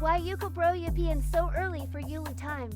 Why Yuko bro you peeing so early for Yuli time?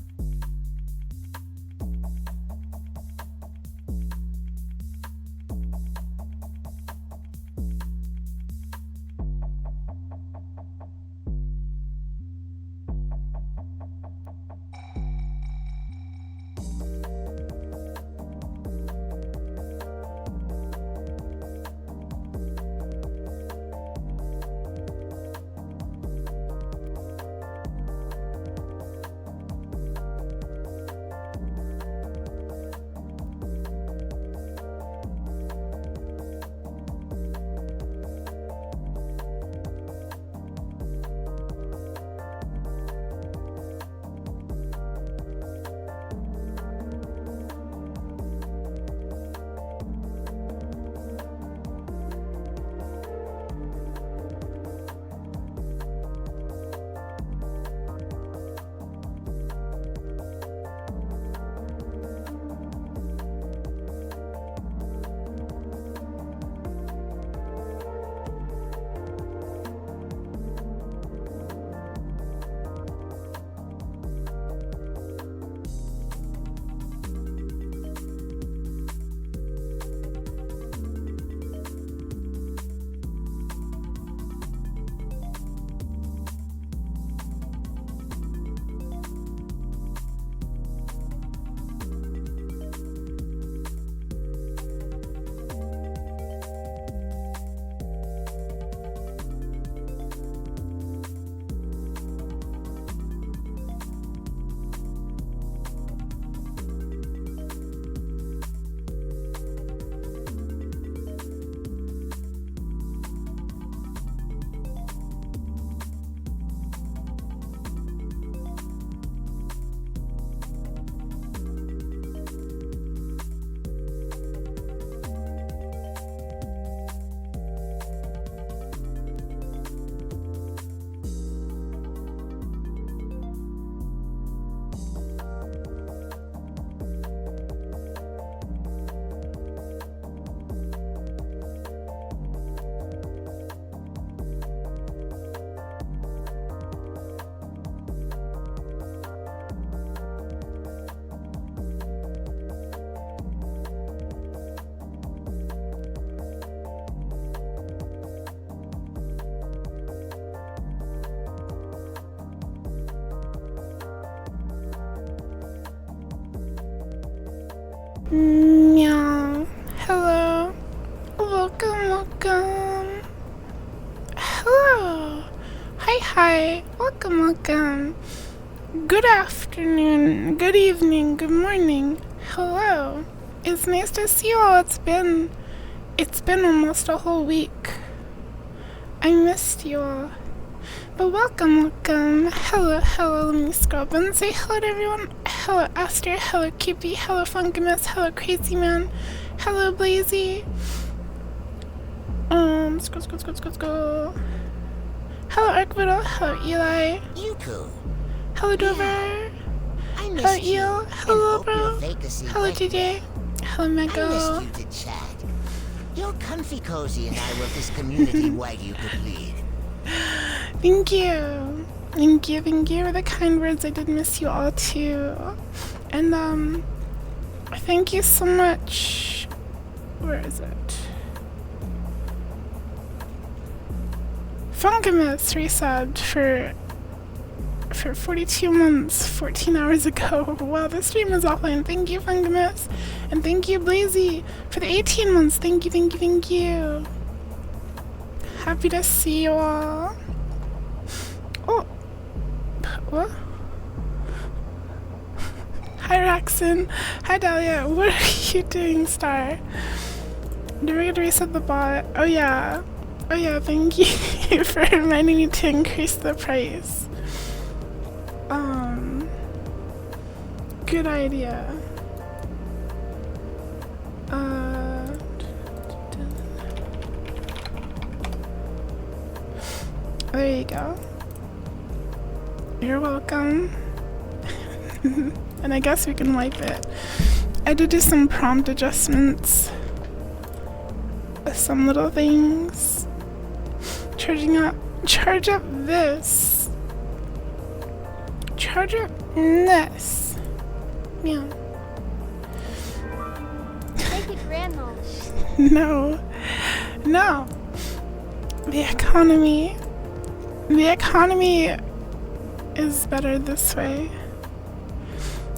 Meow. Hello. Welcome. Hello. Hi. Welcome. Good afternoon, good evening, good morning. Hello. It's nice to see you all. It's been almost a whole week. I missed you all. But welcome. Hello, let me scroll up and say hello to everyone. Hello Aster, hello Kippy, hello Funkimus, hello Crazy Man, hello Blazy. Scroll. Hello Arkviddle, hello Eli. Yuko. Hello Dover. I Hello missed you. Eel, and hello hope Bro. your vacancy Hello went DJ. well. Hello I Mego. missed you to chat. You're comfy cozy and I will this community why you could lead. Thank you for the kind words. I did miss you all too. And thank you so much. Where is it? Funkimus resubbed for 42 months, 14 hours ago. Wow, the stream is offline. Thank you, Funkimus. And thank you, Blazy, for the 18 months. Thank you. Happy to see you all. Oh, what? Hi, Raxon. Hi, Dahlia. What are you doing, Star? Do we get to reset the bot? Oh yeah, thank you for reminding me to increase the price. Good idea. There you go. You're welcome. And I guess we can wipe it. I did do some prompt adjustments. Some little things. Charge up this. charge up this. Meow. Make it grandma. No. No. The economy is better this way.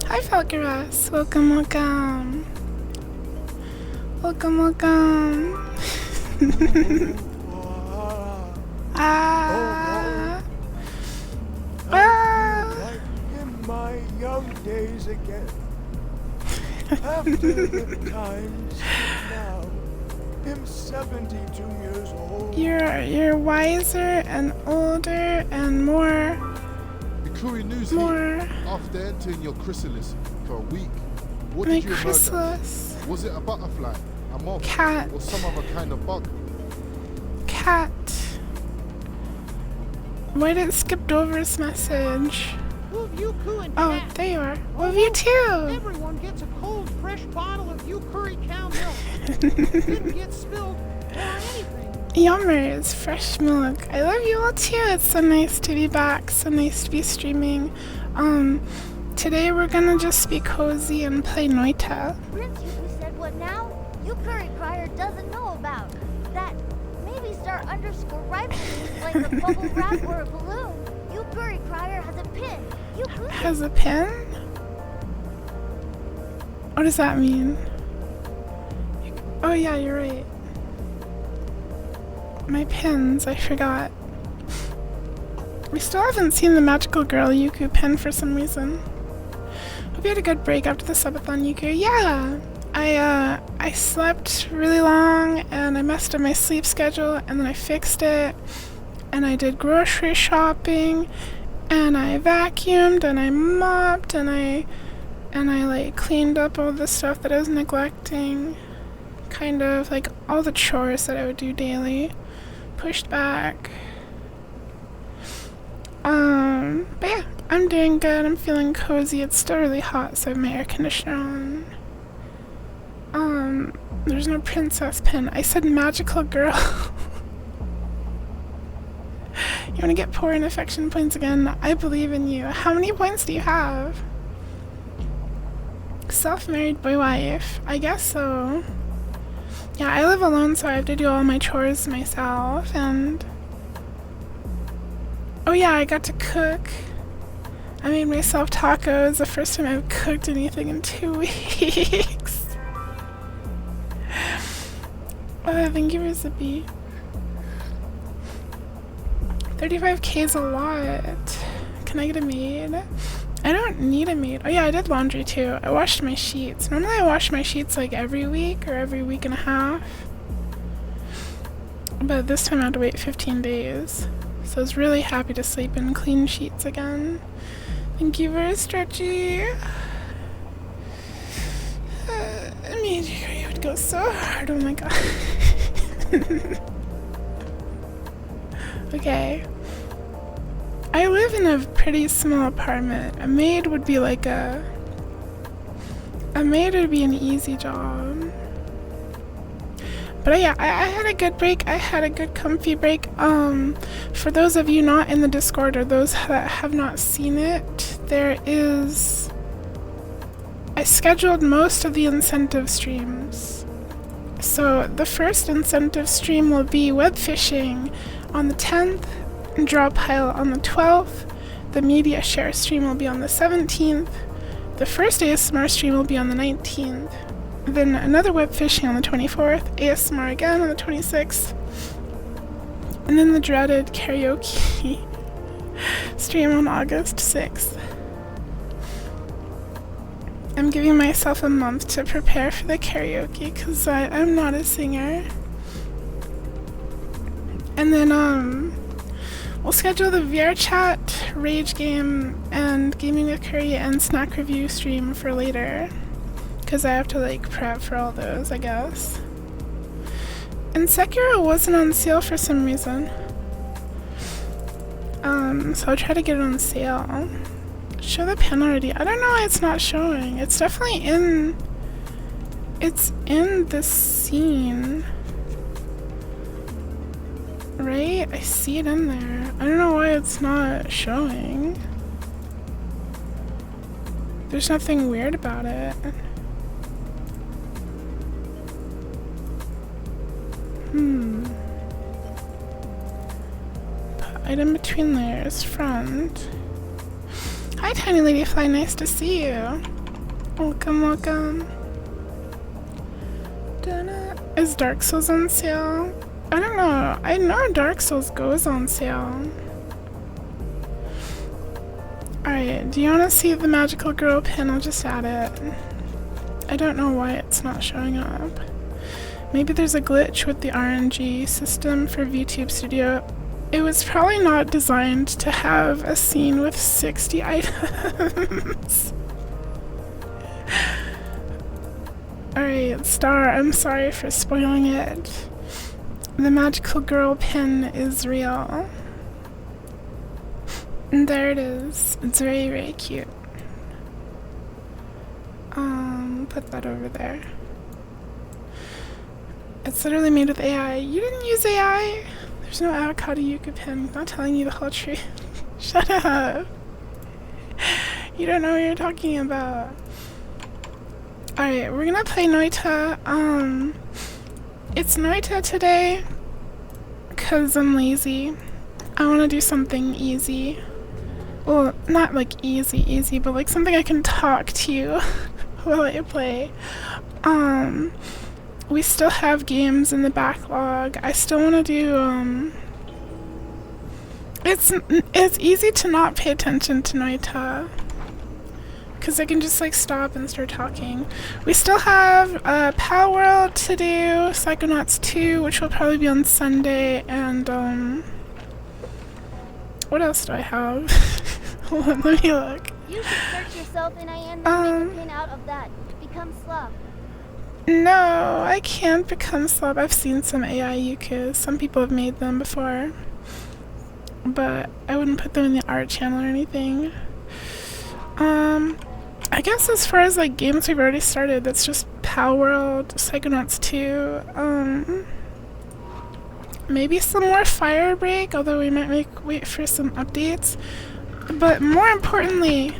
Hi, Falcaras. Welcome, welcome. Welcome, welcome. Ah. Ah. Like in my young days again. After the times now. Him 72 years old. You're wiser and older and more. The Curry News More. after entering your chrysalis for a week. What My did you emerge as? chrysalis. Was it a butterfly, a moth, Cat. or some other kind of bug? Cat. Why did it skipped over his message? Move Yuku and Oh, Cat. there you are. Love you too. Everyone gets a cold, fresh bottle of Yukuri cow milk. Didn't get spilled or anything. Yummers, fresh milk. I love you all too. It's so nice to be back. So nice to be streaming. Today we're gonna just be cozy and play Noita. Prince Yuku said what now? Yukuri Crier doesn't know about. That maybe star underscore rifle means like a bubble wrap or a balloon. Yukuri Crier has a pin. Yuku Has a pin? What does that mean? Oh yeah, you're right. My pins, I forgot. We still haven't seen the magical girl Yuku pin for some reason. Hope you had a good break after the subathon, Yuku. Yeah! I slept really long and I messed up my sleep schedule and then I fixed it and I did grocery shopping and I vacuumed and I mopped and I like cleaned up all the stuff that I was neglecting. Kind of like all the chores that I would do daily. Pushed back. But yeah, I'm doing good. I'm feeling cozy. It's still really hot, so I have my air conditioner on. There's no princess pin. I said magical girl. You wanna get poor in affection points again? I believe in you. How many points do you have? Self-married boy wife. I guess so. Yeah, I live alone, so I have to do all my chores myself, and... Oh yeah, I got to cook. I made myself tacos, the first time I've cooked anything in 2 weeks. Thank you for Zippy. 35k is a lot. Can I get a maid? I don't need a maid. Oh yeah, I did laundry too. I washed my sheets. Normally I wash my sheets like every week or every week and a half. But this time I had to wait 15 days. So I was really happy to sleep in clean sheets again. Thank you very stretchy. I mean, you would go so hard. Oh my god. Okay. I live in a pretty small apartment. A maid would be like a maid would be an easy job. But yeah, I had a good break. I had a good comfy break. For those of you not in the Discord or those that have not seen it, I scheduled most of the incentive streams. So the first incentive stream will be web fishing on the 10th, draw pile on the 12th, the media share stream will be on the 17th, the first ASMR stream will be on the 19th, then another web fishing on the 24th, ASMR again on the 26th, and then the dreaded karaoke stream on August 6th. I'm giving myself a month to prepare for the karaoke because I'm not a singer. And then we'll schedule the VR chat, rage game, and gaming with Curry and snack review stream for later. Because I have to like prep for all those, I guess. And Sekiro wasn't on sale for some reason. So I'll try to get it on sale. Show the pin already. I don't know why it's not showing. It's definitely in... It's in the scene. Right? I see it in there. I don't know why it's not showing. There's nothing weird about it. Put item between layers, front. Hi, tiny lady fly, nice to see you. Welcome, welcome. Is Dark Souls on sale? I don't know. I know Dark Souls goes on sale. Alright, do you want to see the magical girl pin? I'll just add it. I don't know why it's not showing up. Maybe there's a glitch with the RNG system for VTube Studio. It was probably not designed to have a scene with 60 items. Alright, Star, I'm sorry for spoiling it. The magical girl pin is real. And there it is. It's very, very cute. Put that over there. It's literally made with AI. You didn't use AI? There's no avocado yucca pin. I'm not telling you the whole truth. Shut up. You don't know what you're talking about. Alright, we're gonna play Noita. It's Noita today because I'm lazy. I want to do something easy. Well, not like easy, but like something I can talk to you while I play. We still have games in the backlog. I still want to do, it's easy to not pay attention to Noita, because I can just like stop and start talking. We still have Pal World to do, Psychonauts 2, which will probably be on Sunday, and what else do I have? Hold on, let me look. You should search yourself and I am make a pin out of that. Become slow. No, I can't become sub. I've seen some AI yukas. Some people have made them before. But I wouldn't put them in the art channel or anything. I guess as far as like games we've already started, that's just Pal World, Psychonauts 2, maybe some more Firebreak, although we might wait for some updates. But more importantly,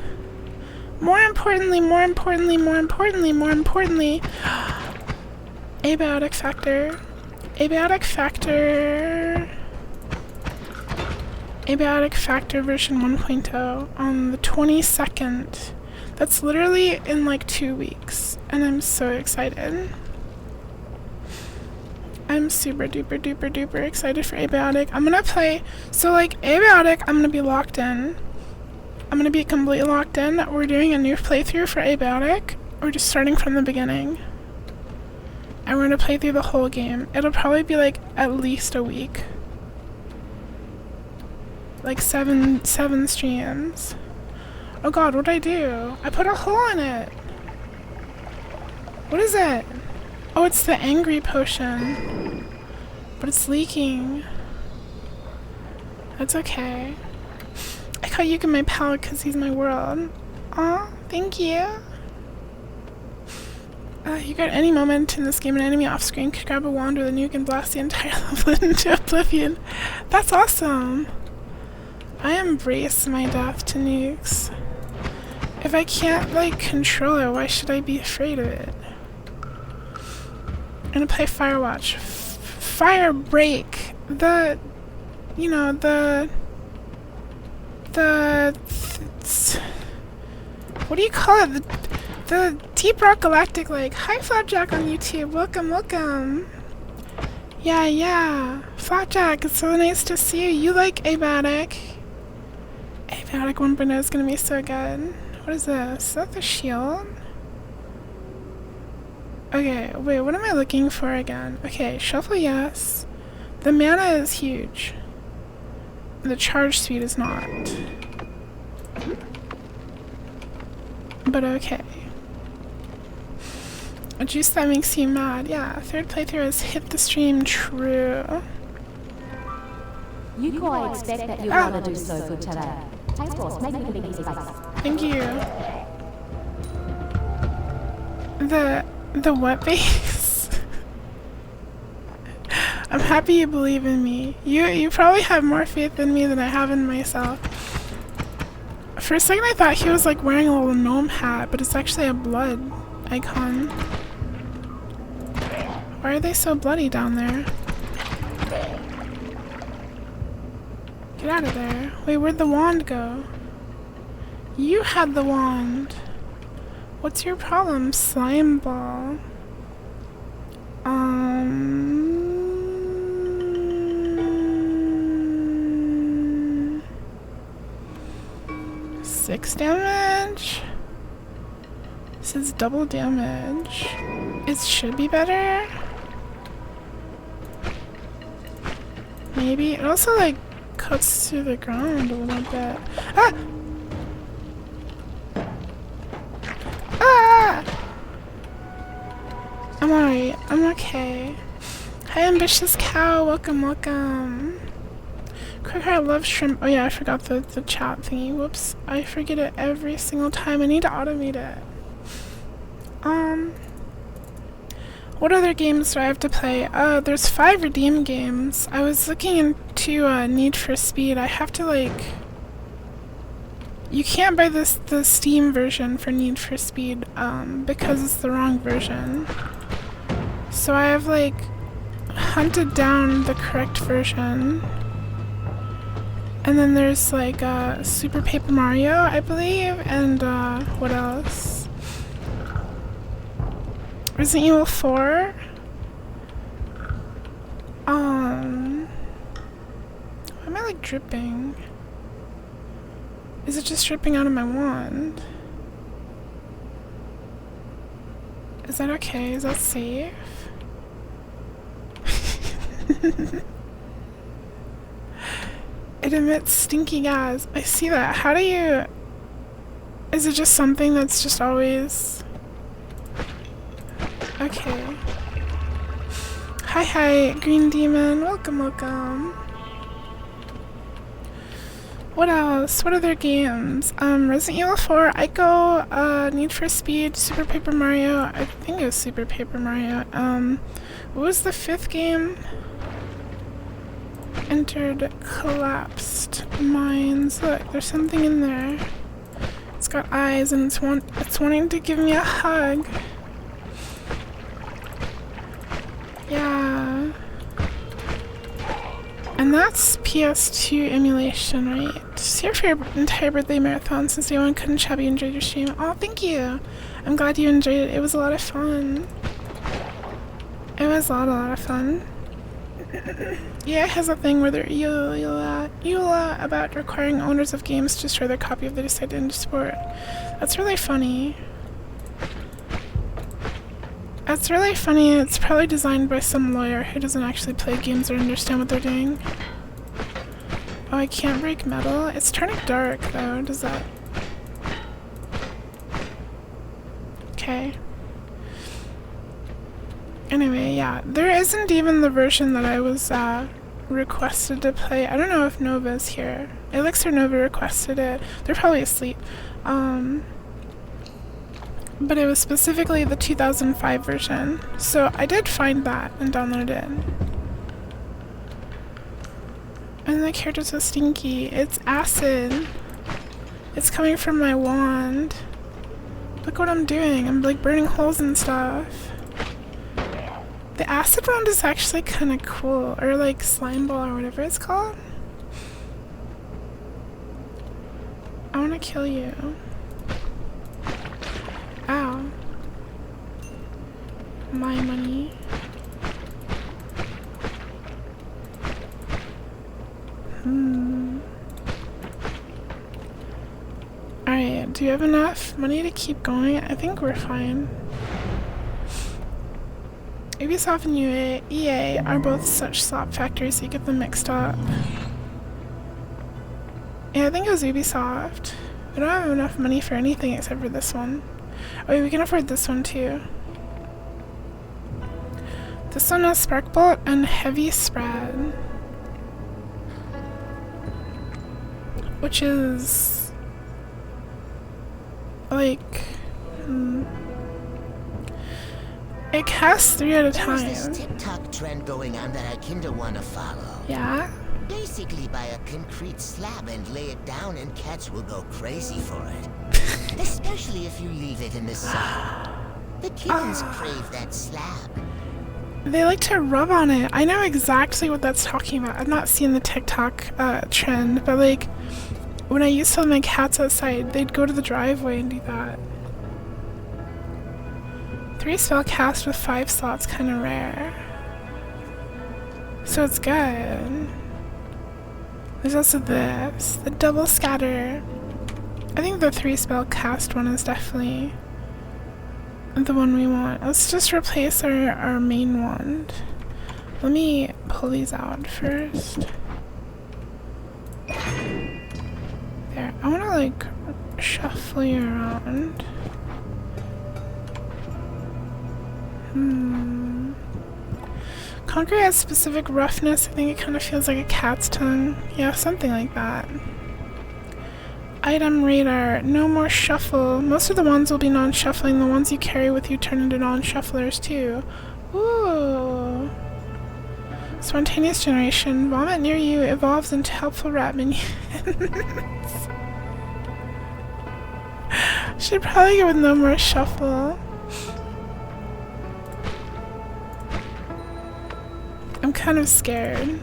Abiotic Factor. Abiotic Factor version 1.0 on the 22nd. That's literally in like 2 weeks, and I'm so excited. I'm super duper excited for Abiotic. I'm gonna play, so like Abiotic, I'm gonna be locked in. I'm gonna be completely locked in. We're doing a new playthrough for Abiotic. We're just starting from the beginning. And we're gonna play through the whole game. It'll probably be like at least a week. Like seven streams. Oh god, what'd I do? I put a hole in it! What is it? Oh, it's the angry potion. But it's leaking. That's okay. I call Yuka my pal because he's my world. Aw, thank you. You got any moment in this game, an enemy off screen could grab a wand or the nuke and blast the entire level into oblivion. That's awesome. I embrace my death to nukes. If I can't, like, control it, why should I be afraid of it? I'm gonna play Firewatch. Firebreak. What do you call it? The Deep Rock Galactic, like, hi Flapjack on YouTube, welcome. Yeah, Flapjack, it's so nice to see you. You like Abiotic. Abiotic 1.0 is gonna be so good. What is this? Is that the shield? Okay, wait, what am I looking for again? Okay, shuffle yes. The mana is huge. The charge speed is not. But okay. A juice that makes you mad. Yeah, third playthrough has hit the stream. True. You quite expect that you'll want to do so good today. Thanks, boss. Maybe we can be easy face. Thank you. The what base? I'm happy you believe in me. You probably have more faith in me than I have in myself. For a second I thought he was like wearing a little gnome hat, but it's actually a blood icon. Why are they so bloody down there? Get out of there. Wait, where'd the wand go? You had the wand. What's your problem, slime ball? 6 damage? This is double damage. It should be better? Maybe. It also like cuts through the ground a little bit. Ah! Ah! I'm alright. I'm okay. Hi, ambitious cow. Welcome, welcome. Quicker, I love shrimp. Oh yeah, I forgot the chat thingy. Whoops. I forget it every single time. I need to automate it. What other games do I have to play? There's 5 redeem games. I was looking into Need for Speed. I have to like... You can't buy the Steam version for Need for Speed because it's the wrong version. So I have like hunted down the correct version. And then there's like Super Paper Mario, I believe, and what else? Resident Evil 4? Why am I like dripping? Is it just dripping out of my wand? Is that okay? Is that safe? It emits stinky gas. I see that. How do you... Is it just something that's just always... Okay. Hi, Green Demon. Welcome, welcome. What else? What other games? Resident Evil 4, Ico, Need for Speed, Super Paper Mario. I think it was Super Paper Mario. What was the 5th game? Entered collapsed mines. Look, there's something in there. It's got eyes and it's wanting to give me a hug. Yeah. And that's PS2 emulation, right? Just here for your entire birthday marathon since day one. Couldn't shabby enjoyed your stream. Oh, thank you. I'm glad you enjoyed it. It was a lot of fun. It was a lot of fun. Yeah, it has a thing where they're EULA about requiring owners of games to share their copy if they decide to end sport. That's really funny. That's really funny. It's probably designed by some lawyer who doesn't actually play games or understand what they're doing. Oh, I can't break metal? It's turning dark, though. Does that... Okay. Anyway, yeah. There isn't even the version that I was, requested to play. I don't know if Nova's here. Elixir Nova requested it. They're probably asleep. But it was specifically the 2005 version. So I did find that and downloaded it. And the character's so stinky. It's acid. It's coming from my wand. Look what I'm doing. I'm like burning holes and stuff. The acid wand is actually kind of cool. Or like slime ball or whatever it's called. I want to kill you. Ow. My money. Alright, do you have enough money to keep going? I think we're fine. Ubisoft and EA are both such slop factories, so you get them mixed up. Yeah, I think it was Ubisoft. We don't have enough money for anything except for this one. Oh wait, we can afford this one too. This one has Spark Bolt and Heavy Spread. Which is... like... It casts 3 at a There's this time. TikTok trend going on that I kinda wanna follow. Yeah? Basically buy a concrete slab and lay it down and cats will go crazy for it. Especially if you leave it in the sun. The kittens crave that slab. They like to rub on it. I know exactly what that's talking about. I've not seen the TikTok trend, but like when I used to have my cats outside, they'd go to the driveway and do that. 3 spell cast with 5 slots, kind of rare. So it's good. There's also this, the double scatter. I think the 3 spell cast one is definitely the one we want. Let's just replace our main wand. Let me pull these out first. There. I want to like shuffle you around. Concrete has specific roughness. I think it kind of feels like a cat's tongue. Yeah, something like that. Item radar. No more shuffle. Most of the wands will be non-shuffling. The ones you carry with you turn into non-shufflers too. Ooh. Spontaneous generation. Vomit near you evolves into helpful rat minions. Should probably go with no more shuffle. I'm kind of scared.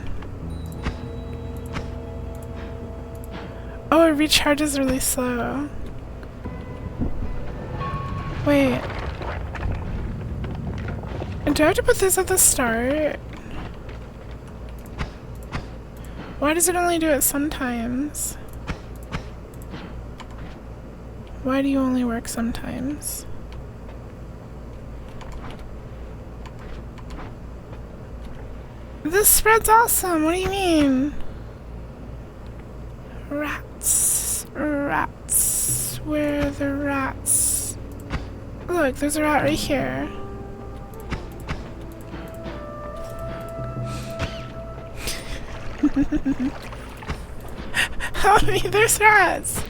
Oh, it recharges really slow. Wait. Do I have to put this at the start? Why does it only do it sometimes? Why do you only work sometimes? This spread's awesome. What do you mean? Rats. Rats. Where are the rats? Look, there's a rat right here. Help me, there's rats.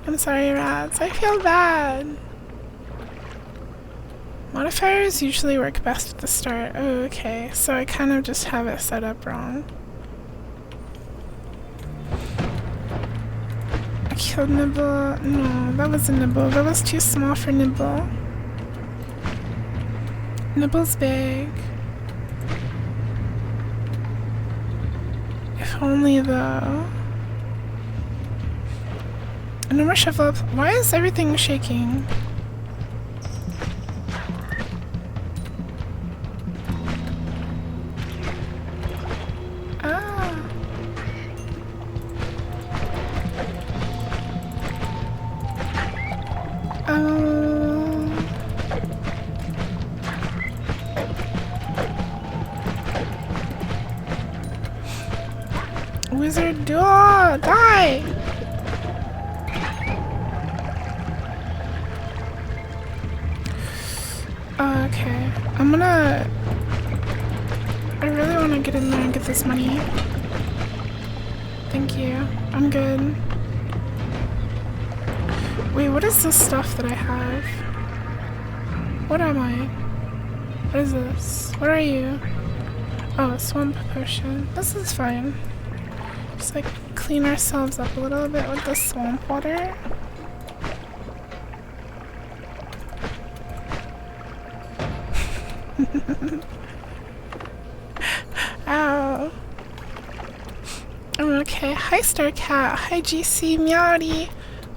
I'm sorry, rats. I feel bad. Modifiers usually work best at the start. Oh, okay. So I kind of just have it set up wrong. I killed Nibble. No, that wasn't Nibble. That was too small for Nibble. Nibble's big. If only though. No more shuffle up. Why is everything shaking? Wizard duel! Die! Okay, I really want to get in there and get this money. Thank you. I'm good. Wait, what is this stuff that I have? What am I? What is this? What are you? Oh, a swamp potion. This is fine. Just like clean ourselves up a little bit with the swamp water. Ow. I'm okay. Hi, Star Cat. Hi, GC Meowdy.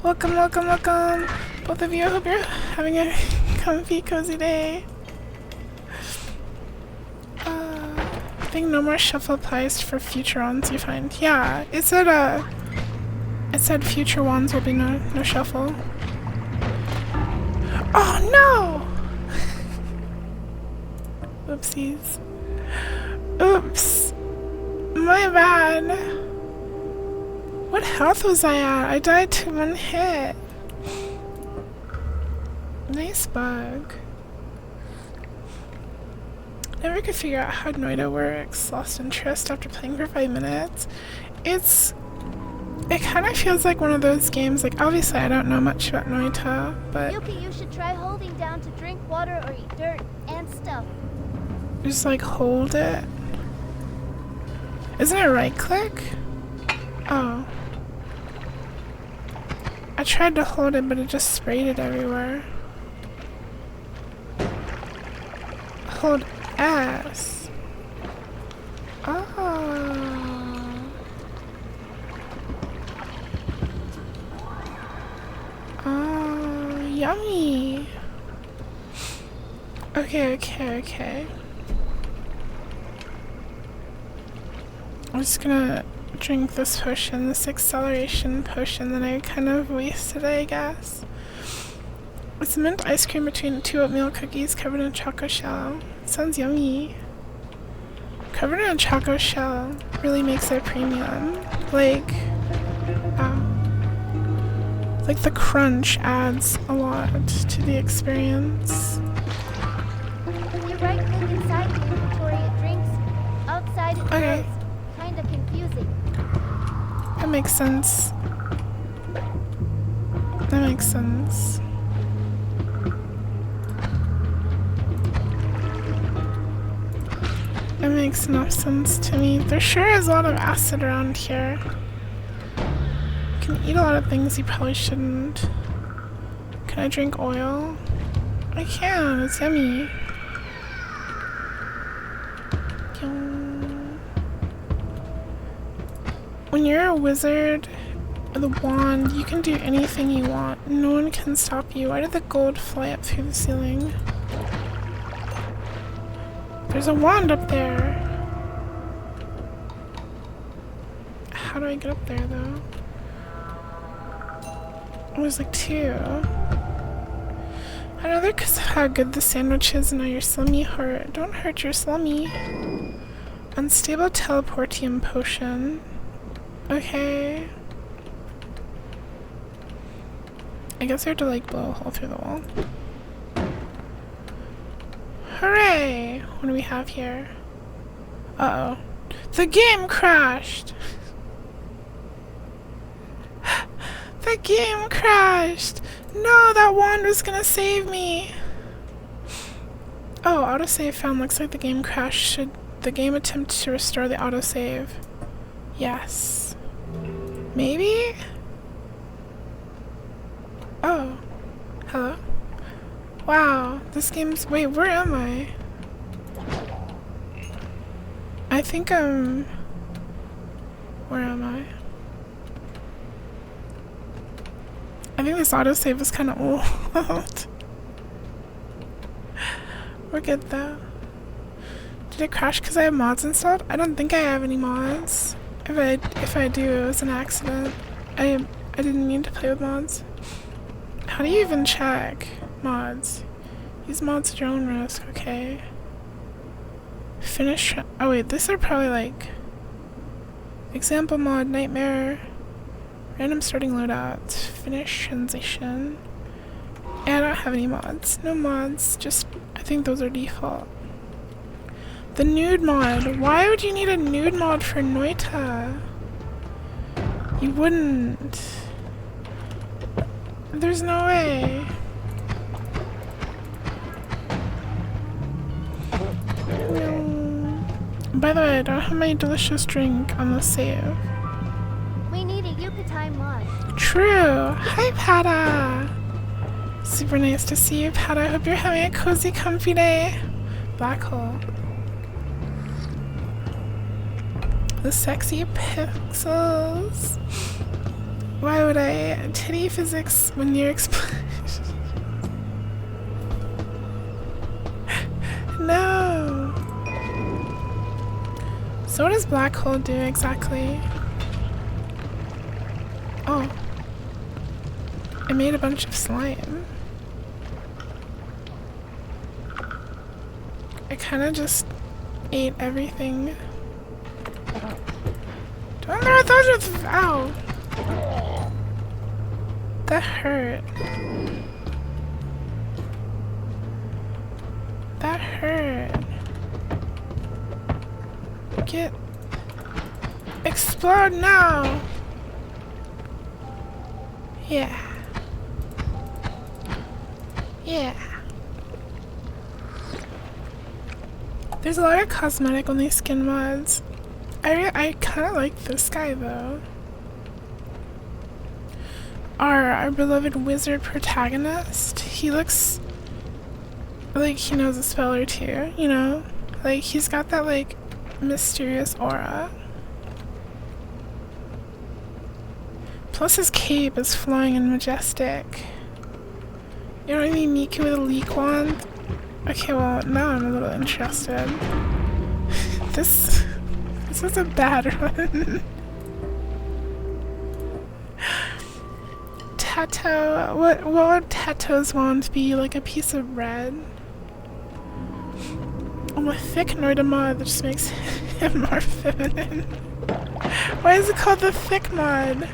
Welcome, welcome, welcome. Both of you, I hope you're having a comfy, cozy day. I think no more shuffle applies for future wands you find. Yeah, it said future wands will be no shuffle. Oh no! Oopsies. Oops. My bad. What health was I at? I died to 1 hit. Nice bug. Never could figure out how Noida works. Lost interest after playing for 5 minutes. It's It kind of feels like one of those games, like obviously I don't know much about Noita, but Yuki, you should try holding down to drink water or eat dirt and stuff. just like hold it. Isn't it right click? Oh. I tried to hold it, but it just sprayed it everywhere. Hold S. Oh. Oh, yummy. Okay. I'm just gonna drink this potion, this acceleration potion that I kind of wasted, I guess. It's mint ice cream between 2 oatmeal cookies covered in choco shell. Sounds yummy. Covered in a choco shell really makes it premium. Like the crunch adds a lot to the experience. If you right click inside the inventory, it drinks. Outside it Okay. grows. Kinda confusing. That makes sense. That makes sense. It makes enough sense to me. There sure is a lot of acid around here. You can eat a lot of things you probably shouldn't. Can I drink oil? I can, it's yummy. When you're a wizard with a wand, you can do anything you want. No one can stop you. Why did the gold fly up through the ceiling? There's a wand up there. How do I get up there, though? Oh, there's like 2. Another because of how good the sandwich is and how your slummy hurt. Don't hurt your slummy. Unstable teleportium potion. Okay. I guess I have to like blow a hole through the wall. Hooray! What do we have here? Uh-oh. The game crashed! The game crashed! No, that wand was gonna save me! Oh, autosave found. Looks like the game crashed. Should the game attempt to restore the autosave? Yes. Maybe? Oh. Hello? Wow, this game's... Wait, where am I? I think I'm... Where am I? I think this autosave is kind of old. We're good though. Did it crash because I have mods installed? I don't think I have any mods. If I do, it was an accident. I didn't mean to play with mods. How do you even check mods? Use mods at your own risk, okay. Finish. Oh wait, these are probably like example mod, nightmare, random starting loadouts, finish transition. Yeah, I don't have any mods. No mods, just I think those are default. The nude mod. Why would you need a nude mod for Noita? You wouldn't. There's no way. No. By the way, I don't have my delicious drink on the save. We need a Yucatan mod. True. Hi, Pada. Super nice to see you, Pada. I hope you're having a cozy, comfy day. Black hole. The sexy pixels. Why would I? Titty physics when you're No. So what does black hole do exactly? Oh. I made a bunch of slime. I kinda just ate everything. Don't throw those with. Ow. That hurt. That hurt. Get. Explode now! Yeah. Yeah. There's a lot of cosmetic on these skin mods. I kind of like this guy though. Our beloved wizard protagonist. He looks like he knows a spell or two, you know? Like he's got that like mysterious aura. Plus his cape is flowing and majestic. You know what I mean? Miku with a leek wand? Okay, well, now I'm a little interested. This was a bad one. Tato, what would Tato's wand be? Like a piece of bread? Oh, a thick Noidamod that just makes him more feminine. Why is it called the thick mod?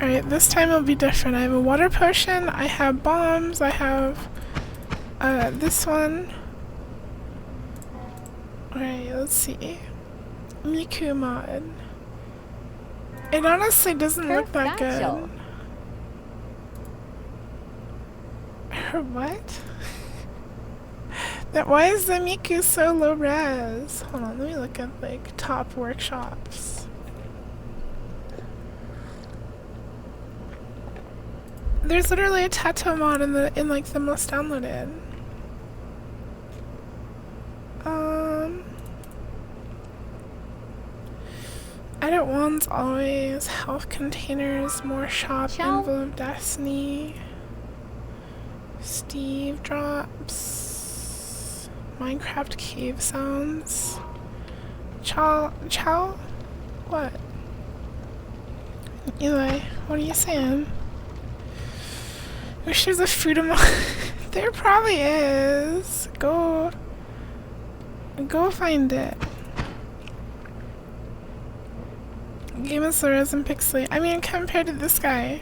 Alright, this time it'll be different. I have a water potion, I have bombs, I have this one. Alright, let's see. Miku mod. It honestly doesn't look that good. Her what? Why is the Miku so low res? Hold on, let me look at like top workshops. There's literally a Tato mod in like the most downloaded. Edit wands always, health containers, more shop, envelope destiny, Steve drops, Minecraft cave sounds, chow, what? Eli, what are you saying? Wish there's a food among. There probably is. Go find it. Game of Slurs and Pixely. I mean, compared to this guy.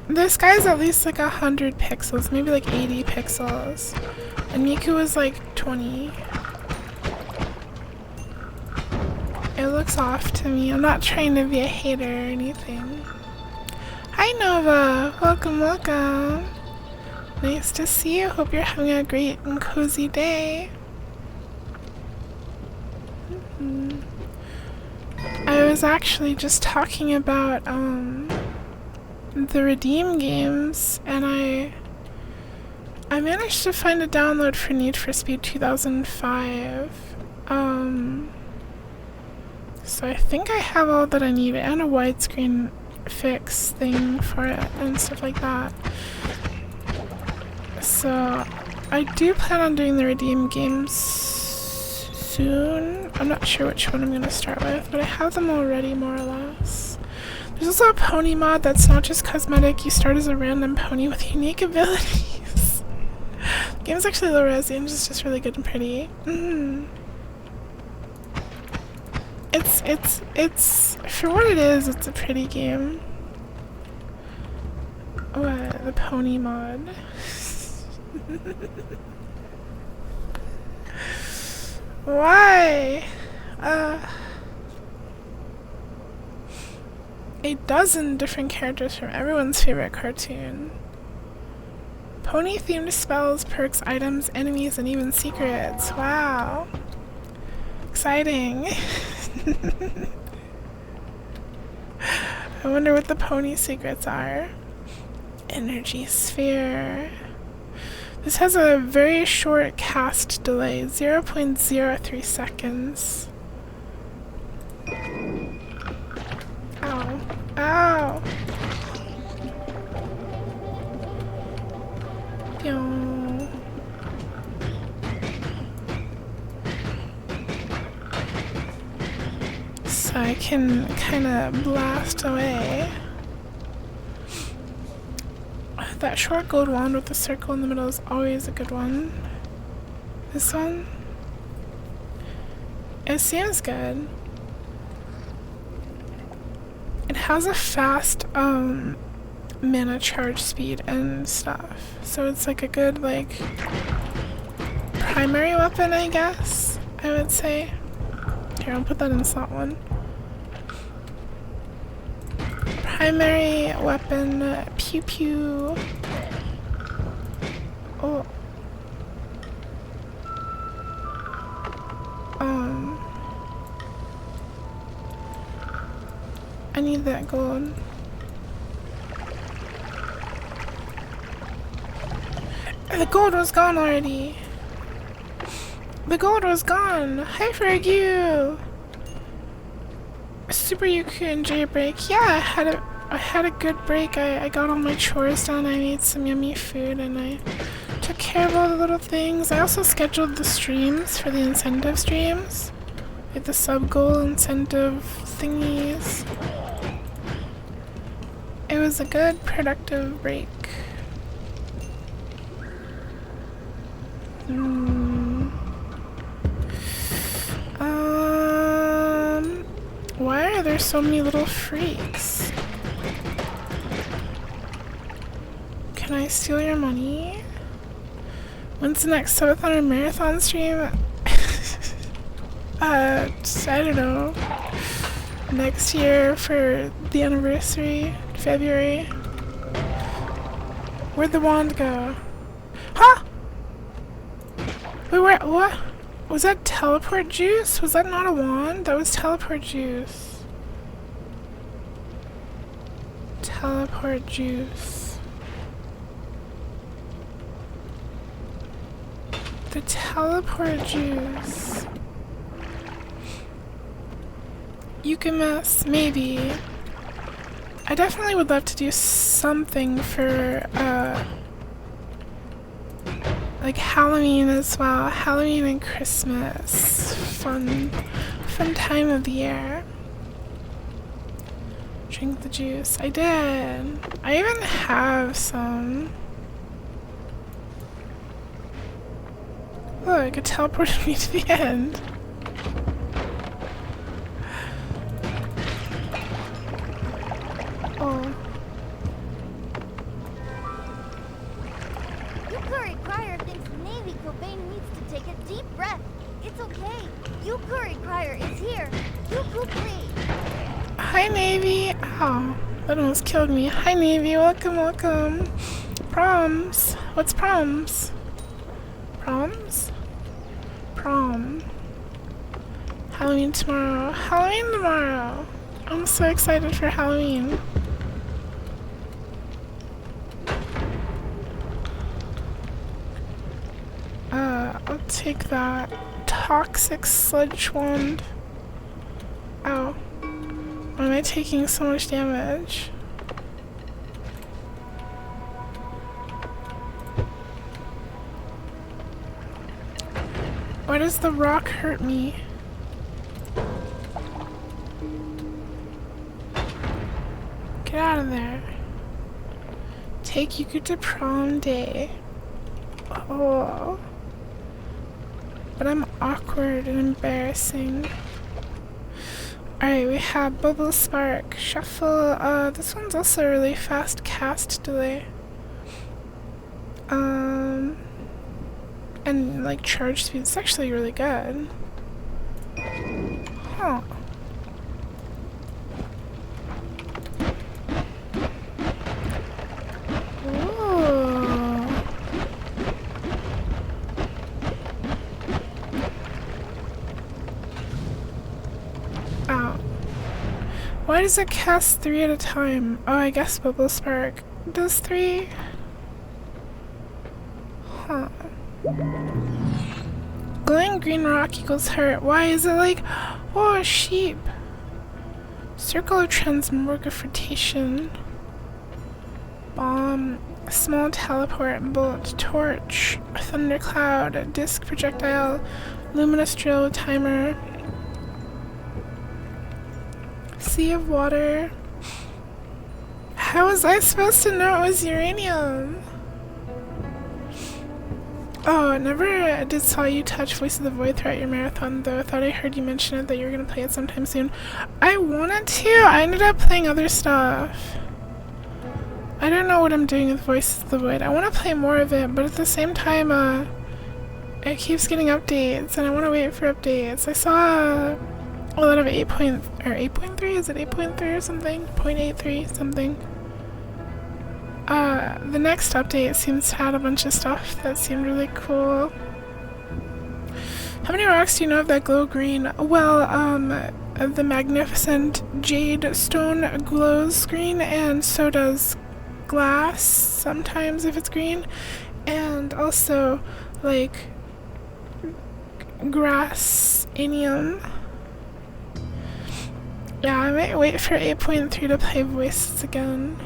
This guy's at least like 100 pixels, maybe like 80 pixels. And Miku is like 20. It looks off to me. I'm not trying to be a hater or anything. Hi Nova! Welcome, welcome! Nice to see you. Hope you're having a great and cozy day. I was actually just talking about the Redeem games, and I managed to find a download for Need for Speed 2005. So I think I have all that I need, and a widescreen fix thing for it and stuff like that. So I do plan on doing the Redeem games soon. I'm not sure which one I'm going to start with, but I have them already more or less. There's also a pony mod that's not just cosmetic. You start as a random pony with unique abilities. The game's actually low res and it's just really good and pretty. It's for what it is, it's a pretty game. What? The pony mod. Why? A dozen different characters from everyone's favorite cartoon. Pony-themed spells, perks, items, enemies, and even secrets. Wow. Exciting. I wonder what the pony secrets are. Energy sphere. This has a very short cast delay, 0.03 seconds. Ow. Ow! Pew. So I can kind of blast away. That short gold wand with the circle in the middle is always a good one. This one? It seems good. It has a fast mana charge speed and stuff. So it's like a good primary weapon, I guess, I would say. Here, I'll put that in slot 1. Primary weapon, pew pew. Oh. I need that gold. The gold was gone already. The gold was gone. Hi, Fergie. Super Yuku and J break. Yeah, I had a good break. I got all my chores done. I made some yummy food and I took care of all the little things. I also scheduled the streams for the incentive streams, like the sub goal incentive thingies. It was a good, productive break. Why are there so many little freaks? Can I steal your money? When's the next 700 marathon stream? I don't know. Next year for the anniversary, February. Where'd the wand go? Huh? Wait, what? Was that teleport juice? Was that not a wand? That was teleport juice. Teleport juice. The teleport juice. You can miss, maybe. I definitely would love to do something for, like Halloween as well. Halloween and Christmas. Fun time of the year. Drink the juice. I did. I even have some. Look, it teleported me to the end. Oh. Yukari Crier thinks Navy Cobain needs to take a deep breath. It's okay. Yukari Crier is here. Yuku, please. Hi, Navy. Ow, that almost killed me. Hi, Navy. Welcome, welcome. Proms. What's proms? Proms? Prom. Halloween tomorrow. Halloween tomorrow. I'm so excited for Halloween. I'll take that toxic sludge wand. Ow. Why am I taking so much damage? Why does the rock hurt me? Get out of there. Take Yuku to prom day. Oh. But I'm awkward and embarrassing. Alright, we have Bubble Spark, Shuffle. This one's also a really fast cast delay. And like charge speed, it's actually really good. Huh. Ooh. Ow. Why does it cast 3 at a time? Oh, I guess Bubble Spark does 3. Huh. Glowing green rock equals hurt. Why is it like, oh, a sheep? Circle of transmogrification. Bomb. Small teleport. Bolt. Torch. Thundercloud. Disc projectile. Luminous drill. Timer. Sea of water. How was I supposed to know it was uranium? Oh, I never did saw you touch Voice of the Void throughout your marathon, though I thought I heard you mention it that you were going to play it sometime soon. I wanted to. I ended up playing other stuff. I don't know what I'm doing with Voice of the Void. I want to play more of it, but at the same time, it keeps getting updates, and I want to wait for updates. I saw a lot of 8.3, is it 8.3 or something? 0.83 something. The next update seems to add a bunch of stuff that seemed really cool. How many rocks do you know of that glow green? Well, the magnificent jade stone glows green, and so does glass sometimes if it's green, and also like grassanium. Yeah, I might wait for 8.3 to play voices again.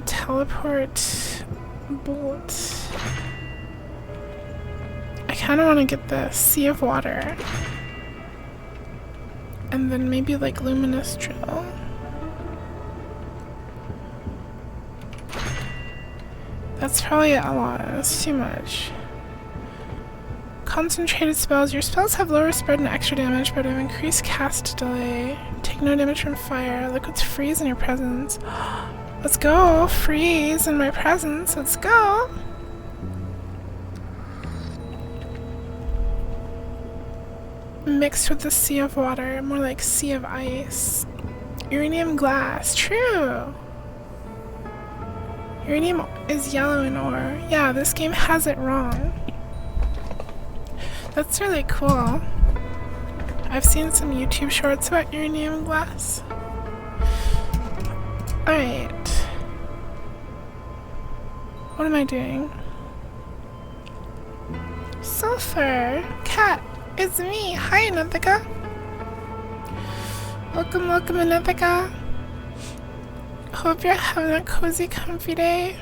Teleport bolt. I kind of want to get the Sea of Water. And then maybe like Luminous Drill. That's probably a lot. That's too much. Concentrated spells. Your spells have lower spread and extra damage, but have increased cast delay. Take no damage from fire. Liquids freeze in your presence. Let's go! Freeze in my presence. Let's go! Mixed with the Sea of Water. More like Sea of Ice. Uranium glass. True! Uranium is yellow in ore. Yeah, this game has it wrong. That's really cool. I've seen some YouTube shorts about uranium glass. Alright. What am I doing? Sulfur! Cat! It's me! Hi, Ananthika! Welcome, welcome, Ananthika! Hope you're having a cozy, comfy day.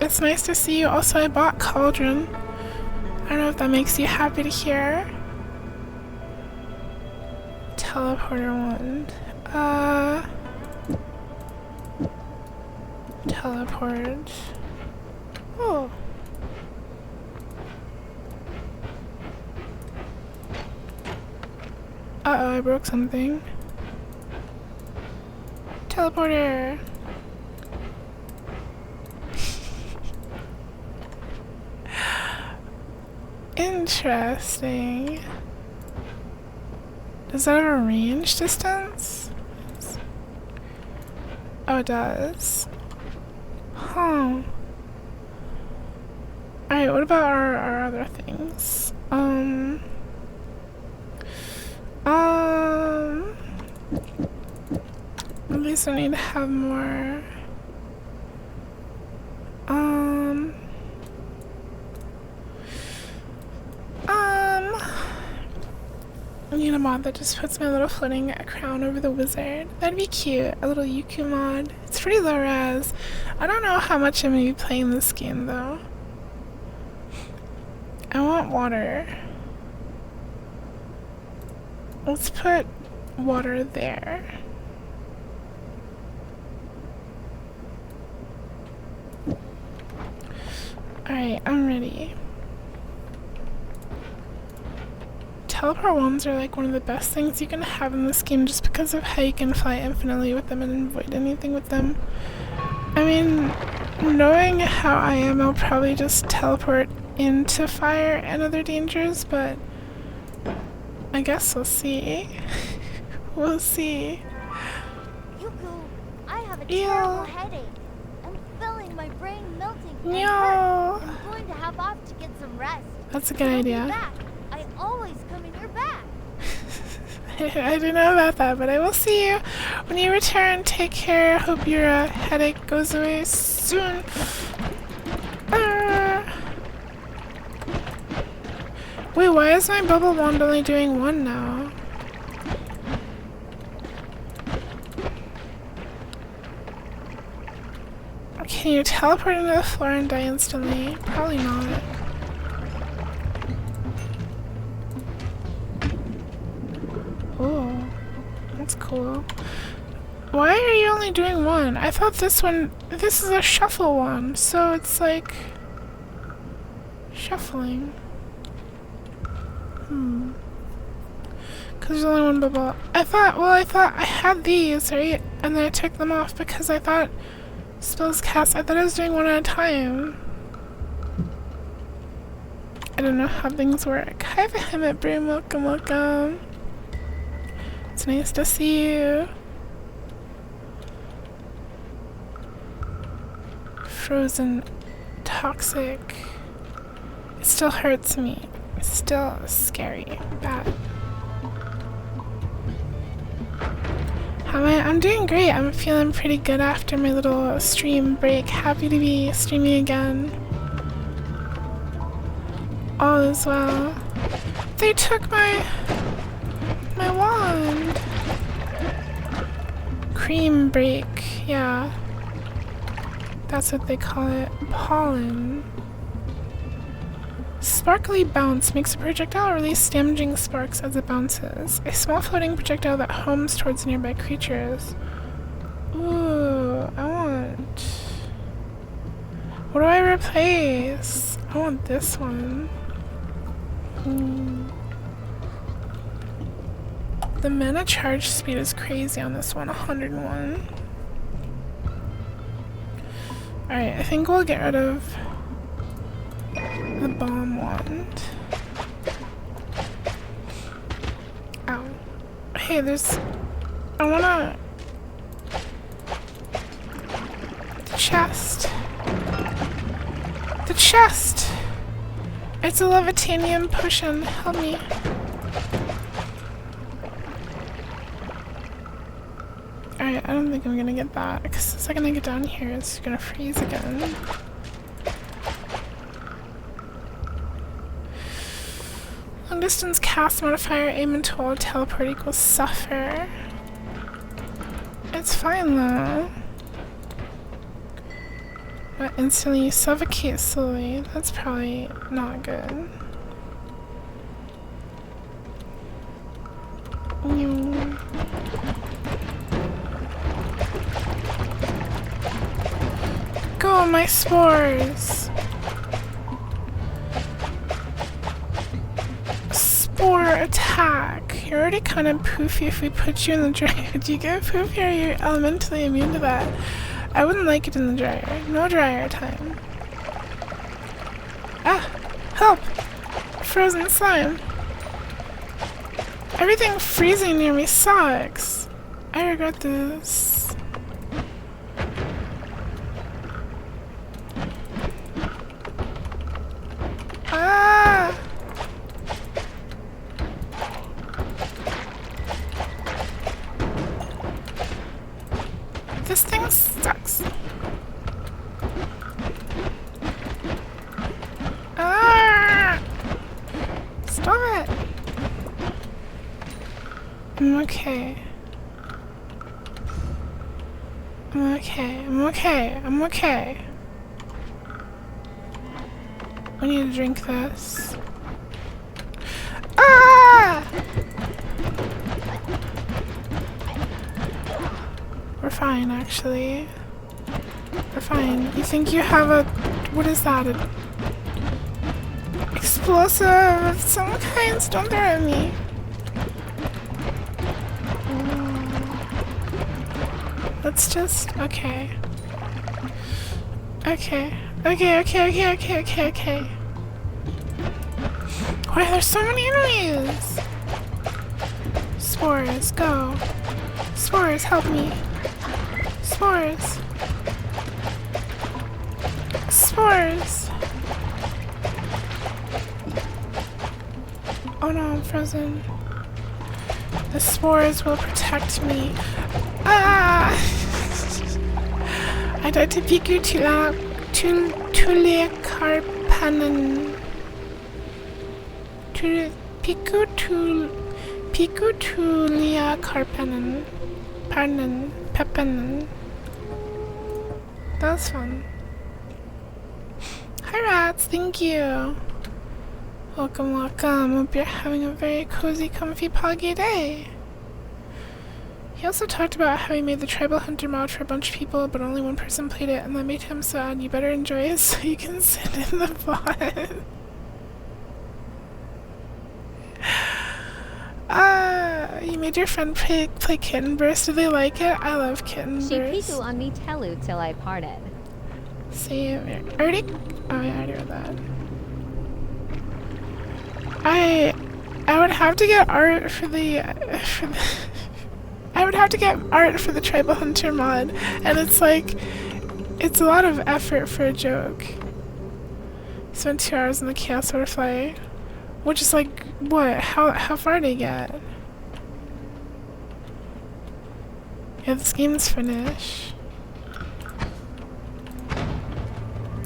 It's nice to see you. Also, I bought Cauldron. I don't know if that makes you happy to hear. Teleporter wand. Teleport. Oh. Uh-oh, I broke something. Teleporter. Interesting. Does that have a range distance? Oh, it does. Huh. Alright, what about our other things? At least I need to have more. I need a mod that just puts my little floating crown over the wizard. That'd be cute. A little Yuku mod. It's pretty low res. I don't know how much I'm gonna be playing this game though. I want water. Let's put water there. Alright, I'm ready. Teleport wands are like one of the best things you can have in this game just because of how you can fly infinitely with them and avoid anything with them. I mean, knowing how I am, I'll probably just teleport into fire and other dangers, but I guess we'll see. We'll see. Yuku, I have a terrible headache. I'm feeling my brain melting. and No. hurt. I'm going to hop off to get some rest. That's a good I'll be idea. back. I always come in your back. I didn't know about that, but I will see you when you return. Take care. Hope your headache goes away soon. Wait, why is my bubble wand only doing one now? Can you teleport into the floor and die instantly? Probably not. Oh, that's cool. Why are you only doing one? I thought this is a shuffle one, so it's like shuffling. Cause there's only one bubble. I thought I had these, right? And then I took them off because I thought Spells cast. I thought I was doing one at a time. I don't know how things work. Hi, Vehement Broom. Welcome, welcome. It's nice to see you. Frozen. Toxic. It still hurts me. It's still scary. Bad. How am I? I'm doing great. I'm feeling pretty good after my little stream break. Happy to be streaming again. All is well. They took my wand. Cream break. Yeah. That's what they call it. Pollen. Sparkly bounce makes a projectile release damaging sparks as it bounces. A small floating projectile that homes towards nearby creatures. Ooh, I want... What do I replace? I want this one. The mana charge speed is crazy on this one, 101. Alright, I think we'll get rid of the bomb wand. Ow. Hey, there's... I wanna... The chest. The chest! It's a levitanium potion. Help me. Alright, I don't think I'm gonna get that, because the second I get down here, it's gonna freeze again. Long distance cast modifier, aim and hold, teleport equals suffer. It's fine though. But instantly suffocate slowly. That's probably not good. Go, my spores! Spore attack. You're already kind of poofy if we put you in the dryer. Do you get poofy or are you elementally immune to that? I wouldn't like it in the dryer. No dryer time. Ah! Help! Frozen slime. Everything freezing near me sucks. I regret this. Ah! This thing sucks. Ah! Stop it! I'm okay. I'm okay. I'm okay. I'm okay. I need to drink this. Ah! We're fine, actually. We're fine. You think you have a... What is that? An explosive of some kinds? Don't throw at me. Let's just... Okay. Okay. Okay. Why are there so many enemies? Spores, go. Spores, help me. Spores. Spores. Oh no, I'm frozen. The spores will protect me. Ah! I died to Piku Tulecarpanen. Piku Tulecarpanen. Pepanen. That was fun. Hi rats, thank you. Welcome, welcome. Hope you're having a very cozy, comfy, poggy day. He also talked about how he made the tribal hunter mod for a bunch of people, but only one person played it, and that made him sad. You better enjoy it so you can sit in the bot. You made your friend play Kitten Burst. Do they like it? I love Kitten She Burst. piku on me telu till I parted. See, already? Oh, yeah, I already read that. I would have to get art for the I would have to get art for the Tribal Hunter mod, and it's like, it's a lot of effort for a joke. Spent 2 hours in the Chaos Butterfly, which is like, what? How far did he get? Yeah, this game's finished.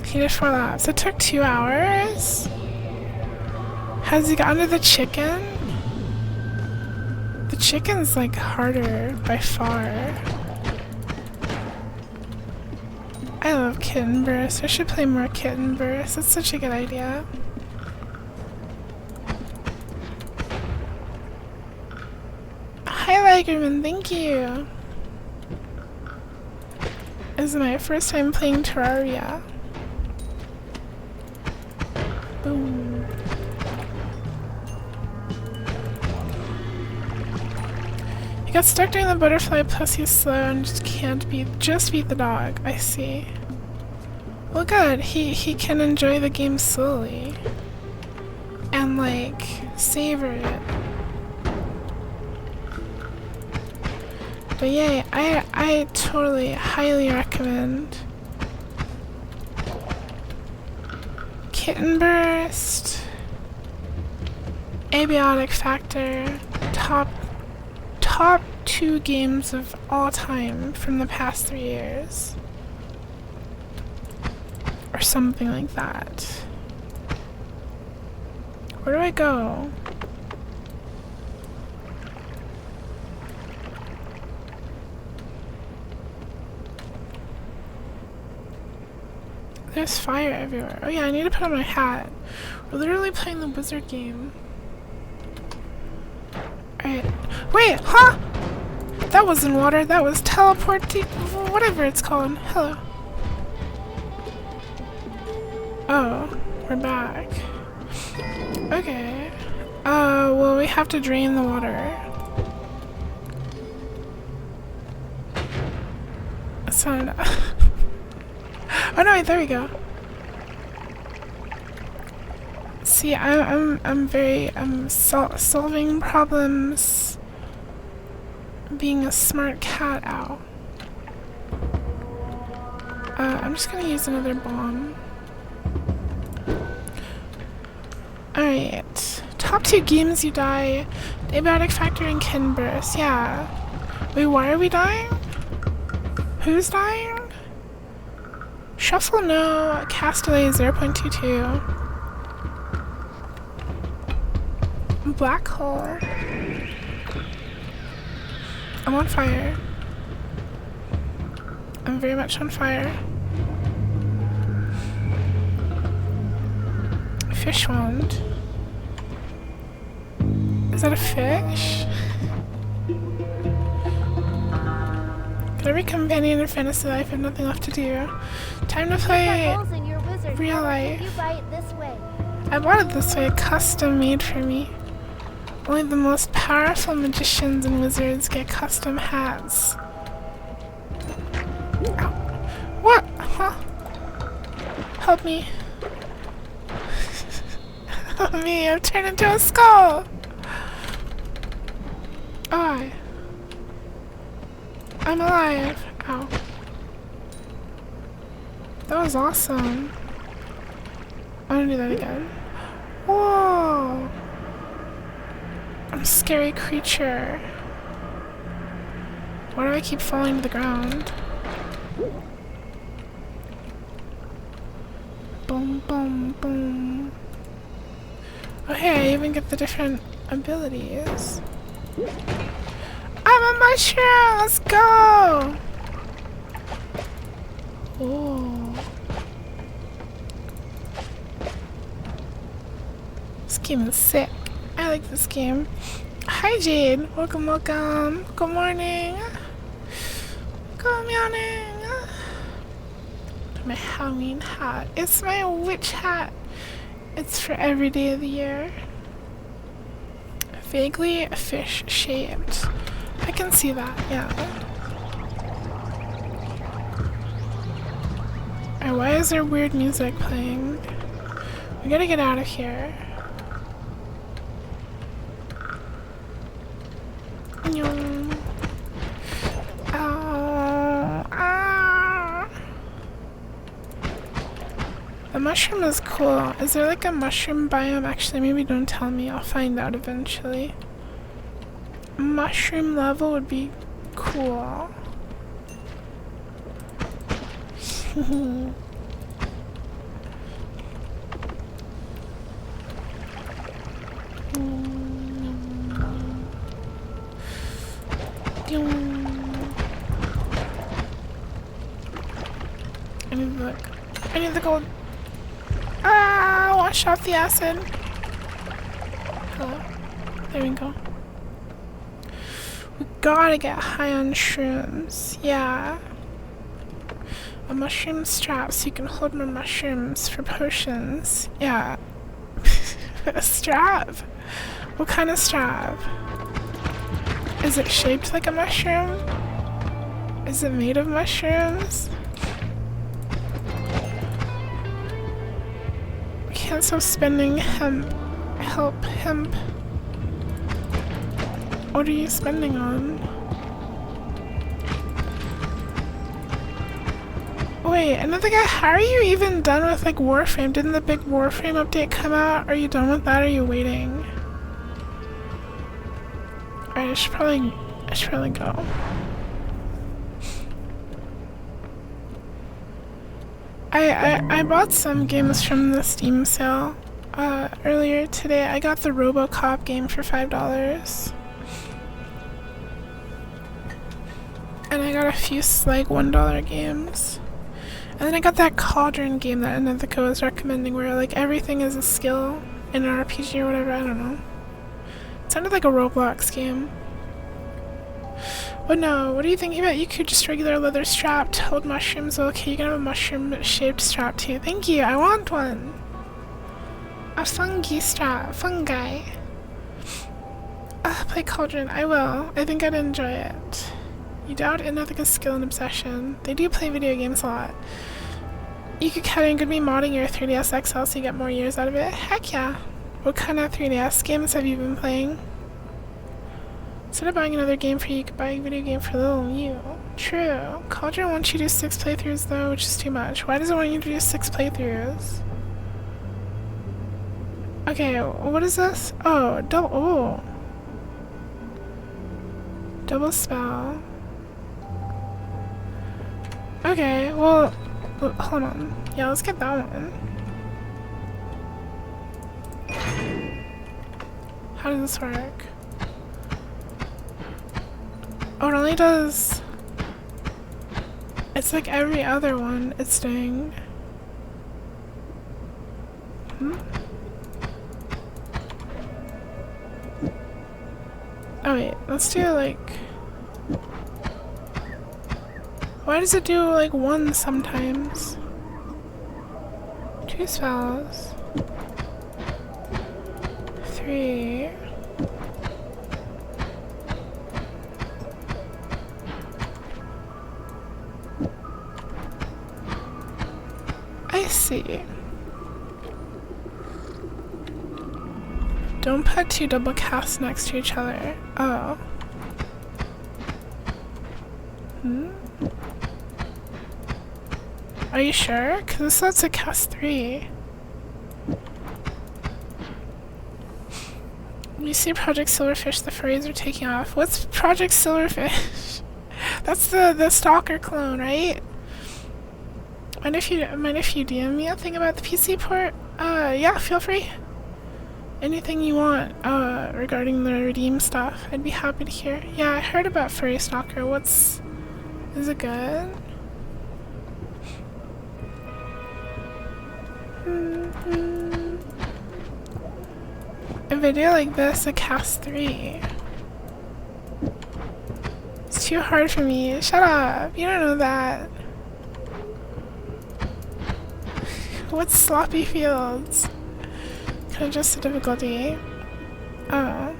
He did 4 laps. It took 2 hours? Has he gotten to the chicken? The chicken's like harder by far. I love Kitten Burst. I should play more Kitten Burst. That's such a good idea. Hi Ligerman, thank you. This is my first time playing Terraria. Boom. He got stuck during the butterfly, plus he's slow and just beat the dog. I see. Well good, he can enjoy the game slowly. And like, savor it. But yeah, I totally, highly recommend Kitten Burst, Abiotic Factor, top 2 games of all time from the past 3 years. Or something like that. Where do I go? There's fire everywhere. Oh yeah, I need to put on my hat. We're literally playing the wizard game. Alright. Wait, huh? That wasn't water, that was teleporting, whatever it's called. Hello. Oh, we're back. Okay. Well, we have to drain the water. That's not enough. Oh no, wait, there we go. See, I'm solving problems, being a smart cat owl. I'm just gonna use another bomb. Alright. Top 2 games you die. Abiotic Factor and Kitten Burst. Yeah. Wait, why are we dying? Who's dying? Shuffle no. Castaway 0.22. Black hole. I'm on fire. I'm very much on fire. Fish wand. Is that a fish? Can every companion in fantasy life have nothing left to do? Time to play Holes in your wizard. real How life. You buy it this way. I bought it this way, custom made for me. Only the most powerful magicians and wizards get custom hats. Ow. What? Huh? Help me. Help me, I've turned into a skull! Oh, I'm alive. Ow. That was awesome. I wanna do that again. Whoa! I'm a scary creature. Why do I keep falling to the ground? Boom, boom, boom. Oh hey, I even get the different abilities. I'm a mushroom! Let's go! Oh. This game is sick. I like this game. Hi Jade! Welcome, welcome! Good morning! Good morning! My Halloween hat. It's my witch hat. It's for every day of the year. Vaguely fish-shaped. I can see that, yeah. Alright, why is there weird music playing? We gotta get out of here. The mushroom is cool. Is there like a mushroom biome? Actually, maybe don't tell me. I'll find out eventually. Mushroom level would be cool. I need the gold. Ah, wash off the acid. Hello. There we go. We gotta get high on shrooms. Yeah. A mushroom strap so you can hold more mushrooms for potions. Yeah. A strap? What kind of strap? Is it shaped like a mushroom? Is it made of mushrooms? Can't stop spending hemp. Help, hemp. What are you spending on? Wait, another guy, how are you even done with like Warframe? Didn't the big Warframe update come out? Are you done with that or are you waiting? Alright, I should probably go. I bought some games from the Steam sale earlier today. I got the RoboCop game for $5. And I got a few like $1 games. And then I got that Cauldron game that Another was recommending where like everything is a skill in an RPG or whatever, I don't know. It sounded like a Roblox game. But no, what are you thinking about? You could just regular leather strap to hold mushrooms. Okay, you can have a mushroom shaped strap too. Thank you, I want one. A fungi strap, fungi. Play Cauldron, I will. I think I'd enjoy it. You doubt Another's skill and obsession. They do play video games a lot. You could be modding your 3DS XL so you get more years out of it. Heck yeah. What kind of 3DS games have you been playing? Instead of buying another game for you, you could buy a video game for little you. True. Cauldron wants you to do 6 playthroughs though, which is too much. Why does it want you to do 6 playthroughs? Okay, what is this? Oh, double spell. Okay, well, hold on. Yeah, let's get that one. How does this work? Oh, it only does... It's like every other one it's doing. Oh wait, let's do like... Why does it do like 1 sometimes? 2 spells. 3. I see. Don't put 2 double casts next to each other. Oh. Are you sure? Because this lets it cast 3. You see Project Silverfish, the furries are taking off. What's Project Silverfish? That's the Stalker clone, right? Mind if you DM me a thing about the PC port? Yeah, feel free. Anything you want, regarding the redeem stuff, I'd be happy to hear. Yeah, I heard about Furry Stalker. Is it good? A video like this, a cast 3. It's too hard for me. Shut up. You don't know that. What's Sloppy Fields? Can I adjust the difficulty? Oh.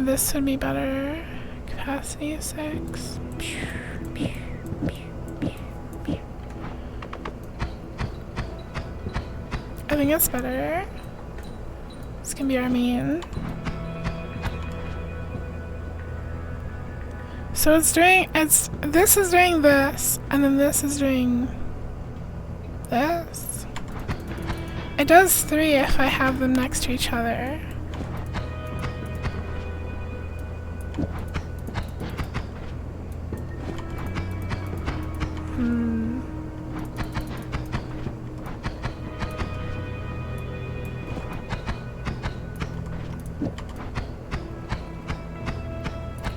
this would be better. Capacity 6. I think it's better. This can be our main. So this is doing this, and then this is doing this. It does 3 if I have them next to each other.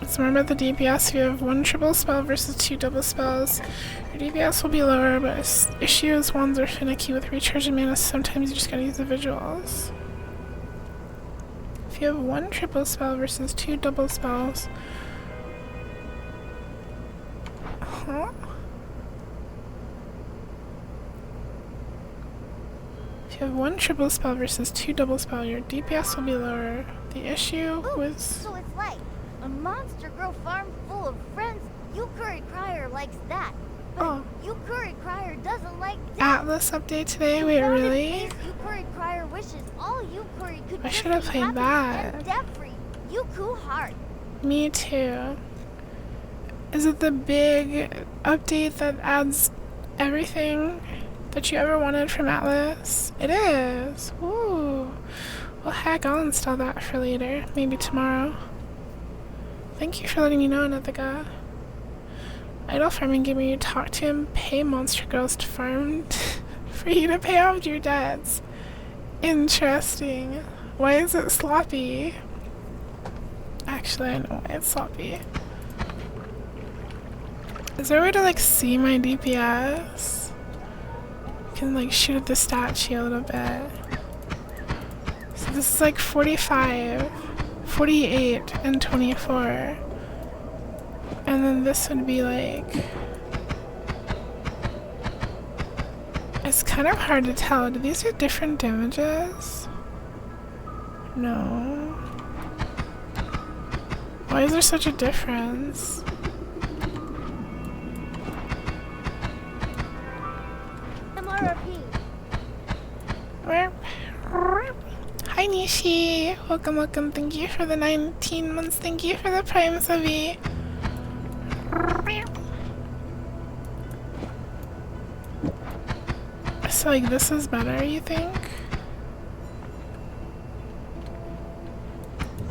So remember the DPS, if you have 1 triple spell versus 2 double spells, your DPS will be lower, but issues ones are finicky with recharging mana, so sometimes you just gotta use the visuals. If you have 1 triple spell versus 2 double spells... Huh? If you have 1 triple spell versus 2 double spell, your DPS will be lower. The issue with... So it's like a monster grow farm full of friends. You Curry Crier likes that. But you Curry Crier doesn't like death. Atlas update today? Wait, really? You Curry Crier wishes all you Curry could I just should have be played happy that. and debt-free. You cool heart. Me too. Is it the big update that adds everything that you ever wanted from Atlas? It is. Ooh. Well, heck, I'll install that for later. Maybe tomorrow. Thank you for letting me know, Nithika. Idle farming gamer, you talk to him, pay monster girls to farm for you to pay off your debts. Interesting. Why is it sloppy? Actually, I know why it's sloppy. Is there a way to like see my DPS? I can like shoot at the stat shield a bit. So this is like 45, 48, and 24. And then this would be like... It's kind of hard to tell. Do these are different damages? No. Why is there such a difference? MRP. Hi Nishi! Welcome, welcome. Thank you for the 19 months. Thank you for the Prime Subby. So like this is better, you think?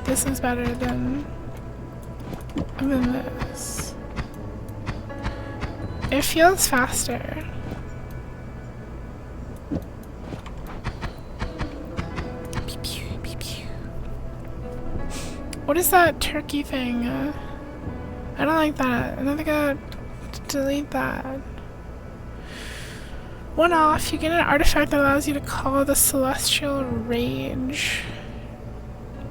This is better than this. It feels faster. What is that turkey thing? I don't like that. I don't think I delete that. One off, you get an artifact that allows you to call the Celestial Rage.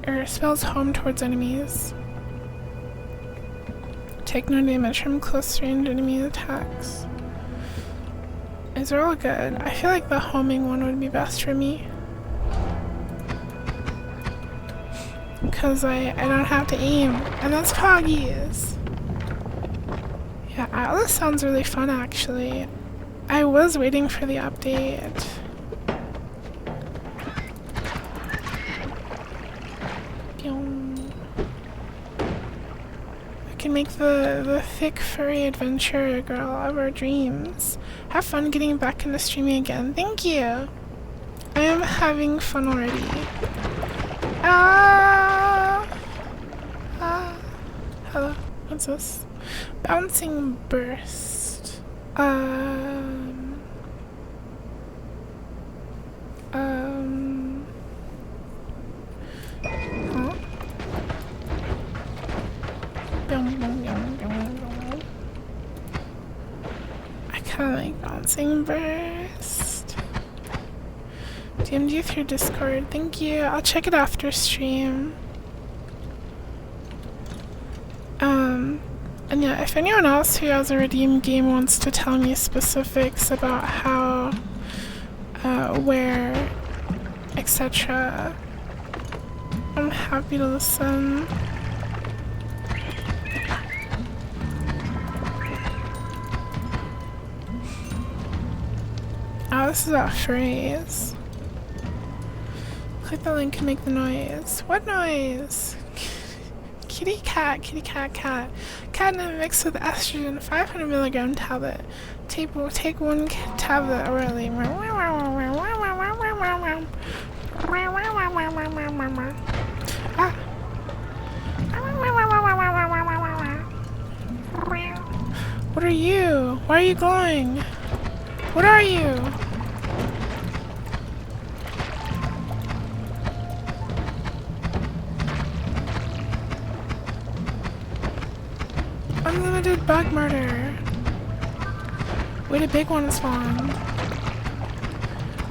Or spells home towards enemies. Take no damage from close range enemy attacks. These are all good. I feel like the homing one would be best for me. Because I don't have to aim. And that's Poggies. Yeah, Atlas sounds really fun actually. I was waiting for the update. I can make the thick furry adventure girl of our dreams. Have fun getting back into streaming again. Thank you. I am having fun already. Hello. What's this? Bouncing burst. Huh? I kinda like bouncing burst. DM'd you through Discord. Thank you. I'll check it after stream. And yeah, if anyone else who has a redeem game wants to tell me specifics about how, where, etc., I'm happy to listen. Oh, this is about furries. Click the link and make the noise. What noise? Kitty cat, cat. Catnip mixed with estrogen, 500 milligram tablet. Take one tablet orally. Ah. What are you? Why are you glowing? What are you? Unlimited bug murder. Wait, a big one is spawned.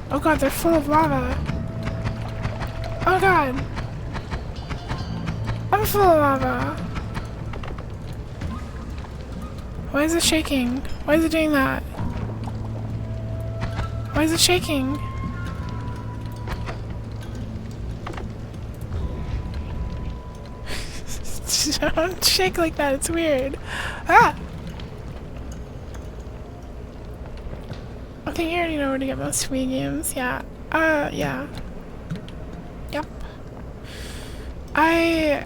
Oh god, they're full of lava. Oh god. I'm full of lava. Why is it shaking? Why is it doing that? Why is it shaking? Don't shake like that, it's weird. Ah! I think you already know where to get most Wii games, yeah. Yeah. Yep. I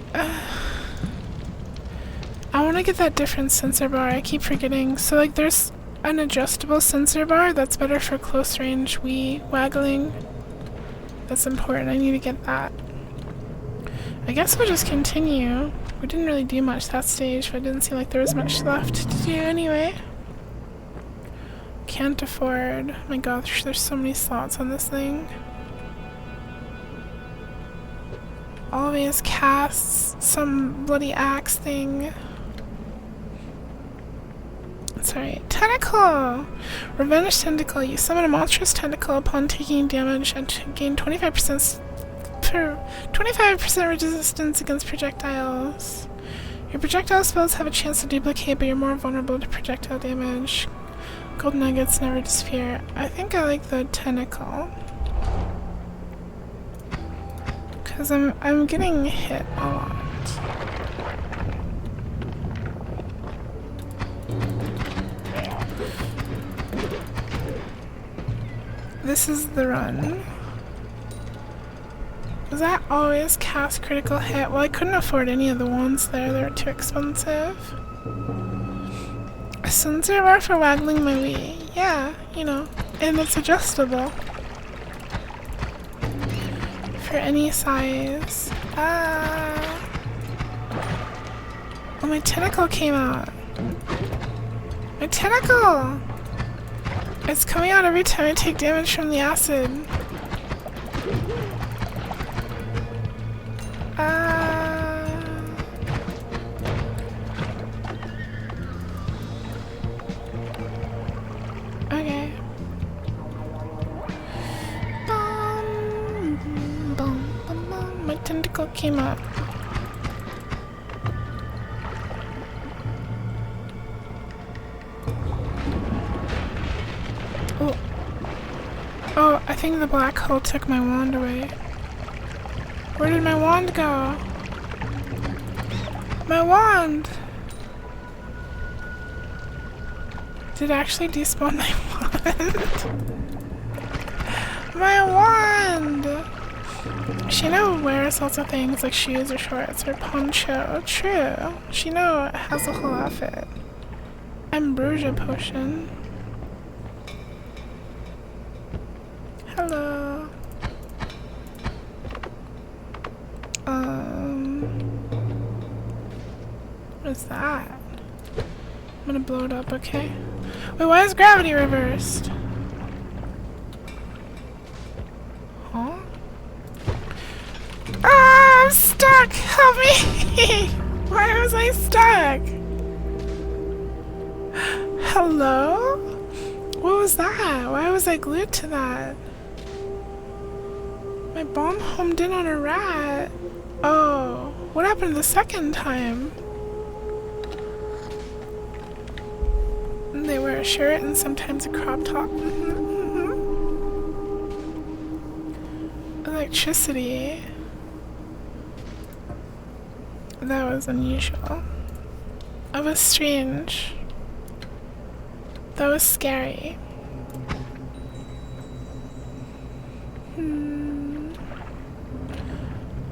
want to get that different sensor bar, I keep forgetting. So like there's an adjustable sensor bar that's better for close range Wii waggling. That's important, I need to get that. I guess we'll just continue. We didn't really do much that stage, but it didn't seem like there was much left to do anyway. Can't afford. My gosh, there's so many slots on this thing. Always casts some bloody axe thing. Sorry. Tentacle! Revenge tentacle. You summon a monstrous tentacle upon taking damage and gain 25% resistance against projectiles. Your projectile spells have a chance to duplicate, but you're more vulnerable to projectile damage. Gold nuggets never disappear. I think I like the tentacle. Because I'm getting hit a lot. This is the run. Does that always cast critical hit? Well, I couldn't afford any of the ones there. They were too expensive. A sensor bar for waggling my Wii. Yeah, you know. And it's adjustable. For any size. Ah. Oh, my tentacle came out. My tentacle! It's coming out every time I take damage from the acid. Okay. My tentacle came up. Oh. Oh, I think the black hole took my wand away. Where did my wand go? My wand! Did it actually despawn my wand? My wand! Shino wears lots of things like shoes or shorts or poncho. True. Shino has a whole outfit. Ambrosia potion. Hello. What is that? I'm gonna blow it up, okay? Wait, why is gravity reversed? Huh? Ah, I'm stuck! Help me! Why was I stuck? Hello? What was that? Why was I glued to that? My bomb homed in on a rat. Oh, what happened the second time? They wear a shirt and sometimes a crop top. Electricity. That was unusual. That was strange. That was scary.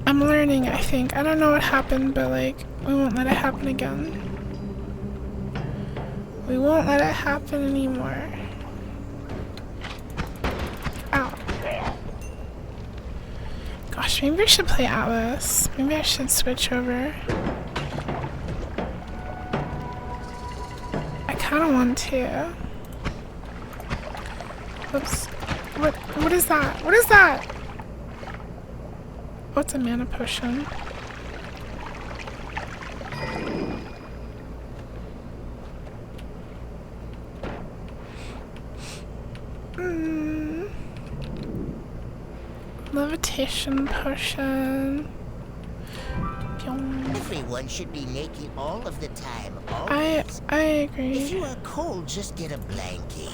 I'm learning, I think. I don't know what happened, but like, we won't let it happen again. We won't let it happen anymore. Ow. Gosh, maybe I should play Atlas. Maybe I should switch over. I kinda want to. Oops. What is that? What is that? Oh, it's a mana potion. Levitation potion. Everyone should be naked all of the time, I always. agree. If you are cold, just get a blankie.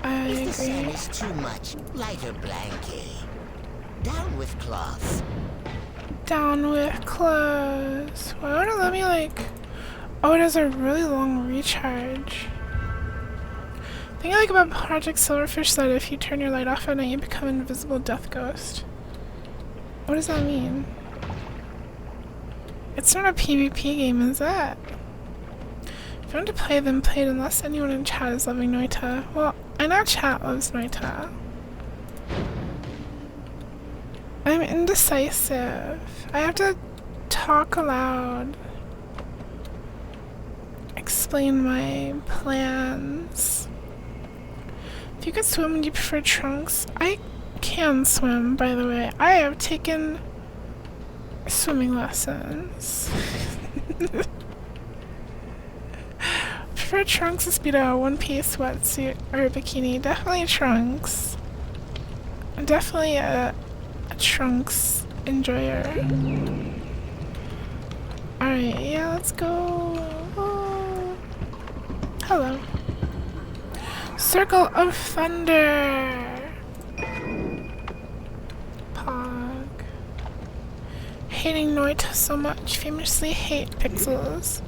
I If the sun agree. is too much, lighter blankie. Down with cloth. Down with clothes. Why would it let me like... Oh, it has a really long recharge. The thing I like about Project Silverfish is that if you turn your light off at night, you become an invisible death ghost. What does that mean? It's not a PvP game, is it? If you want to play, then play it unless anyone in chat is loving Noita. Well, I know chat loves Noita. I'm indecisive. I have to talk aloud. Explain my plans. If you could swim, would you prefer trunks? I can swim, by the way. I have taken swimming lessons. Prefer trunks, a speedo, one-piece wetsuit, or a bikini? Definitely trunks. I'm definitely a trunks enjoyer. Alright, yeah, let's go. Oh. Hello. Circle of Thunder. Pog. Hating Noita so much. Famously hate pixels.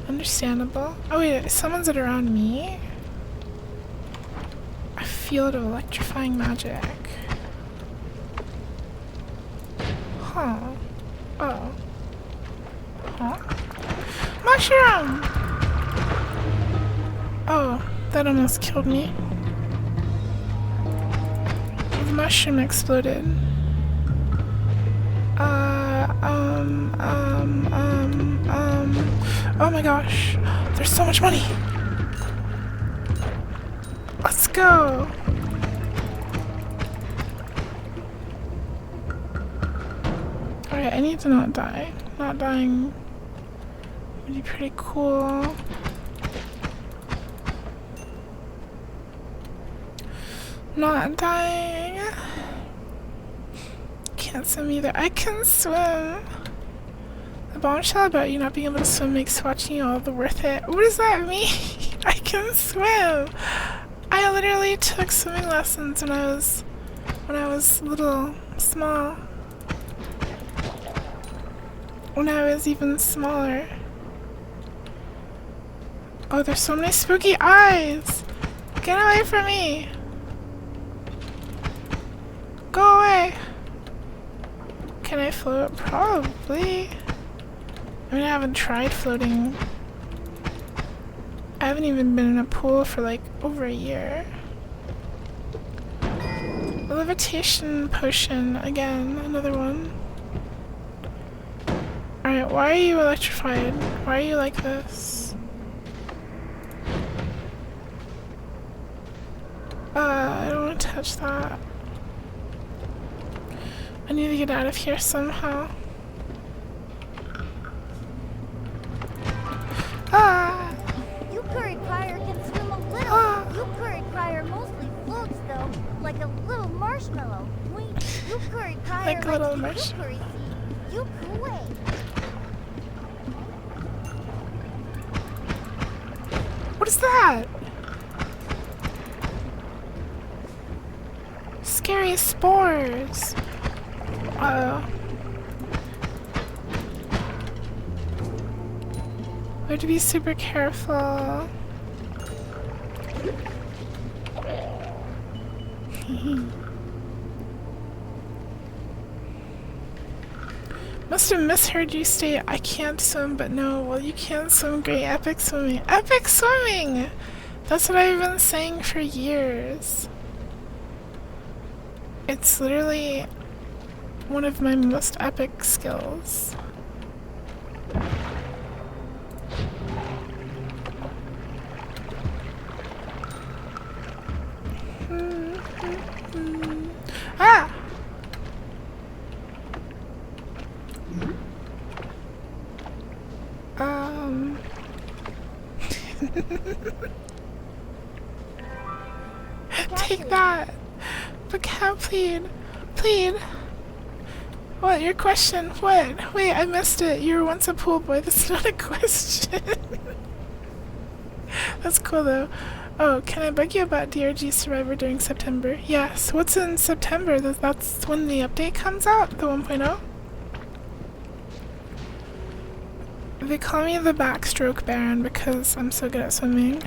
Understandable. Oh wait, someone's around me? A field of electrifying magic. Huh. Oh. Huh? Mushroom! Oh, that almost killed me. The mushroom exploded. Oh my gosh. There's so much money! Let's go! Alright, I need to not die. Not dying would be pretty cool. Not dying. Can't swim either. I can swim. The bombshell about you not being able to swim makes watching you all the worth it. What does that mean? I can swim. I literally took swimming lessons when I was little, small. When I was even smaller. Oh, there's so many spooky eyes! Get away from me! Go away! Can I float? Probably. I mean, I haven't tried floating. I haven't even been in a pool for like over a year. A levitation potion, again, another one. Alright, why are you electrified? Why are you like this? I don't want to touch that. I need to get out of here somehow. Ah! You curry crier can swim a little. You curry crier mostly floats though, like a little marshmallow. Wait, you curry crier Like a little likes to curry seed. You away. What is that? Scary spores. Uh-oh. We have to be super careful. Must have misheard you state I can't swim, but no, well you can't swim, great, epic swimming. Epic swimming! That's what I've been saying for years. It's literally one of my most epic skills. Ah! Take that! But cat, plead. Plead. What? Your question? What? Wait, I missed it. You were once a pool boy. That's not a question. That's cool though. Oh, can I bug you about DRG Survivor during September? Yes. What's in September? That's when the update comes out? The 1.0? They call me the backstroke baron because I'm so good at swimming.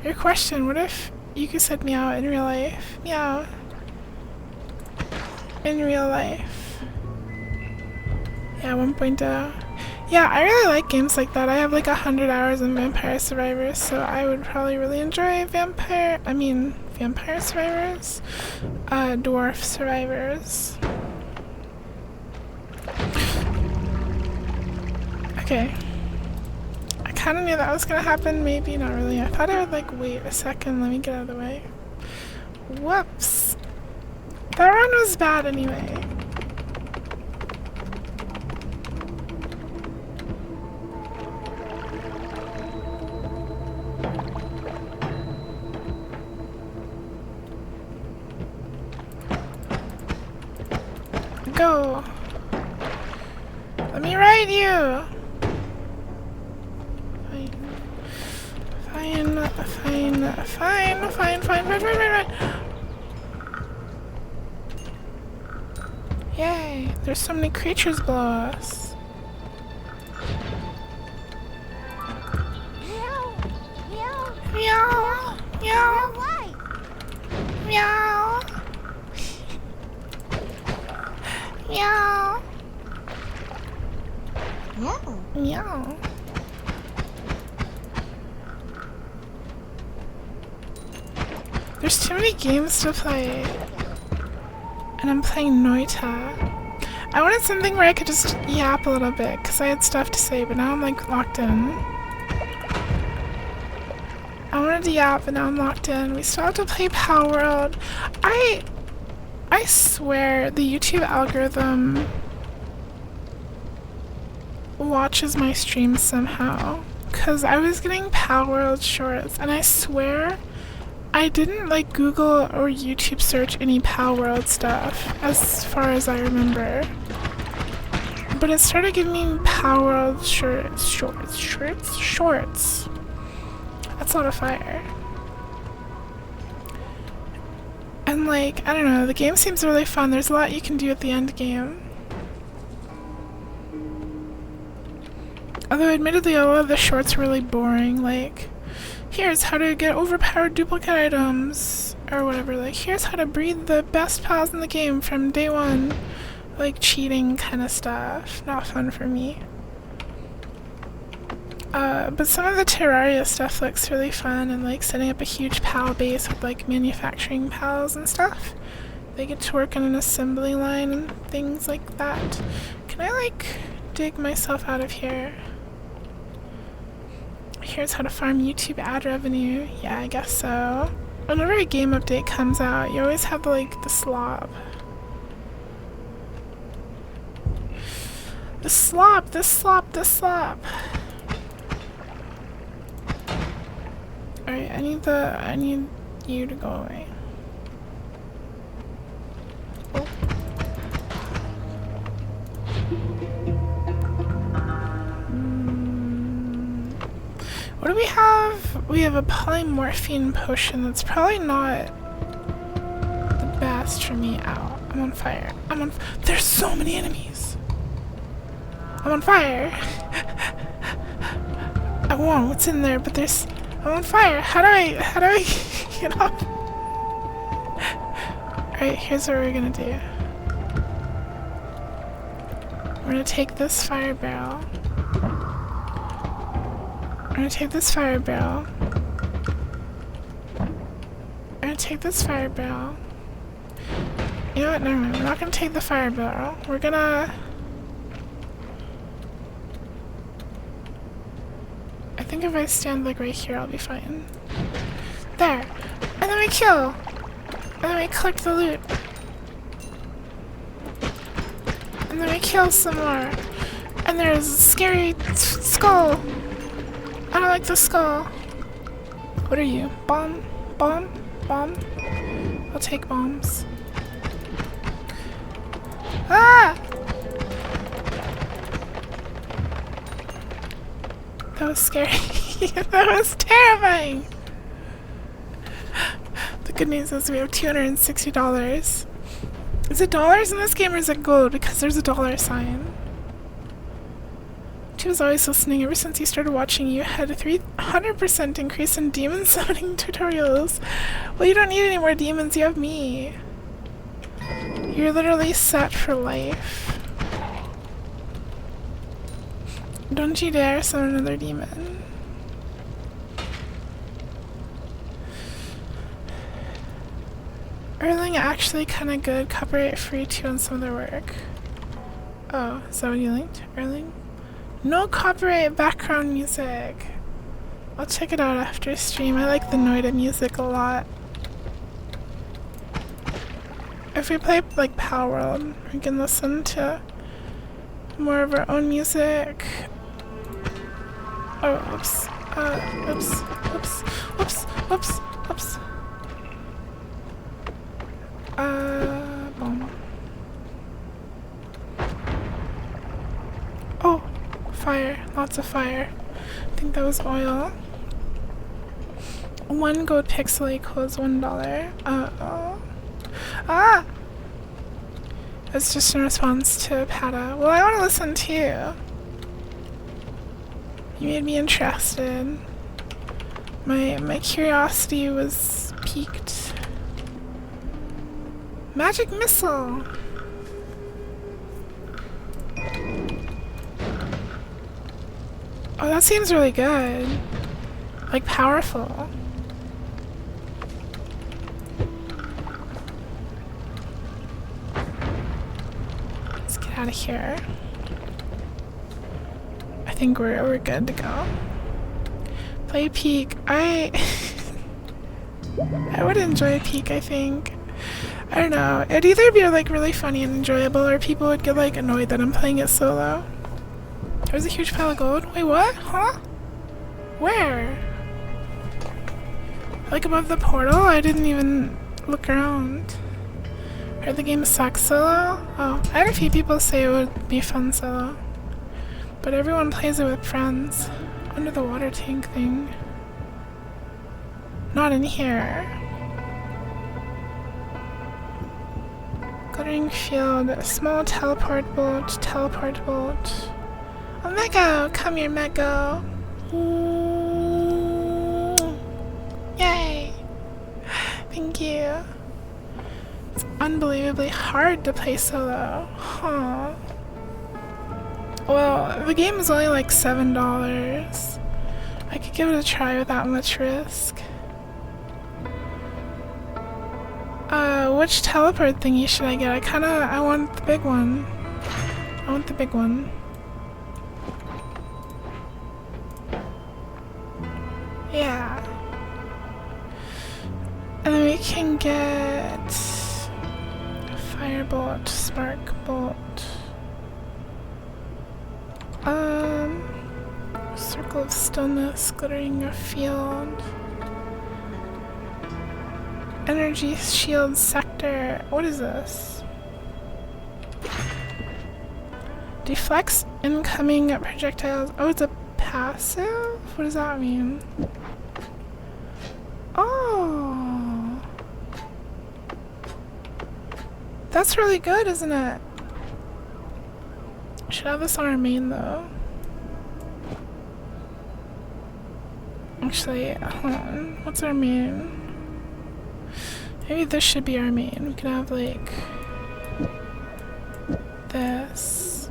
Your question, what if you could said meow in real life? Meow. In real life. Yeah, 1.0. Yeah, I really like games like that. I have like 100 hours in Vampire Survivors, so I would probably really enjoy Vampire Survivors? Dwarf Survivors. Okay. I kind of knew that was gonna happen, maybe not really. I thought I would like wait a second, let me get out of the way. Whoops. That run was bad anyway. Go. Let me ride you. Fine. Yay, there's so many creatures below us. Meow. Meow. Meow. Meow. Why? Meow. Meow. Meow. Meow. There's too many games to play. And I'm playing Noita. I wanted something where I could just yap a little bit, because I had stuff to say, but now I'm like locked in. I wanted to yap, but now I'm locked in. We still have to play Power World. I swear the YouTube algorithm watches my streams somehow. Because I was getting Power World shorts, and I swear I didn't like Google or YouTube search any Power World stuff, as far as I remember. But it started giving me Power World shorts. That's a lot of fire. And like, I don't know, the game seems really fun. There's a lot you can do at the end game. Although admittedly a lot of the shorts are really boring, like here's how to get overpowered duplicate items, or whatever, like here's how to breed the best pals in the game from day one. Like cheating kind of stuff. Not fun for me. But some of the Terraria stuff looks really fun, and like setting up a huge pal base with like manufacturing pals and stuff. They get to work on an assembly line and things like that. Can I like dig myself out of here? Here's how to farm YouTube ad revenue. Yeah, I guess so. Whenever a game update comes out, you always have like the slop. The slop. Alright, I need you to go away. Oh. What do we have? We have a polymorphine potion that's probably not the best for me. Ow, I'm on fire. There's so many enemies. I'm on fire. I won. What's in there? But I'm on fire. How do I get up? Alright, here's what we're gonna do. We're gonna take this fire barrel. We're gonna take this fire barrel. We're gonna take this fire barrel. You know what? Never mind. We're not gonna take the fire barrel. We're gonna... I think if I stand like right here, I'll be fine. There! And then we kill! And then we collect the loot. And then we kill some more. And there's a scary skull! I don't like the skull. What are you? Bomb? Bomb? Bomb? I'll take bombs. Ah! That was scary. That was terrifying! The good news is we have $260. Is it dollars in this game or is it gold? Because there's a dollar sign. She was always listening. Ever since you started watching, you had a 300% increase in demon summoning tutorials. Well, you don't need any more demons. You have me. You're literally set for life. Don't you dare summon another demon. Erling actually kinda good. Copyright free too on some of their work. Oh, is that what you linked? Erling? No copyright background music. I'll check it out after stream. I like the Noida music a lot. If we play like Power World, we can listen to more of our own music. Oh, oops. Oops. Oops. Oops. Oops. Oops. Bomb. Oh, fire. Lots of fire. I think that was oil. 1 gold pixel equals $1. Uh-oh. Ah! It's just in response to Pata. Well, I want to listen too. You made me interested. My curiosity was piqued. Magic missile! Oh, that seems really good. Like, powerful. Let's get out of here. I think we're good to go. Play Peak. I would enjoy Peak, I think. I don't know. It'd either be like really funny and enjoyable, or people would get like annoyed that I'm playing it solo. There's a huge pile of gold. Wait, what? Huh? Where? Like above the portal? I didn't even look around. Heard the game sucks solo? Oh, I had a few people say it would be fun solo. But everyone plays it with friends. Under the water tank thing. Not in here. Glittering field, a small teleport bolt, Oh, Mego! Come here, Mego! Ooh. Yay! Thank you. It's unbelievably hard to play solo. Huh. Well, the game is only like $7. I could give it a try without much risk. Which teleport thingy should I get? I want the big one. I want the big one. Yeah. And then we can get Firebolt, Spark Bolt. Circle of Stillness, Glittering Field. Energy Shield Sector. What is this? Deflects incoming projectiles. Oh, it's a passive? What does that mean? Oh! That's really good, isn't it? Should have this on our main though. Actually, hold on. What's our main? Maybe this should be our main. We can have like this.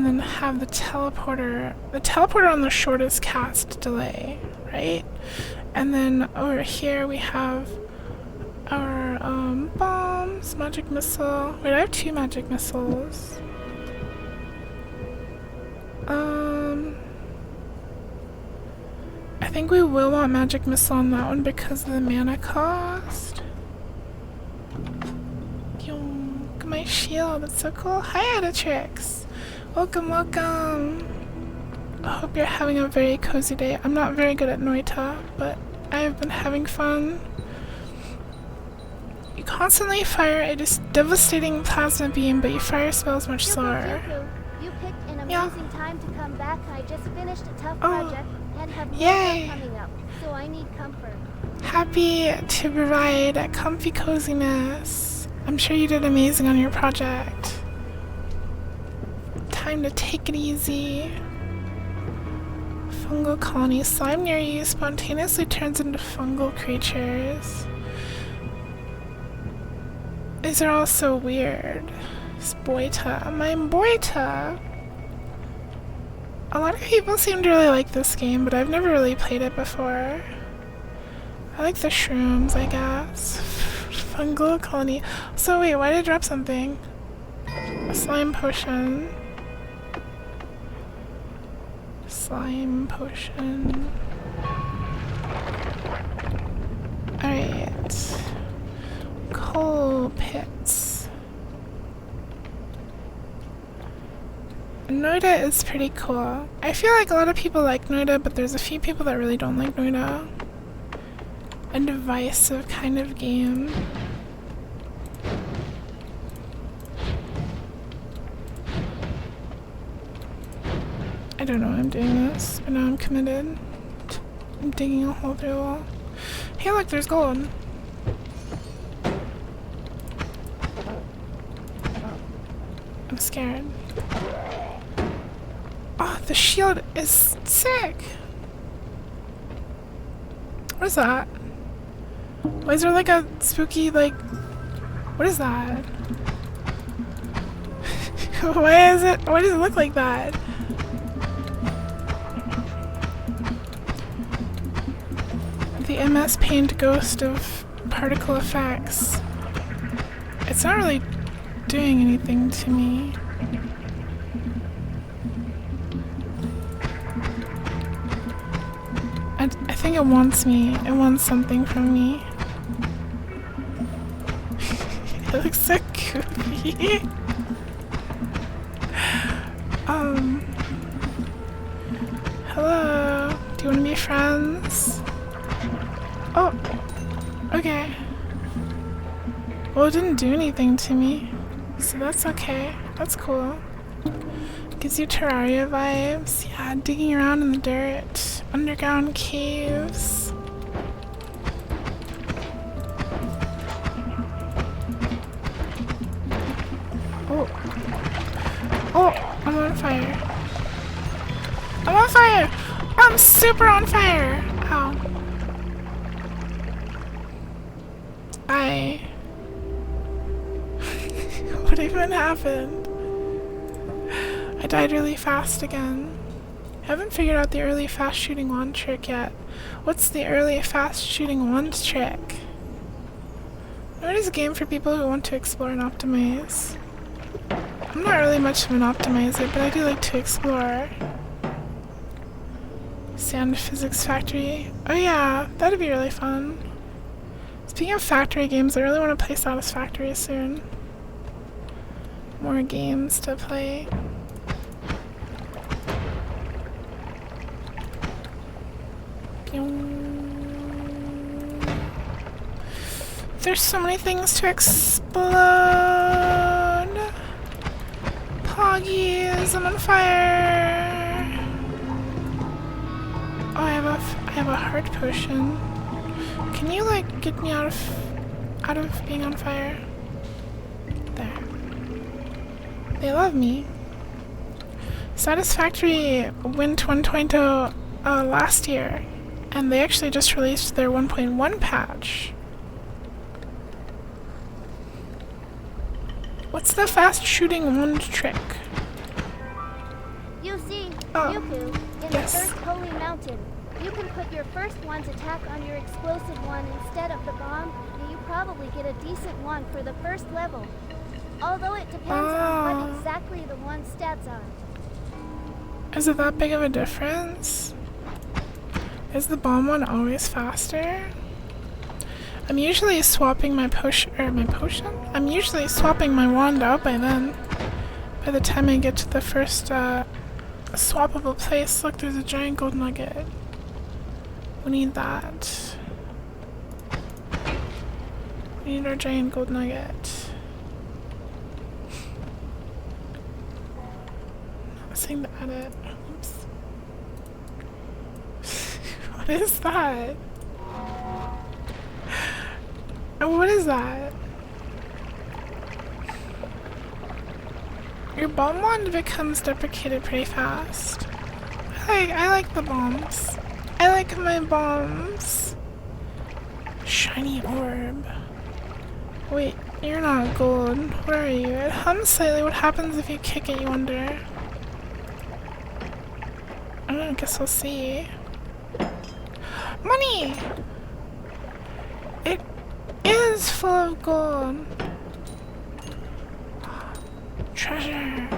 and then have the teleporter. The teleporter on the shortest cast delay, right? And then over here we have our bombs, magic missile. Wait, I have 2 magic missiles. I think we will want magic missile on that one because of the mana cost. Look at my shield, that's so cool. Hi Editrix! Welcome, welcome! I hope you're having a very cozy day. I'm not very good at Noita, but I've been having fun. You constantly fire a devastating plasma beam, but you fire spells much slower. You picked an Yeah. amazing time to come back. I just finished a tough project and have more Yay. work coming up, so I need comfort. Happy to provide comfy coziness. I'm sure you did amazing on your project. Time to take it easy. Fungal colony. Slime near you spontaneously turns into fungal creatures. These are all so weird. Spoita. My Boita! A lot of people seem to really like this game, but I've never really played it before. I like the shrooms, I guess. Fungal colony. So wait, why did I drop something? A slime potion. Slime potion. Alright. Coal pits. Noida is pretty cool. I feel like a lot of people like Noida, but there's a few people that really don't like Noida. A divisive kind of game. I don't know why I'm doing this, but now I'm committed. I'm digging a hole through the wall. Hey look, there's gold. I'm scared. Oh, the shield is sick! What is that? Why is there like a spooky, like... What is that? Why does it look like that? The MS Paint ghost of particle effects. It's not really doing anything to me. I think it wants me. It wants something from me. It looks so goofy. Hello. Do you want to be friends? Oh. Okay. Well, it didn't do anything to me, so that's okay. That's cool. Gives you Terraria vibes. Yeah, digging around in the dirt. Underground caves. Oh. Oh, I'm on fire. I'm on fire! I'm super on fire! Ow. What even happened? I died really fast again. I haven't figured out the early fast shooting wand trick yet. What's the early fast shooting wand trick? It is a game for people who want to explore and optimize. I'm not really much of an optimizer, but I do like to explore. Sand Physics Factory. Oh yeah, that'd be really fun. Speaking of factory games, I really want to play Satisfactory soon. More games to play. There's so many things to explode. Poggies, I'm on fire. Oh, I have a heart potion. Can you like get me out of being on fire? There. They love me. Satisfactory went 1.0 last year, and they actually just released their 1.1 patch. What's the fast shooting wand trick? Oh, Yuku, in yes. the first holy mountain, you can put your first one's attack on your explosive one instead of the bomb, and you probably get a decent one for the first level. Although it depends on what exactly the one's stats are. Is it that big of a difference? Is the bomb one always faster? I'm usually swapping my potion. I'm usually swapping my wand out by then. By the time I get to the first swappable place. Look, there's a giant gold nugget. We need that. We need our giant gold nugget. Saying to edit. Oops. What is that? Oh, what is that? Your bomb wand becomes deprecated pretty fast. I like the bombs. I like my bombs. Shiny orb. Wait, you're not gold. Where are you? It hums slightly. What happens if you kick it, you wonder? I guess we'll see. Money! It is full of gold. Treasure.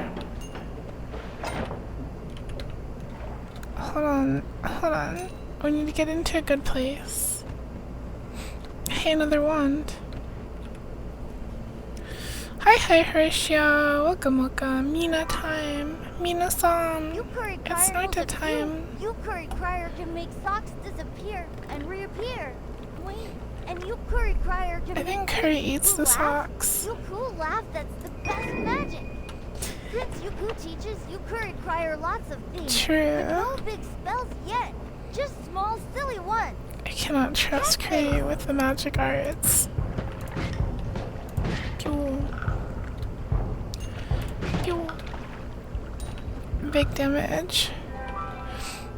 Hold on. We need to get into a good place. Hey, another wand. Hi, Horatio. Welcome. Mina time. Mina-san. It's night time. Yukuri Crier can make socks disappear and reappear. Wait, and Yukuri Crier can I think Curry eats the socks. Yuku laugh, that's the best magic. Prince Yuku teaches Yukuri Crier lots of things. True. But no big spells yet. Just small, silly ones. I cannot trust Curry with the magic arts. Big damage.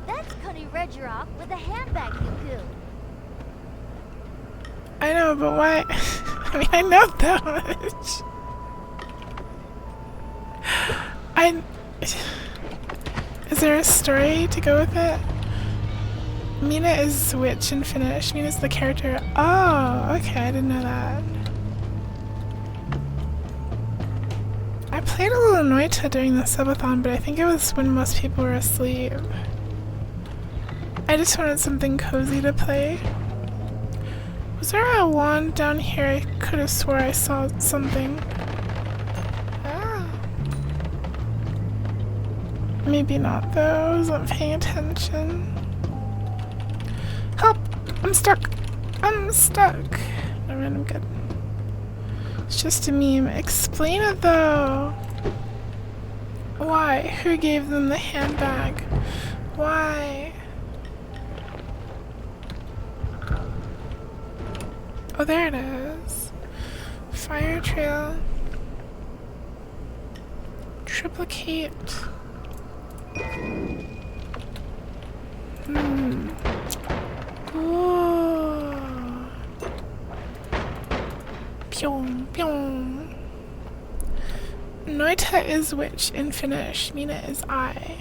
That's Cuddy Regirock with a handbag, Yuku. I know, but why? I mean, I know that much. Is there a story to go with it? Mina is witch in Finnish. Mina's the character. Oh, okay, I didn't know that. I played a little Noita during the subathon, but I think it was when most people were asleep. I just wanted something cozy to play. Was there a wand down here? I could have swore I saw something. Ah. Maybe not though, I wasn't paying attention. Help! I'm stuck! Never mind, I'm good. It's just a meme. Explain it though! Why? Who gave them the handbag? Why? Oh, there it is. Fire trail. Triplicate. Ooh. Pyong, pyong. Noita is witch in Finnish. Mina is I.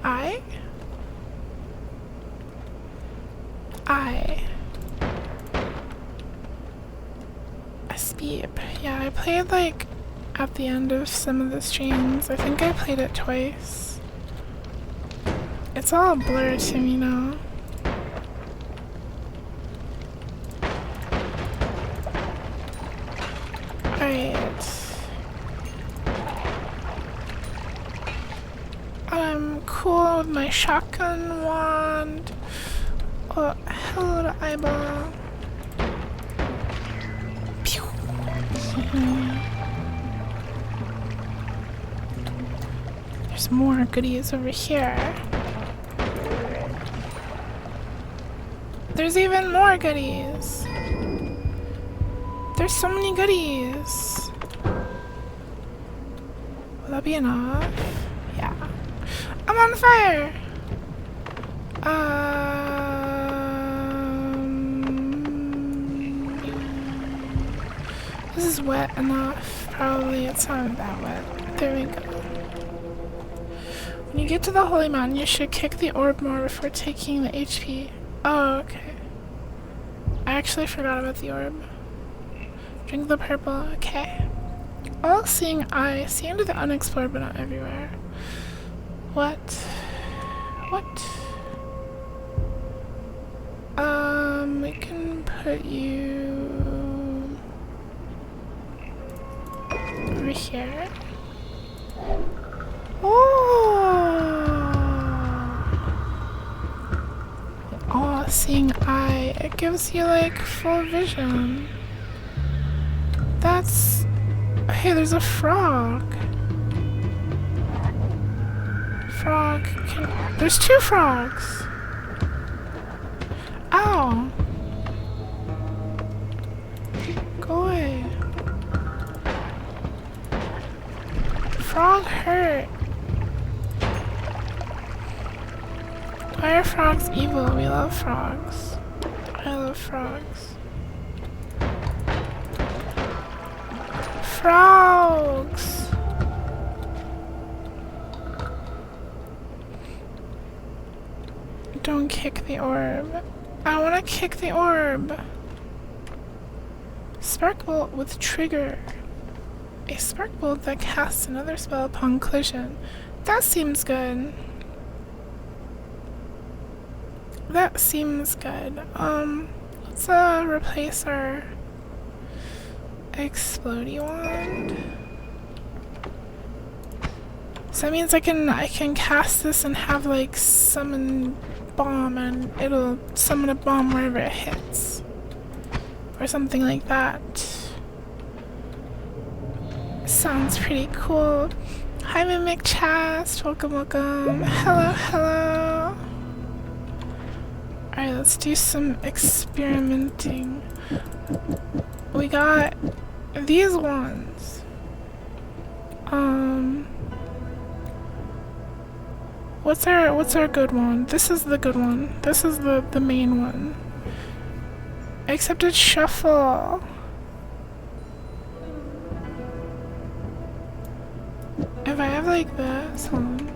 I? Espeep. Yeah, I played like at the end of some of the streams. I think I played it twice. It's all blurred to me now. Alright. I'm cool with my shotgun wand. Oh, hello to eyeball. Pew. There's more goodies over here. There's even more goodies. There's so many goodies. Will that be enough? Yeah. I'm on fire! This is wet enough. Probably it's not that wet. There we go. When you get to the Holy Mountain, you should kick the orb more before taking the HP. Oh, okay. I actually forgot about the orb. Drink the purple, okay. All-seeing eye. See into the unexplored but not everywhere. What? What? We can put you over here. Oh! All-seeing eye. It gives you like full vision. That's... Hey, there's a frog. Frog can... There's 2 frogs. Ow. Go away. Frog hurt. Why are frogs evil? We love frogs. I love frogs. Frogs! Don't kick the orb. I wanna kick the orb. Spark bolt with trigger. A spark bolt that casts another spell upon collision. That seems good. That seems good. Let's replace our explodey wand. So that means I can cast this and have like summon bomb and it'll summon a bomb wherever it hits. Or something like that. Sounds pretty cool. Hi Mimic Chast, welcome, welcome. Hello, hello. Alright, let's do some experimenting. We got these ones. What's our good one? This is the good one. This is the main one. Except it's shuffle. If I have like this, hold on.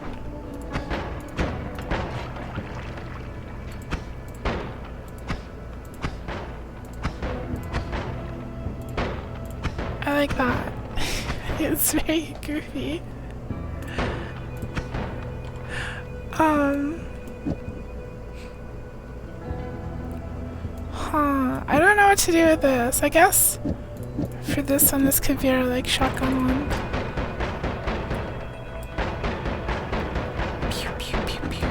I like that. It's very goofy. I don't know what to do with this. I guess for this one, this could be our like shotgun one. Pew, pew, pew, pew.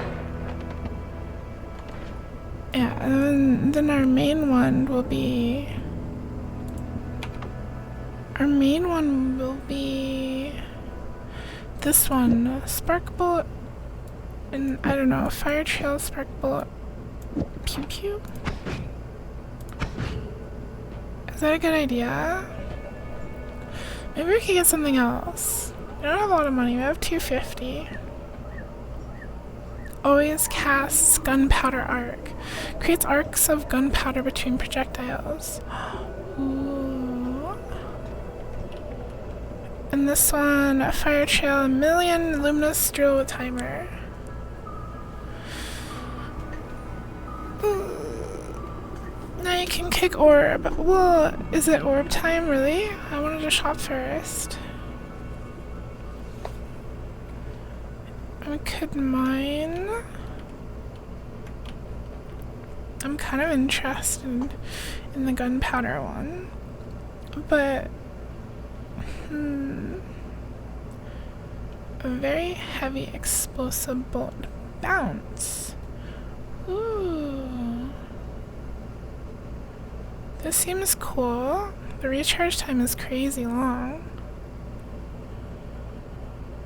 Yeah, and then our main one will be... Our main one will be this one, Spark Bolt, and I don't know, Fire Trail, Spark Bolt, Pew Pew. Is that a good idea? Maybe we could get something else. We don't have a lot of money, we have $250. Always casts gunpowder arc. Creates arcs of gunpowder between projectiles. Ooh. And this one, a Fire Trail, 1,000,000 luminous drill with timer. Now you can kick orb. Well, is it orb time, really? I wanted to shop first. I could mine. I'm kind of interested in the gunpowder one. But, a very heavy explosive bolt bounce. Ooh. This seems cool. The recharge time is crazy long.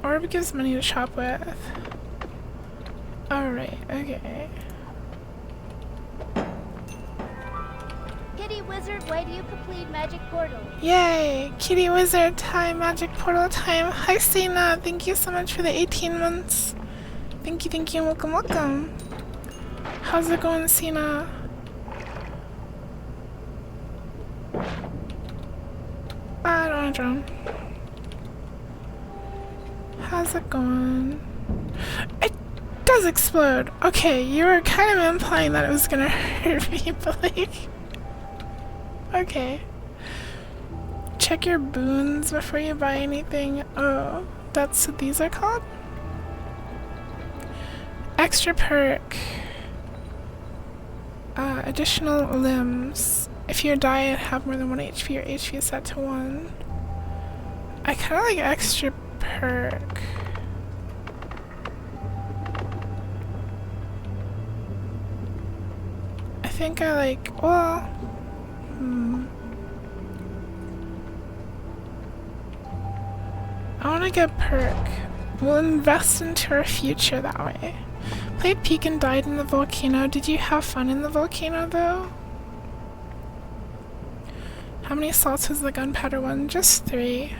Orb gives money to shop with. Alright, okay. Kitty Wizard, why do you complete Magic Portal? Yay! Kitty Wizard time, Magic Portal time. Hi Sina, thank you so much for the 18 months. Thank you, welcome, welcome. How's it going, Sina? I don't want to drown. How's it going? It does explode. Okay, you were kind of implying that it was gonna hurt me, but like... Okay. Check your boons before you buy anything. Oh, that's what these are called? Extra perk. Additional limbs. If you die and have more than 1 HP, your HP is set to 1. I kinda like extra perk. I think I like, well... I wanna get perk. We'll invest into our future that way. Played Peek and died in the volcano. Did you have fun in the volcano though? How many assaults was the gunpowder one? Just 3.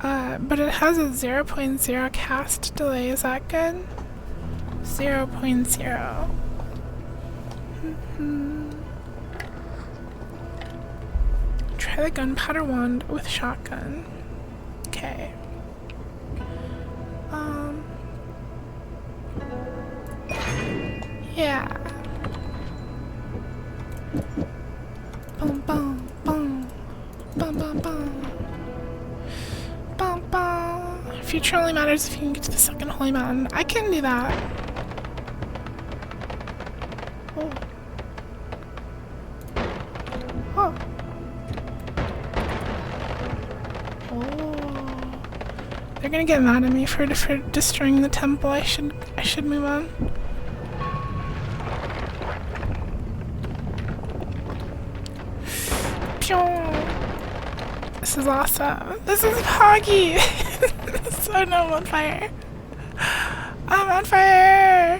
But it has a 0.0 cast delay. Is that good? 0.0. Try the gunpowder wand with shotgun. Okay. Yeah. Boom, boom, boom. Boom, boom, boom. Boom, boom. Future only matters if you can get to the second holy mountain. I can do that. Oh. Oh. Oh. They're gonna get mad at me for destroying the temple. I should move on. This is awesome. This is Poggy! So no, I'm on fire. I'm on fire!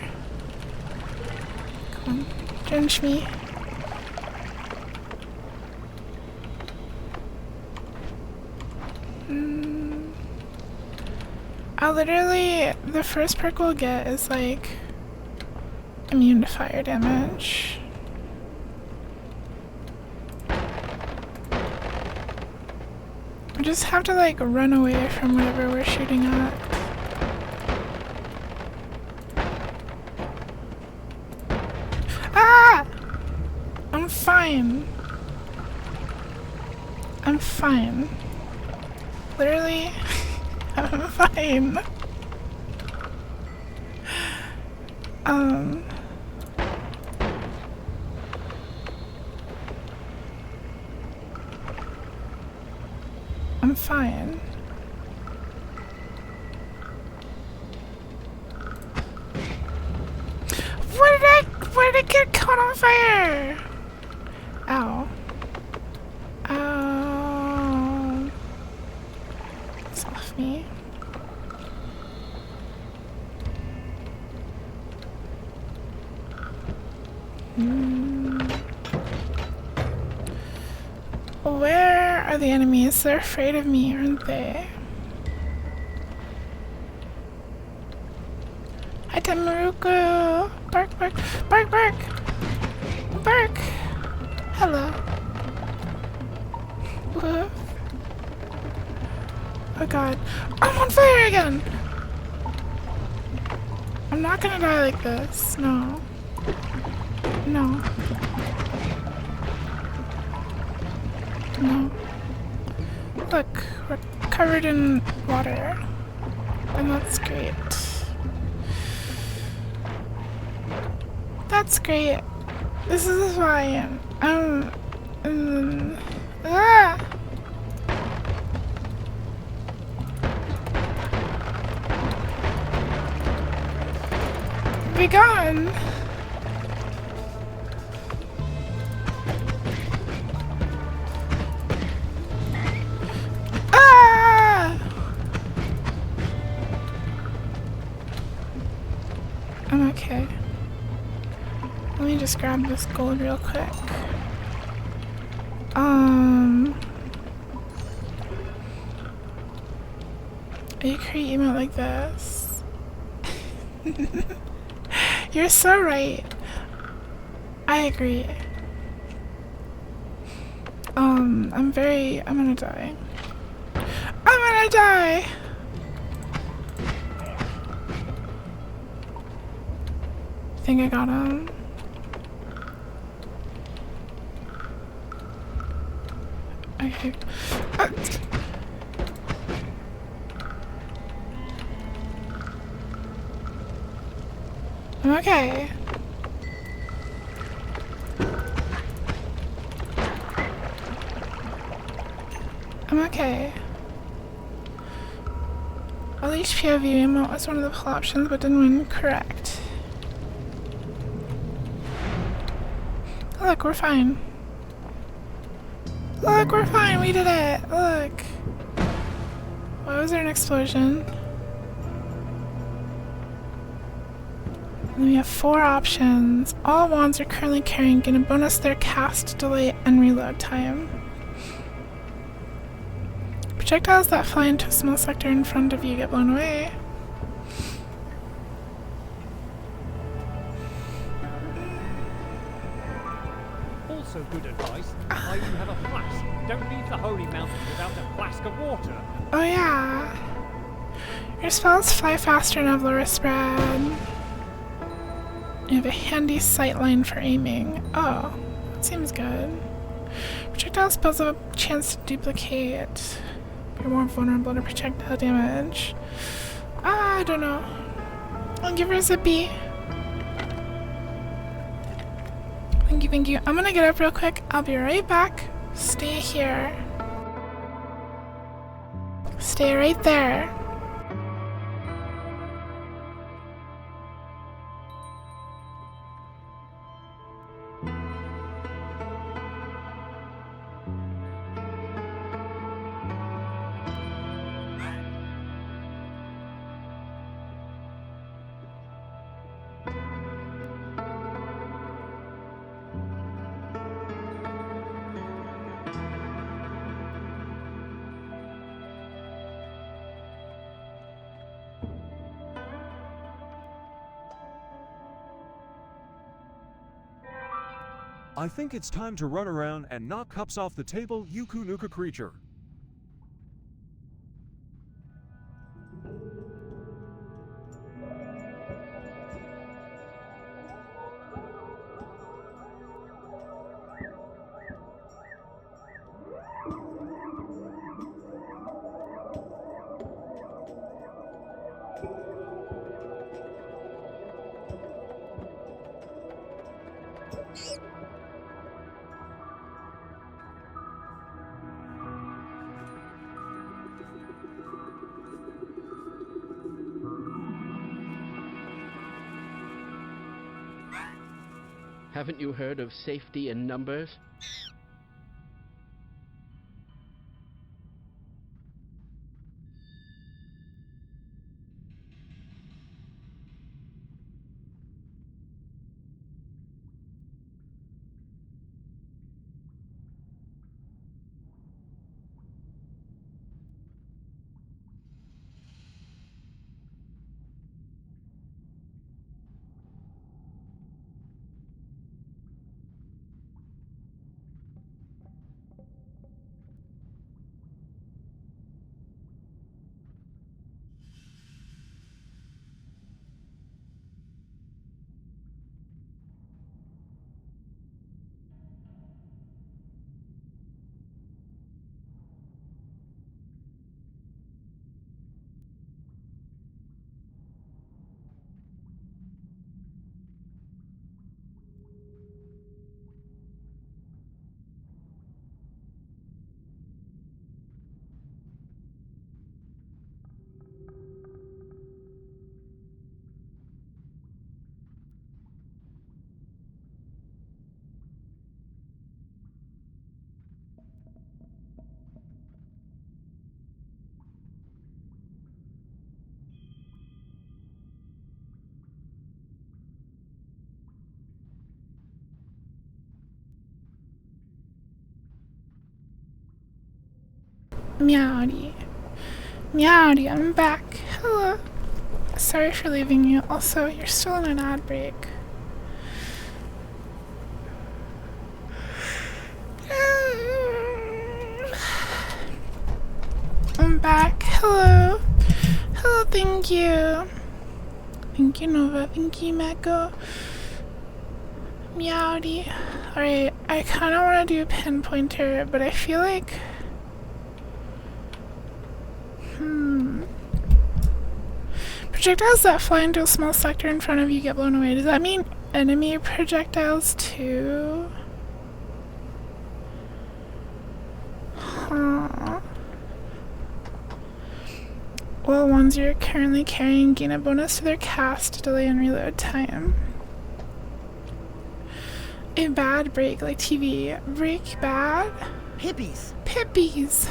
Come on, drench me. Literally, the first perk we'll get is like immune to fire damage. We just have to like run away from whatever we're shooting at. Ah! I'm fine. I'm fine. Literally, I'm fine. I'm fine. Where did it get caught on fire? Ow. Ow. It's off me. Where are the enemies? They're afraid of me, aren't they? Hi, Tamaruku! Bark, bark, bark, bark! Bark! Hello. Woof. Oh god. I'm on fire again! I'm not gonna die like this. No. No. No. Look, we're covered in water. And that's great. That's great. This is why ah! Be gone! I'm okay. Let me just grab this gold real quick. You create emote like this. You're so right. I agree. I'm gonna die. I'm gonna die! I think I got him. Okay. I'm okay. I'm okay. Unleash POV emote was one of the pull options, but didn't win. Correct. Oh, look, we're fine. Look, we're fine. We did it. Look. Why was there an explosion? And we have 4 options. All wands are currently carrying get a bonus their cast, delay, and reload time. Projectiles that fly into a small sector in front of you get blown away. Also good advice, while you have a flask, don't leave the holy mountain without a flask of water. Oh yeah. Your spells fly faster and have lower spread. You have a handy sight line for aiming. Oh, that seems good. Projectile spells have a chance to duplicate. You're more vulnerable to projectile damage. I don't know. I'll give her a zippy. Thank you, thank you. I'm gonna get up real quick. I'll be right back. Stay here. Stay right there. I think it's time to run around and knock cups off the table, you Kunuka creature. Haven't you heard of safety in numbers? Meowdy. Meowdy, I'm back. Hello. Sorry for leaving you. Also, you're still in an ad break. I'm back. Hello. Hello, thank you. Thank you, Nova. Thank you, Mako. Meowdy. Alright, I kind of want to do a pinpointer, but I feel like... Projectiles that fly into a small sector in front of you get blown away. Does that mean enemy projectiles too? Huh. Well, ones you're currently carrying gain a bonus to their cast, delay, and reload time. A bad break, like TV. Break bad? Hippies. Pippies!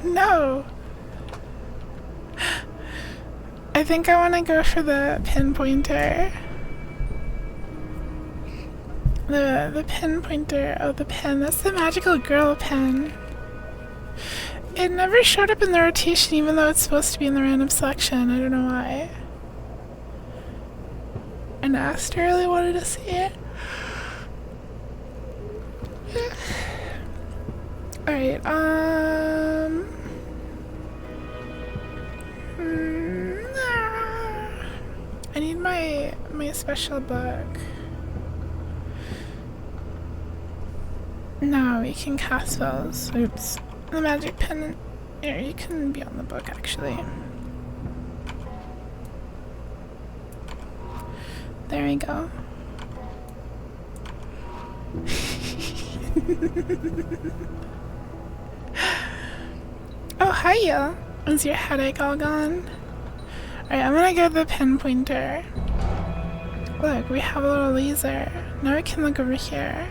No! I think I want to go for the pinpointer. The pinpointer. Oh, the pen. That's the magical girl pen. It never showed up in the rotation even though it's supposed to be in the random selection. I don't know why. And Aster really wanted to see it. Alright, I need my special book. No, we can cast spells. Oops. The magic pen. Here, you can be on the book actually. There we go. Oh, hiya! Is your headache all gone? Alright, I'm gonna go to the pinpointer. Look, we have a little laser. Now we can look over here.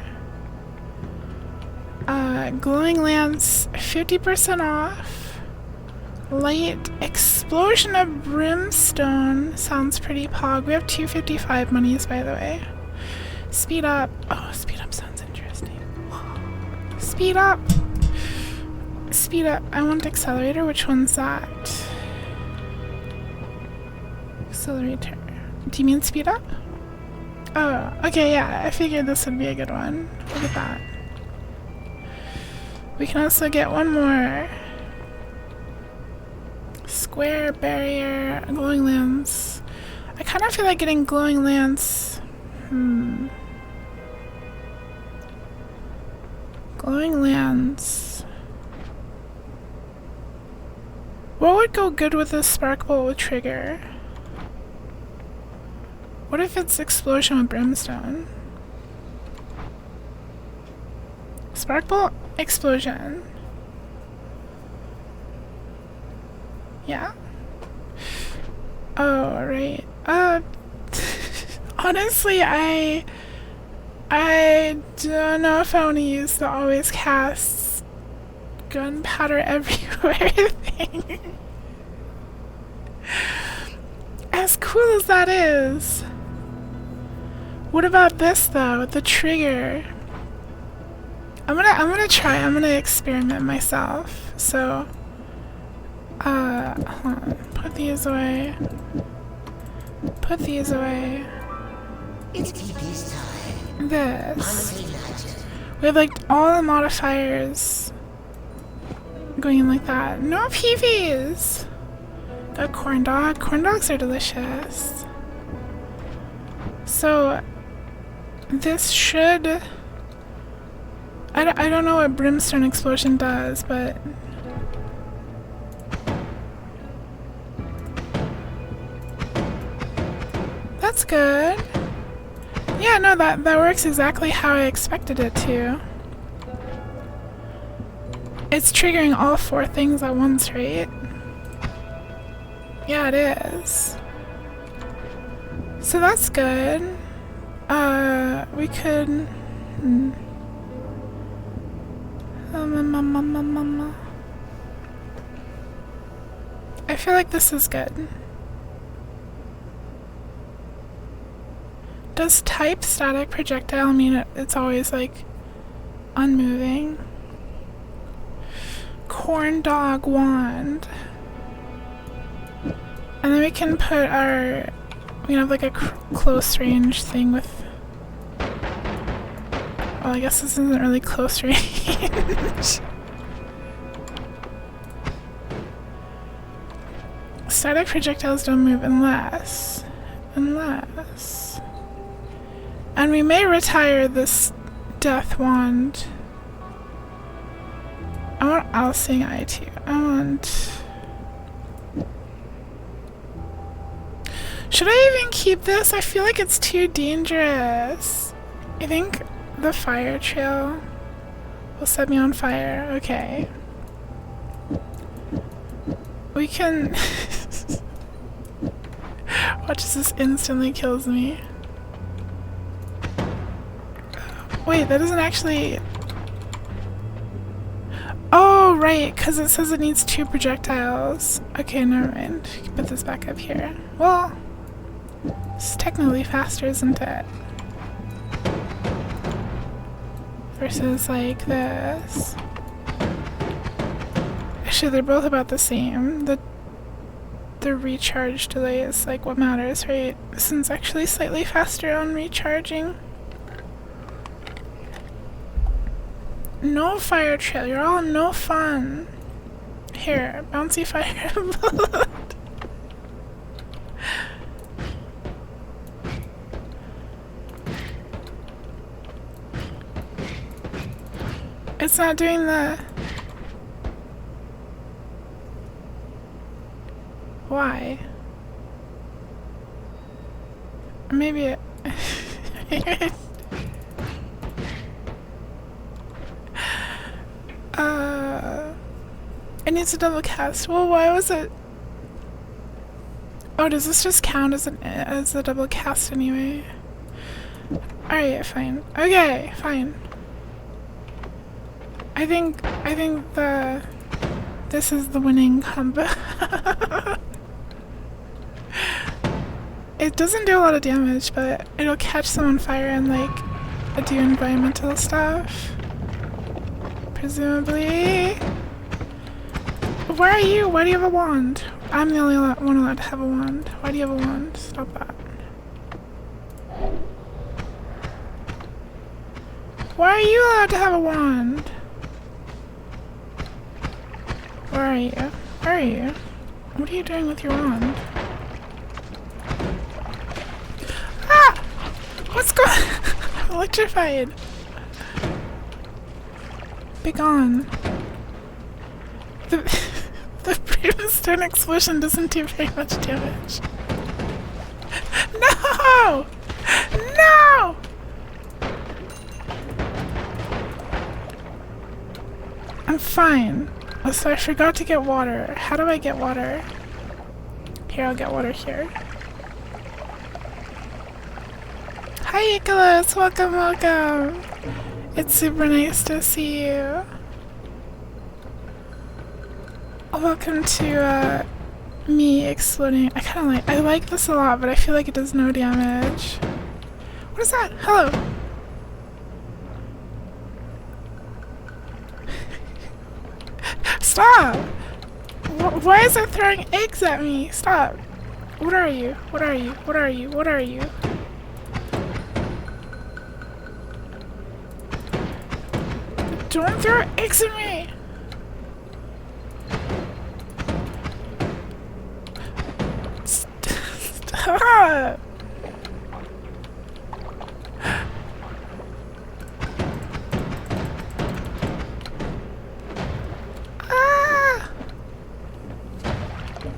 Glowing lance, 50% off. Light explosion of brimstone. Sounds pretty pog. We have 255 monies, by the way. Speed up. Oh, speed up sounds interesting. Speed up! Speed up. I want accelerator. Which one's that? Accelerator. Do you mean speed up? Oh, okay, yeah. I figured this would be a good one. Look at that. We can also get one more. Square, barrier, glowing lance. I kind of feel like getting glowing lance. Glowing lance. What would go good with this spark bolt with trigger? What if it's explosion with brimstone? Spark bolt, explosion. Yeah. Oh, right. Honestly, I don't know if I want to use the always casts gunpowder everywhere thing. As cool as that is. What about this though, the trigger? I'm gonna experiment myself. So hold on. Put these away. Put these away. It's TP's time. This. We have like all the modifiers going in like that. No PVs! Got corn dog. Corn dogs are delicious. So this should... I don't know what brimstone explosion does, but... That's good. Yeah, no, that works exactly how I expected it to. It's triggering all 4 things at once, right? Yeah, it is. So that's good. We could... I feel like this is good. Does type static projectile mean it's always like unmoving? Corn dog wand. And then we can put our... We have like a close range thing with... Well, I guess this isn't really close range. Static projectiles don't move unless... And we may retire this death wand. I want I'll sing eye too. I want... Should I even keep this? I feel like it's too dangerous. I think the fire trail will set me on fire. Okay. We can... Watch as this instantly kills me. Wait, that doesn't actually... Oh, right, because it says it needs 2 projectiles. Okay, never mind. We can put this back up here. Well, it's technically faster, isn't it? Versus, like, this. Actually, they're both about the same. The recharge delay is, like, what matters, right? This one's actually slightly faster on recharging. No fire trail, you're all no fun. Here, bouncy fire bullet. It's not doing the... Why? Maybe it... It needs a double cast. Well, why was it... Oh, does this just count as a double cast anyway? Alright, fine. Okay, fine. I think this is the winning combo. It doesn't do a lot of damage, but it'll catch some on fire and like do environmental stuff. Presumably. Where are you? Why do you have a wand? I'm the only one allowed to have a wand. Why do you have a wand? Stop that. Why are you allowed to have a wand? Where are you? Where are you? What are you doing with your wand? Ah! What's going on? Electrified. Be gone. The brimstone explosion doesn't do very much damage. No! No! I'm fine. Oh, so I forgot to get water. How do I get water? Here, I'll get water here. Hi, Nicholas! Welcome, welcome! It's super nice to see you. Welcome to, me exploding. I like this a lot, but I feel like it does no damage. What is that? Hello! Stop! Why is it throwing eggs at me? Stop! What are you? What are you? What are you? What are you? Don't throw eggs at me! Stop! Ah!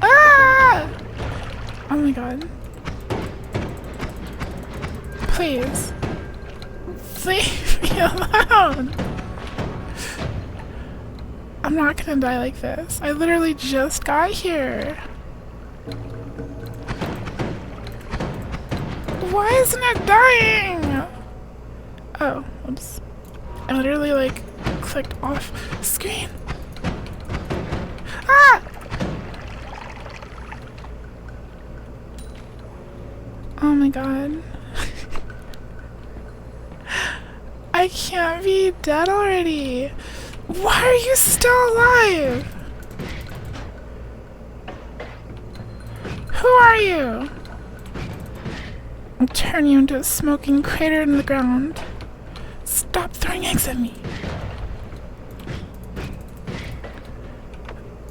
Ah! Oh my god. Please. Leave me alone! I'm not gonna die like this. I literally just got here. Why isn't it dying? Oh, oops. I literally like clicked off screen. Ah! Oh my god. I can't be dead already. Why are you still alive? Who are you? I'll turn you into a smoking crater in the ground. Stop throwing eggs at me.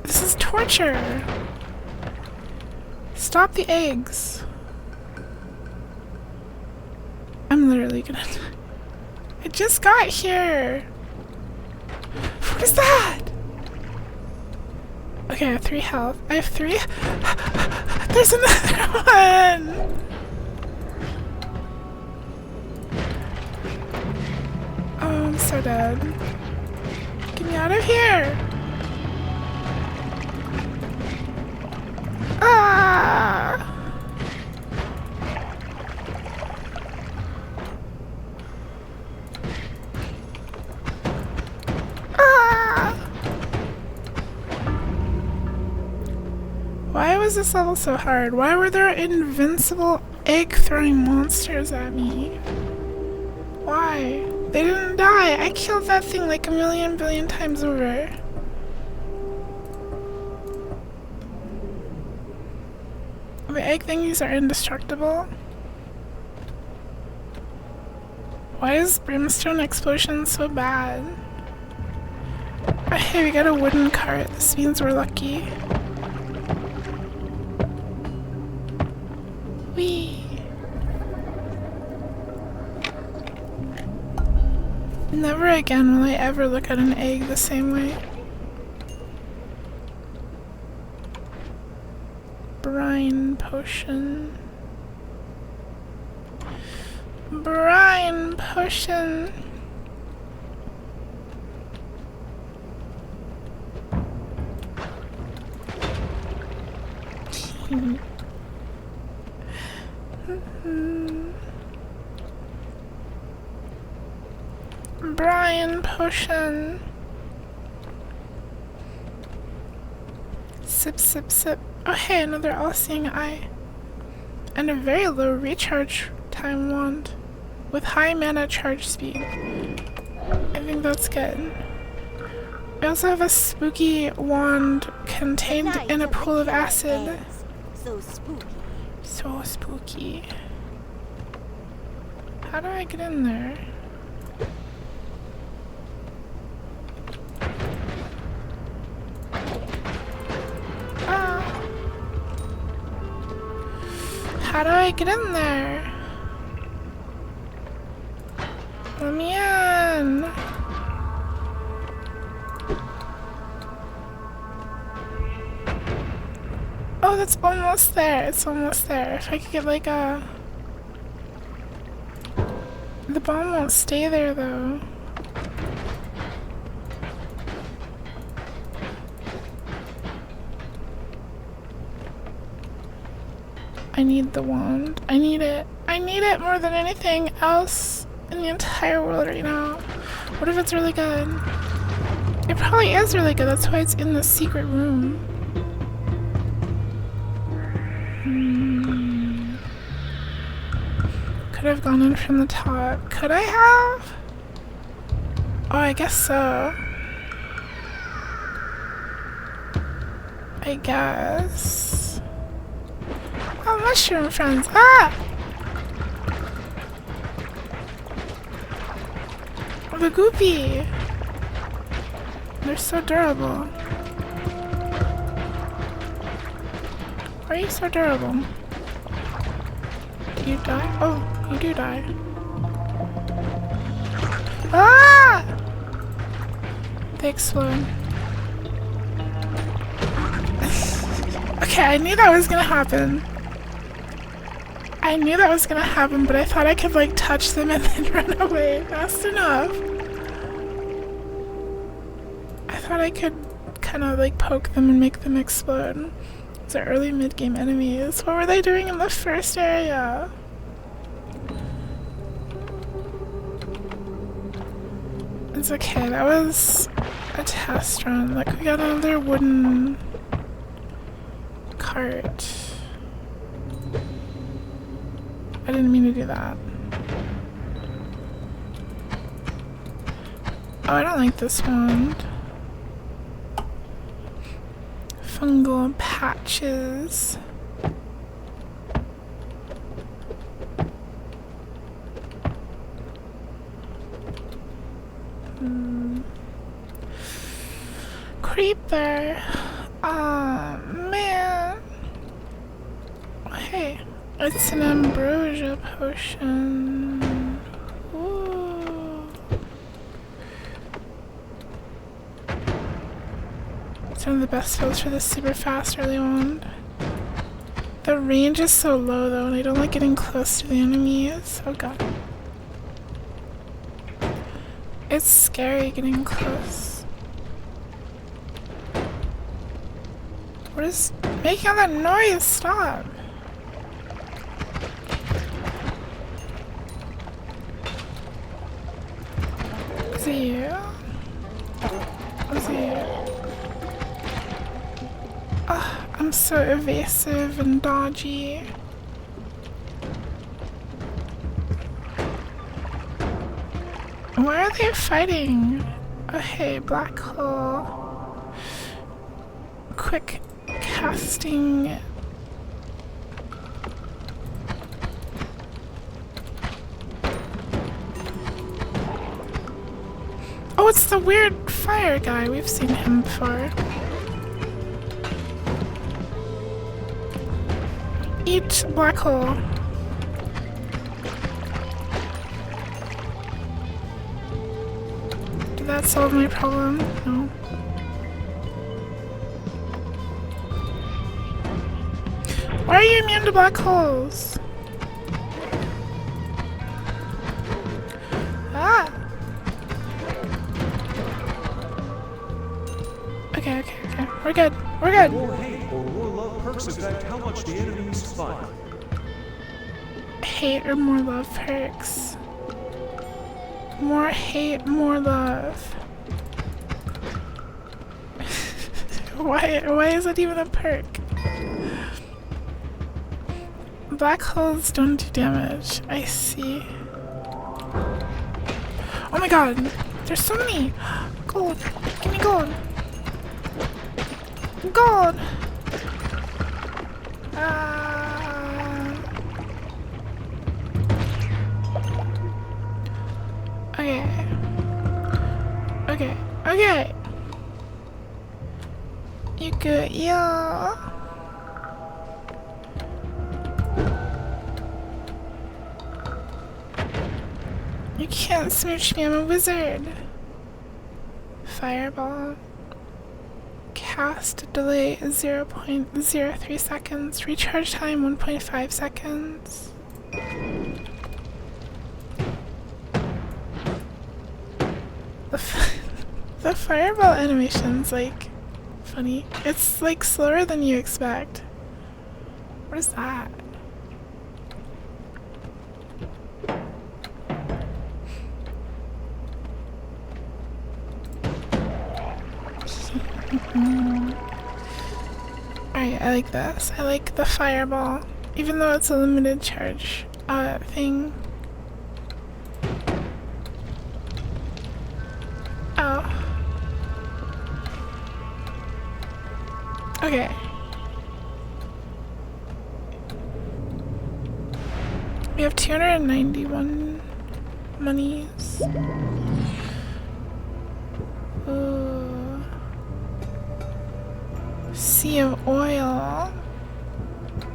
This is torture. Stop the eggs. I'm literally really gonna... I just got here! What is that? Okay, I have 3 health. I have 3? There's another one! Oh, I'm so dead. Get me out of here! Ah! Why was this level so hard? Why were there invincible egg-throwing monsters at me? Why? They didn't die. I killed that thing like a million billion times over. The egg thingies are indestructible. Why is brimstone explosion so bad? Hey, we got a wooden cart. This means we're lucky. Whee! Never again will I ever look at an egg the same way. Brine potion. Brine potion. Brine potion. Sip, sip, sip. Oh hey, another all-seeing eye. And a very low recharge time wand with high mana charge speed. I think that's good. We also have a spooky wand contained in a pool of acid. So spooky. So spooky. How do I get in there? How do I get in there? Let me in. Oh, that's almost there. It's almost there. If I could get like a... The bomb won't stay there though. I need the wand. I need it. I need it more than anything else in the entire world right now. What if it's really good? It probably is really good. That's why it's in the secret room. Could have gone in from the top. Could I have? Oh, I guess so. I guess. Oh, mushroom friends. Ah! The goopy. They're so durable. Why are you so durable? Do you die? Oh, you do die. Ah! They explode. Okay, I knew that was gonna happen. I knew that was gonna happen, but I thought I could like touch them and then run away fast enough. I thought I could kind of like poke them and make them explode. These are early mid-game enemies. What were they doing in the first area? It's okay, that was a test run. Look, we got another wooden cart. I didn't mean to do that. Oh, I don't like this one. Fungal patches. Creeper. Oh man. Hey, it's an ambrosia potion. It's one of the best builds for this super fast early wand. The range is so low though, and I don't like getting close to the enemies. Oh god. It's scary getting close. What is making all that noise? Stop! Is it you? Is it you? Ugh, I'm so evasive and dodgy. Why are they fighting? Oh hey, black hole. Quick casting. Oh, it's the weird fire guy. We've seen him before. Eat black hole. Did that solve my problem? No. Why are you immune to black holes? Ah! Okay. We're good. We're good. More hate or more love perks affect how much the enemies fight. Hate or more love perks. More hate, more love. Why is that even a perk? Black holes don't do damage. I see. Oh my god! There's so many! Gold! Give me gold! Gold! Okay. You good, yeah. You can't smooch me, I'm a wizard. Fireball. Cast delay 0.03 seconds. Recharge time 1.5 seconds. The fireball animation's like funny. It's like slower than you expect. What is that? Alright, I like this. I like the fireball. Even though it's a limited charge thing. Oh. Okay. We have 291 monies. Ooh. Sea of oil.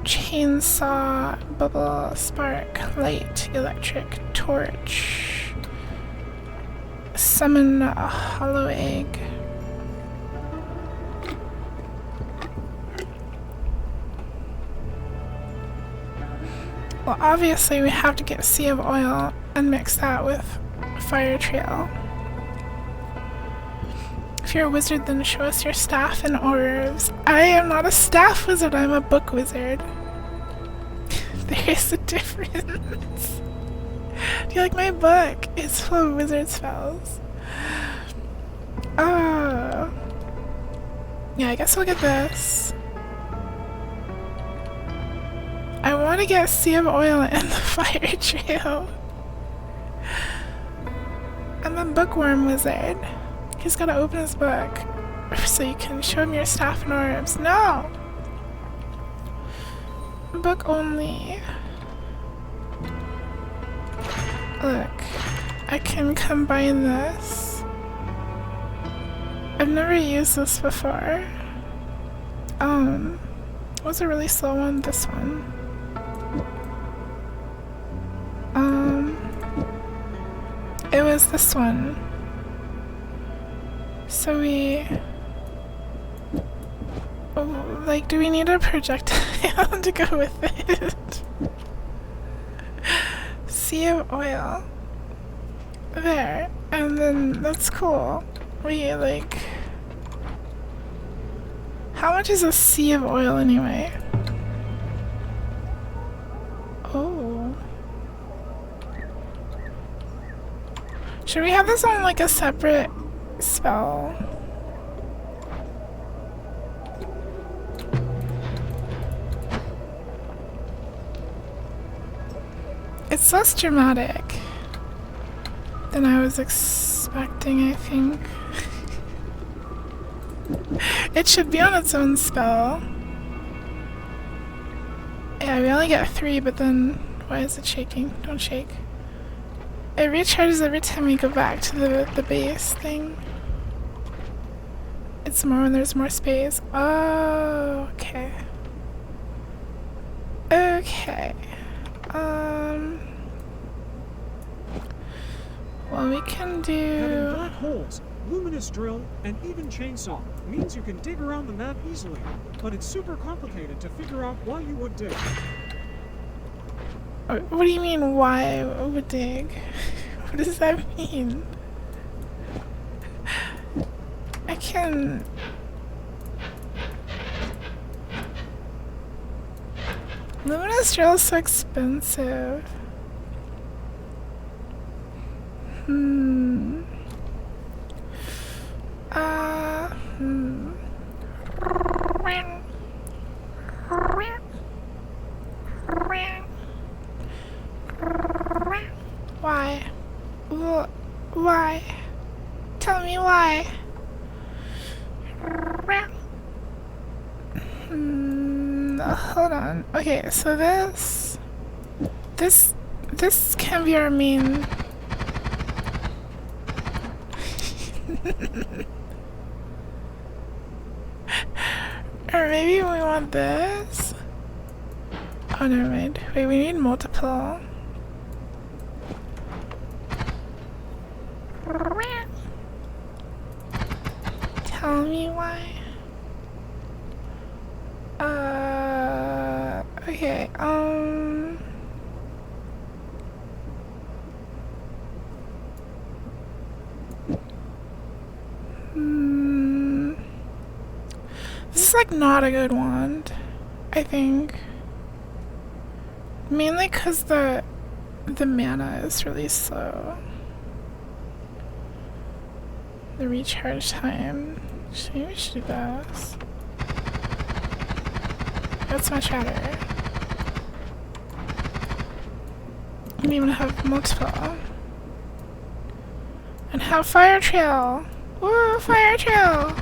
Chainsaw, bubble, spark, light, electric, torch. Summon a hollow egg. Well, obviously we have to get Sea of Oil and mix that with Fire Trail. If you're a wizard, then show us your staff and orbs. I am not a staff wizard, I'm a book wizard. There is a difference. Do you like my book? It's full of wizard spells. Oh. Yeah, I guess we'll get this. I want to get Sea of Oil and the Fire Trail. I'm a bookworm wizard. He's gotta open his book so you can show him your staff and orbs. No! Book only. Look, I can combine this. I've never used this before. What's a really slow one? This one. It was this one. So we Oh, like, do we need a projectile to go with it? Sea of oil. There. And then, that's cool. We, like... How much is a sea of oil anyway? Oh. Should we have this on like a separate spell? It's less dramatic than I was expecting, I think. It should be on its own spell. Yeah, we only get 3, but then why is it shaking? Don't shake. It recharges every time we go back to the base thing. It's more when there's more space. Oh, okay. Okay. Well, we can Having do... black holes, luminous drill, and even chainsaw means you can dig around the map easily, but it's super complicated to figure out why you would dig. What do you mean, why I would dig? What does that mean? I can... Luminous drill is so expensive. Why? Why? Tell me why. Hold on. Okay, so this can be our main. Or maybe we want this. Oh, never mind. Wait, we need multiple. Tell me why. Okay, This is like not a good wand, I think. Mainly because the mana is really slow. The recharge time. Maybe we should do this. That's much better. I'm even have multiple. And have fire trail. Woo, fire trail!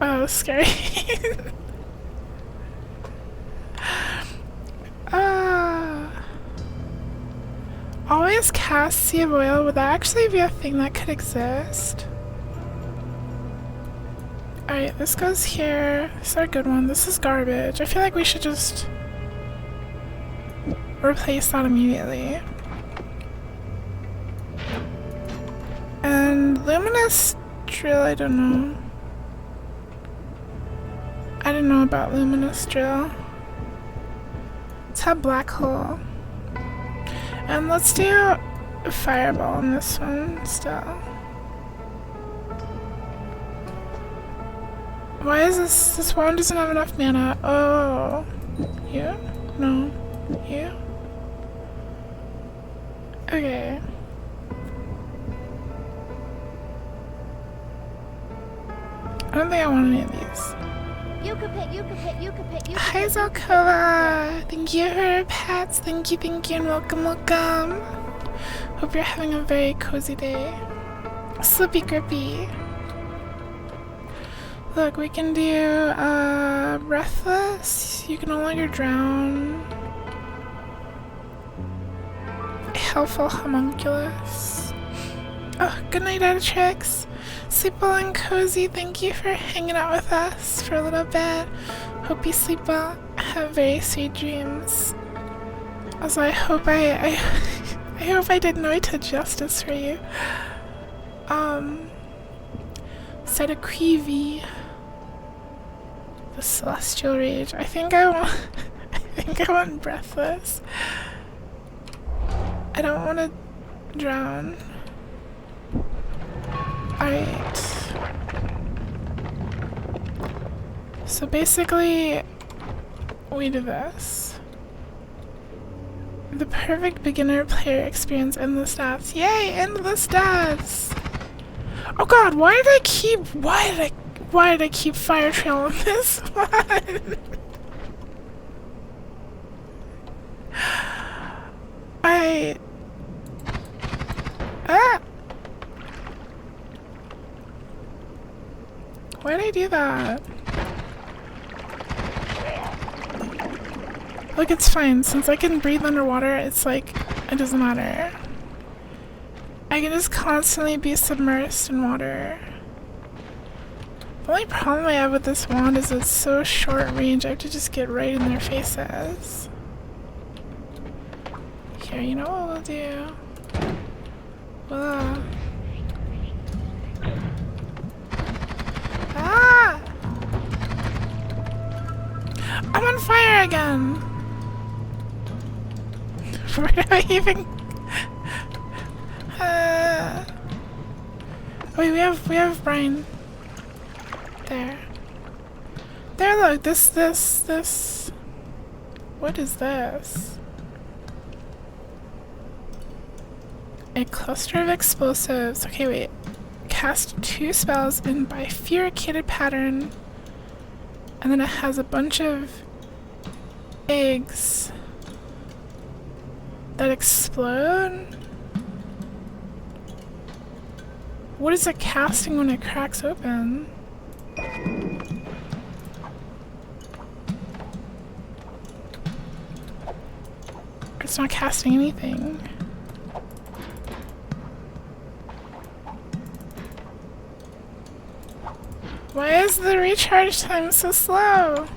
Oh, scary. Always cast Sea of Oil. Would that actually be a thing that could exist? Alright, this goes here. This is our good one. This is garbage. I feel like we should just replace that immediately. And Luminous Drill, I don't know. I don't know about Luminous Drill. Let's have Black Hole. And let's do a Fireball on this one still. Why is this wand doesn't have enough mana? Oh. You? No. You? Okay. I don't think I want any of these. You could pick, you could pick, you could pick, you could Hi pick. Zalkoa! Thank you for your pets. Thank you, and welcome, welcome. Hope you're having a very cozy day. Slippy grippy. Look, we can do Breathless. You can no longer drown. Helpful Homunculus. Oh, good night, Editrix. Sleep well and cozy. Thank you for hanging out with us for a little bit. Hope you sleep well. Have very sweet dreams. Also, I hope I hope I did Noita justice for you. inside a Creevy. The Celestial Rage. I think I want I want Breathless. I don't want to drown. Alright. So basically, we do this. The perfect beginner player experience endless stats. Yay, endless stats! Oh god, why did I keep Fire Trail on this one? Why did I do that? Look, it's fine. Since I can breathe underwater, it's like, it doesn't matter. I can just constantly be submersed in water. The only problem I have with this wand is it's so short range, I have to just get right in their faces. Here, you know what we'll do? We'll, ah! I'm on fire again! Where do I even... Wait, we have Brian. There. There, look, this. What is this? A cluster of explosives. Okay, wait. Cast 2 spells in bifurcated pattern. And then it has a bunch of eggs that explode. What is it casting when it cracks open? It's not casting anything. Why is the recharge time so slow?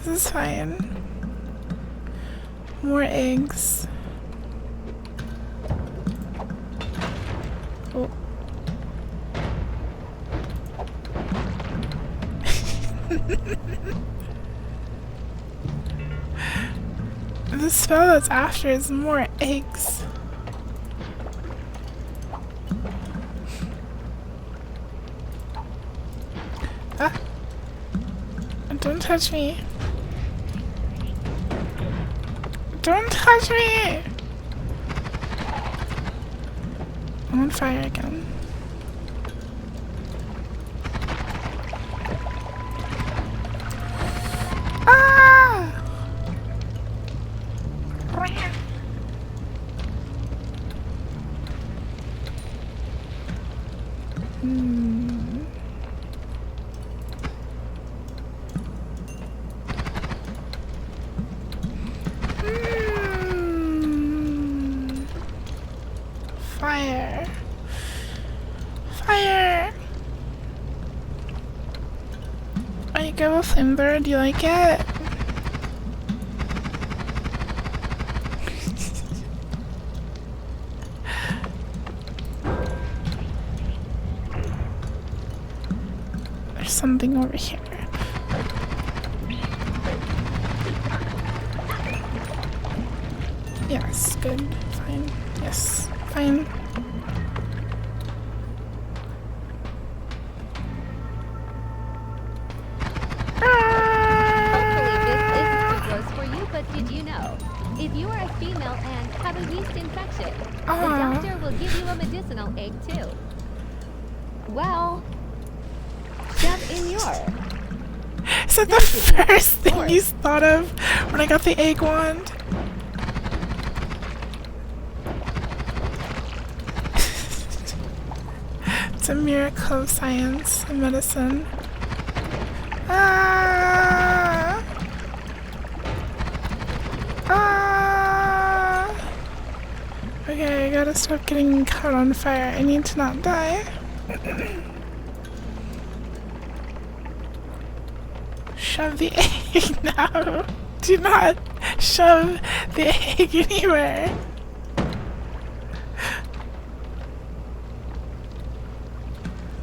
This is fine. More eggs. Oh. The spell that's after is more eggs. Ah! Don't touch me. Don't touch me! I'm on fire again. Ah! Fire. Fire! Are you good with flamethrower? Do you like it? There's something over here. Yes, good. Fine. Yes, fine. Did you know? If you are a female and have a yeast infection, the doctor will give you a medicinal egg too. Well, shove in your... Is that the first thing you thought of when I got the egg wand? It's a miracle of science and medicine. Ah! Ah! Okay, I gotta stop getting caught on fire. I need to not die. Shove the egg now. Do not shove the egg anywhere.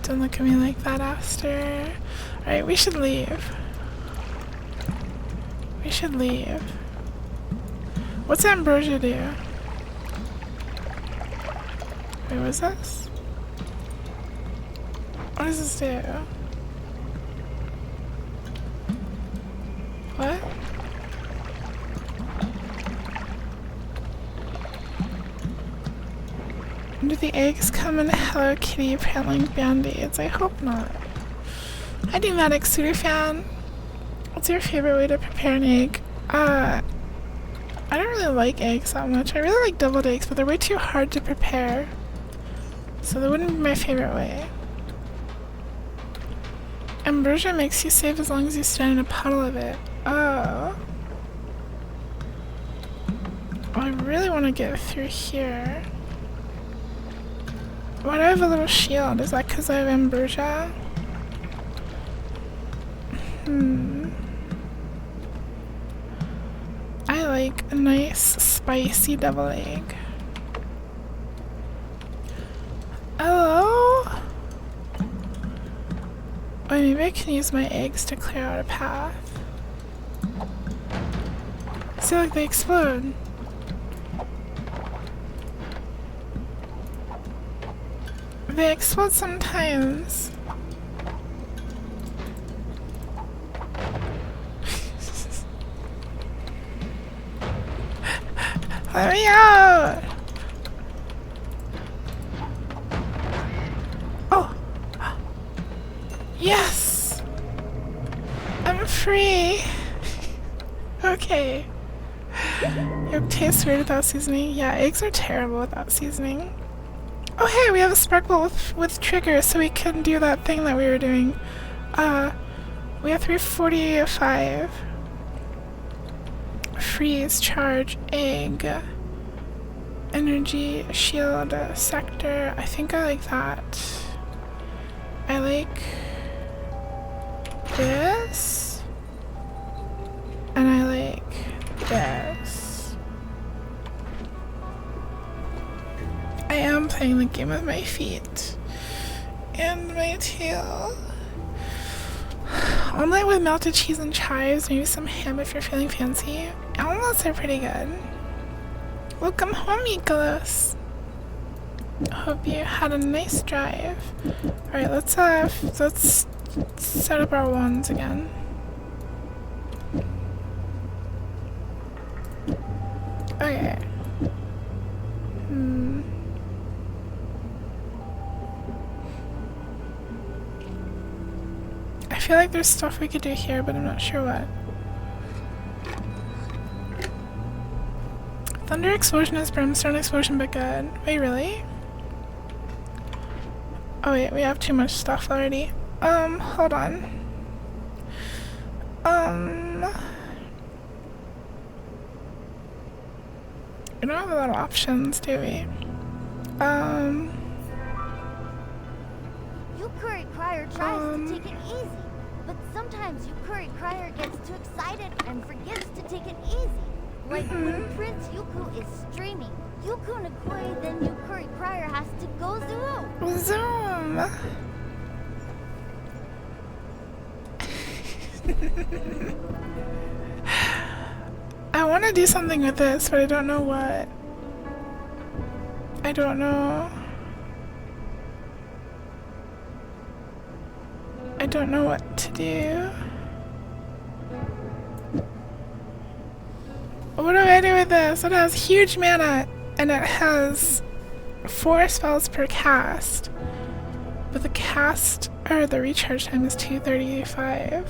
Don't look at me like that, Aster. Alright, we should leave. We should leave. What's Ambrosia do? Wait, what's this? What does this do? What? Do the eggs come in Hello Kitty peddling band-aids? I hope not. Hi, Pneumatic Suitor Fan. What's your favorite way to prepare an egg? I don't really like eggs that much. I really like deviled eggs, but they're way too hard to prepare. So that wouldn't be my favorite way. Ambrosia makes you safe as long as you stand in a puddle of it. Oh. I really want to get through here. Why do I have a little shield? Is that because I have Ambrosia? I like a nice spicy devil egg. Hello? Wait, maybe I can use my eggs to clear out a path. See, like they explode. They explode sometimes. Let me out! Oh! Yes! I'm free! Okay. Yolk tastes weird without seasoning. Yeah, eggs are terrible without seasoning. Oh hey, we have a sparkle with triggers, so we can do that thing that we were doing. We have 345. Freeze, charge, egg, energy, shield, sector. I think I like that. I like this. And I like this. I am playing the game with my feet and my tail. Omelette with melted cheese and chives, maybe some ham if you're feeling fancy. Omelettes are pretty good. Welcome home, Nicholas. Hope you had a nice drive. Alright, let's set up our wands again. Okay. I feel like there's stuff we could do here, but I'm not sure what. Thunder explosion is brimstone explosion, but good. Wait, really? Oh wait, we have too much stuff already. Hold on. We don't have a lot of options, do we? You Curry Crier tries to take it easy, but sometimes you Curry Crier gets too excited and forgets to take it easy. Like when Prince Yuku is streaming, Yuku Nakui, then you Curry Crier has to go zoom. Zoom! I want to do something with this, but I don't know what. I don't know. I don't know what to do. What do I do with this? It has huge mana, and it has 4 spells per cast. But the cast, or the recharge time is 235.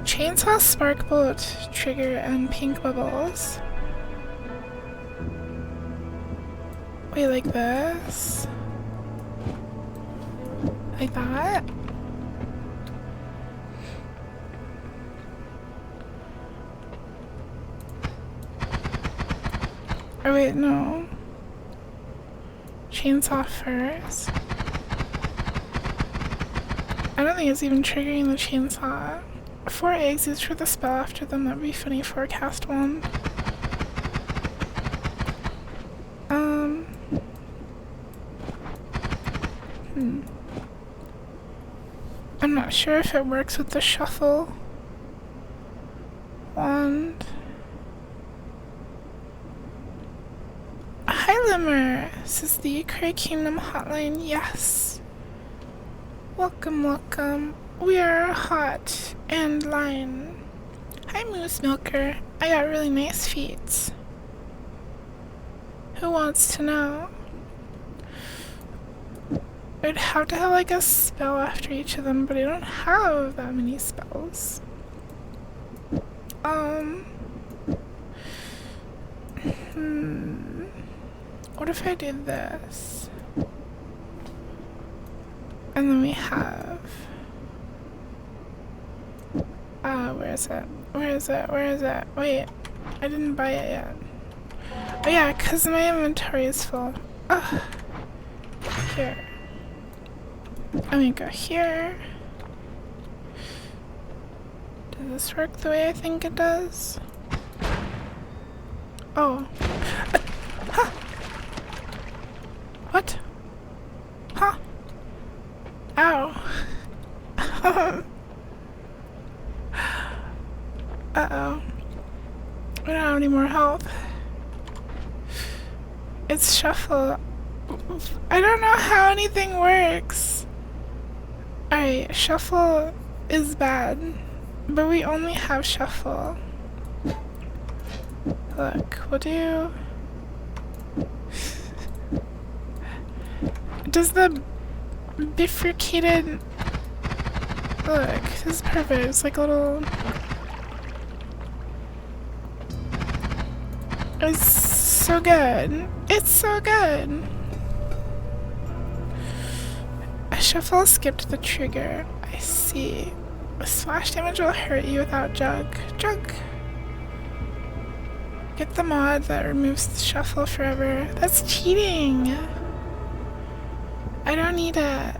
Chainsaw, Spark Bolt, Trigger, and Pink Bubbles. Wait, like this? Like that? Oh wait, no. Chainsaw first. I don't think it's even triggering the chainsaw. 4 eggs used for the spell after them. That'd be funny. Forecast one. I'm not sure if it works with the shuffle wand. Hi Limmer! This is the Ukraine Kingdom hotline. Yes. Welcome, welcome. We are hot and line. Hi Moose Milker. I got really nice feet. Who wants to know? I'd have to have like a spell after each of them, but I don't have that many spells. What if I did this? And then we have... where is it? Where is it? Where is it? Wait, I didn't buy it yet. Oh yeah, because my inventory is full. Ugh. Here. I'm gonna go here. Does this work the way I think it does? Oh. Huh. What? Huh? Ow. Uh-oh. I don't have any more health. It's shuffle. I don't know how anything works. Alright, shuffle is bad, but we only have shuffle. Look, we'll do... Does the bifurcated... Look, this is perfect. It's like a little... It's so good. It's so good. Shuffle skipped the trigger. I see. Splash damage will hurt you without jug. Jug! Get the mod that removes the shuffle forever. That's cheating! I don't need it.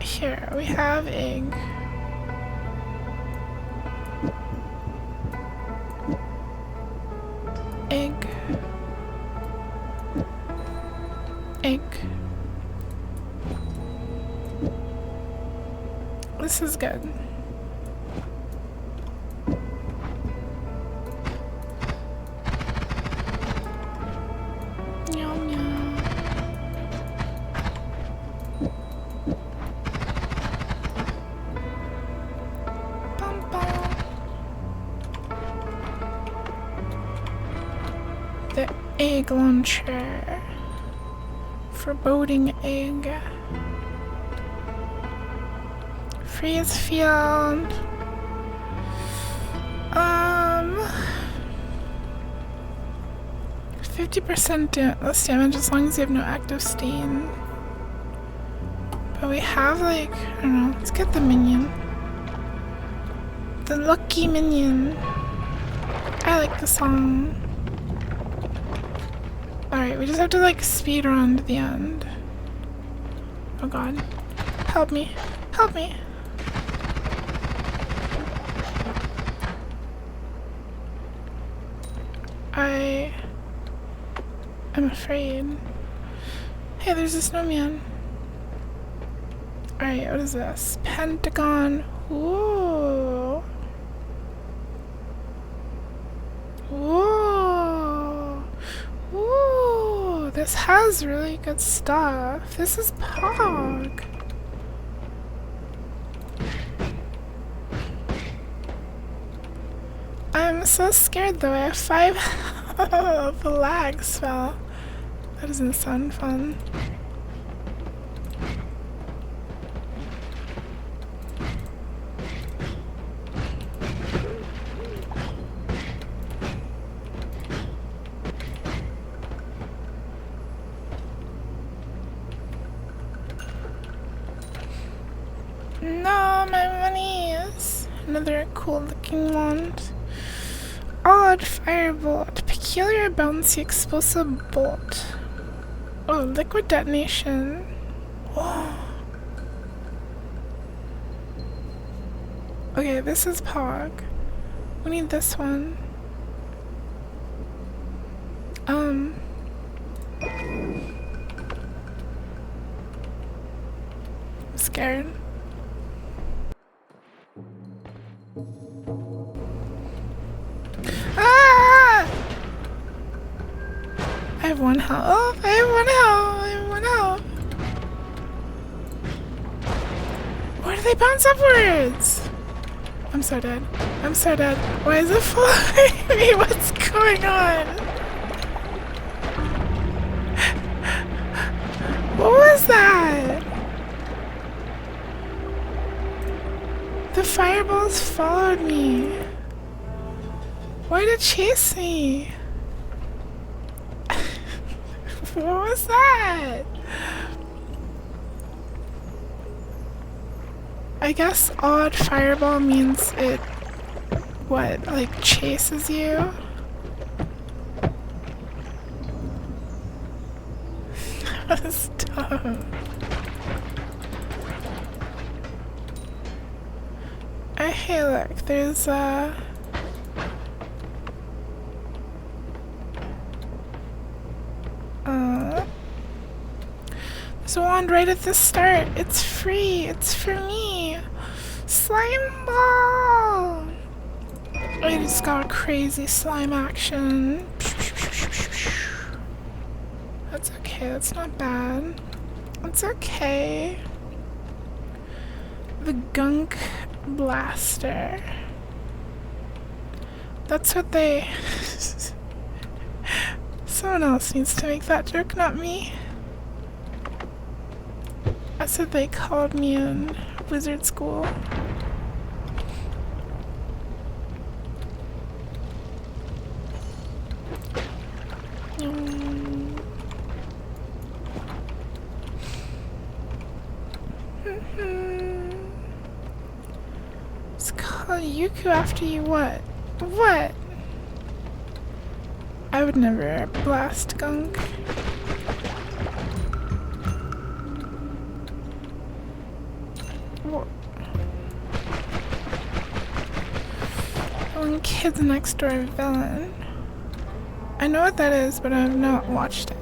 Here, we have egg. Egg. Egg. This is good. Yum yum. Bum bum. The egg launcher. Foreboding egg. Freeze field. 50% less damage as long as you have no active stain. But we have like, I don't know, let's get the minion. The lucky minion. I like the song. Alright, we just have to like speed run to the end. Oh god. Help me. Help me. I'm afraid. Hey, there's a snowman. Alright, what is this? Pentagon. Ooh. Ooh. Ooh. This has really good stuff. This is Pog. I'm so scared though. I have 5 of the lag spell. That doesn't sound fun. No, my monies. Another cool looking wand. Odd firebolt. Peculiar bouncy explosive bolt. Oh, liquid detonation. Okay, this is Pog. We need this one. I'm scared. Ah! I have 1 health. I have 1 health. I have 1 health. Why do they bounce upwards? I'm so dead. I'm so dead. Why is it following me? What's going on? What was that? The fireballs followed me. Why did it chase me? What was that? I guess odd fireball means it, what, like chases you? That was dumb. Oh, hey, look, there's there's a wand right at the start. It's free. It's for me. Slime ball. I just got crazy slime action. That's okay. That's not bad. It's okay. The gunk blaster. That's what they... Someone else needs to make that joke, not me. That's what they called me in wizard school. It's called Yuku after you what? What? I would never blast gunk. One Kids Next Door villain. I know what that is, but I have not watched it.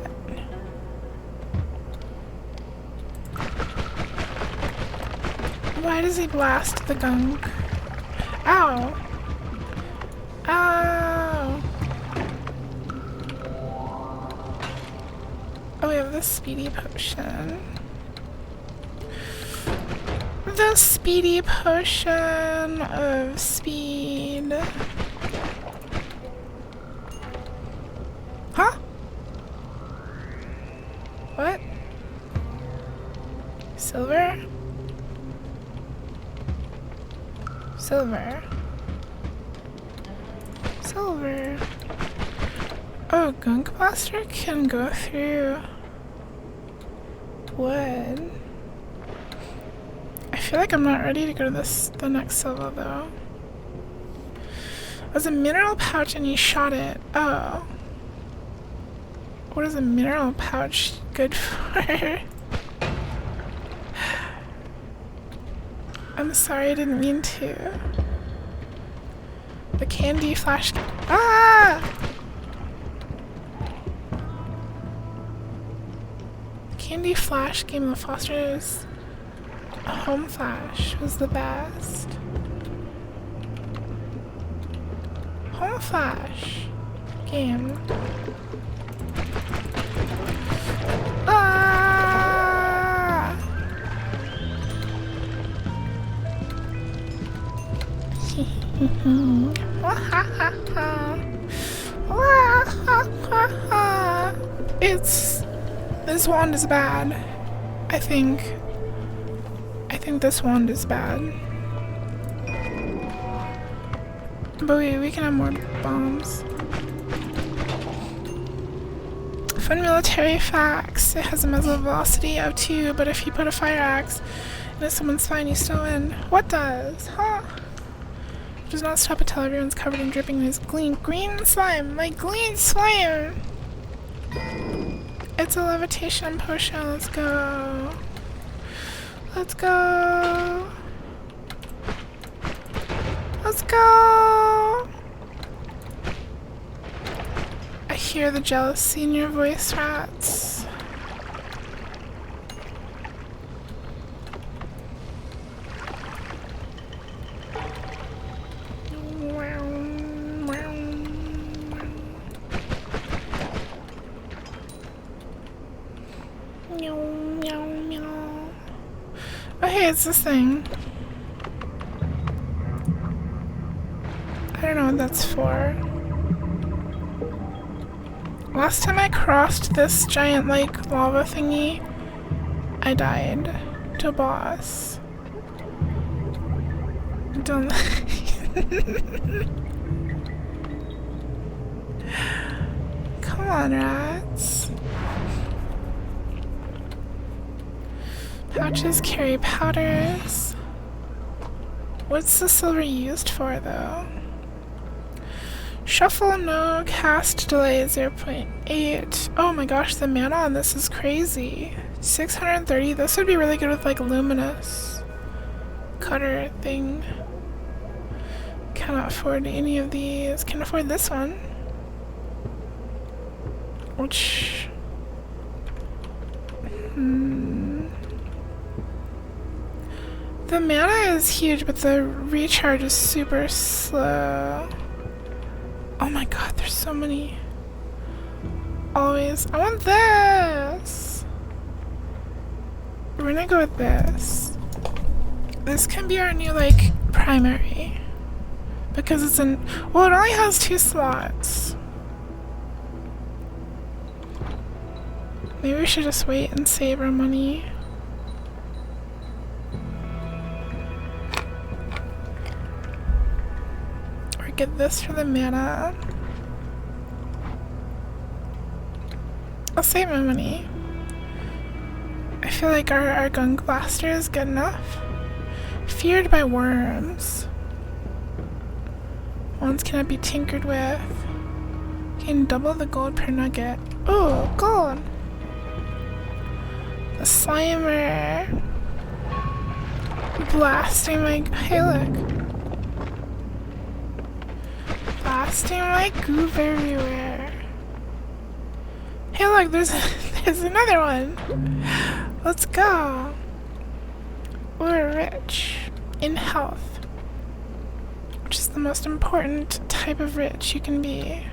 Why does he blast the gunk? Ow! Ow! Oh, we have the speedy potion. The speedy potion of speed. Huh? What? Silver? Silver. Silver. Oh, gunk blaster can go through wood. I feel like I'm not ready to go to the next level though. It was a mineral pouch and you shot it. Oh. What is a mineral pouch good for? I'm sorry, I didn't mean to. The candy flash. Ah! Candy Flash Game of Foster's Home Flash was the best. Home Flash game. Ah! This wand is bad. I think this wand is bad. But we can have more bombs. Fun military facts. It has a muzzle velocity of 2, but if you put a fire axe and if someone's fine, you still win. What does? Huh? It does not stop until everyone's covered in dripping in his green slime. My green slime! It's a levitation potion. Let's go. Let's go. Let's go. I hear the jealousy in your voice, rats. Oh hey, it's this thing. I don't know what that's for. Last time I crossed this giant, like, lava thingy, I died to a boss. Don't... Come on, rats. Pouches carry powders. What's the silver used for, though? Shuffle, no. Cast delay 0.8. Oh my gosh, the mana on this is crazy. 630. This would be really good with, like, luminous cutter thing. Cannot afford any of these. Can afford this one. Which... The mana is huge, but the recharge is super slow. Oh my god, there's so many. Always. I want this! We're gonna go with this. This can be our new, like, primary. Because it's in... Well, it only has 2 slots. Maybe we should just wait and save our money. Or get this for the mana. I'll save my money. I feel like our gunk blaster is good enough. Feared by worms. Ones cannot be tinkered with. Can double the gold per nugget. Ooh, gold! The Slimer. Blasting my... Hey, look. Blasting my goop everywhere. Hey, look, there's another one. Let's go. We're rich in health, which is the most important type of rich you can be.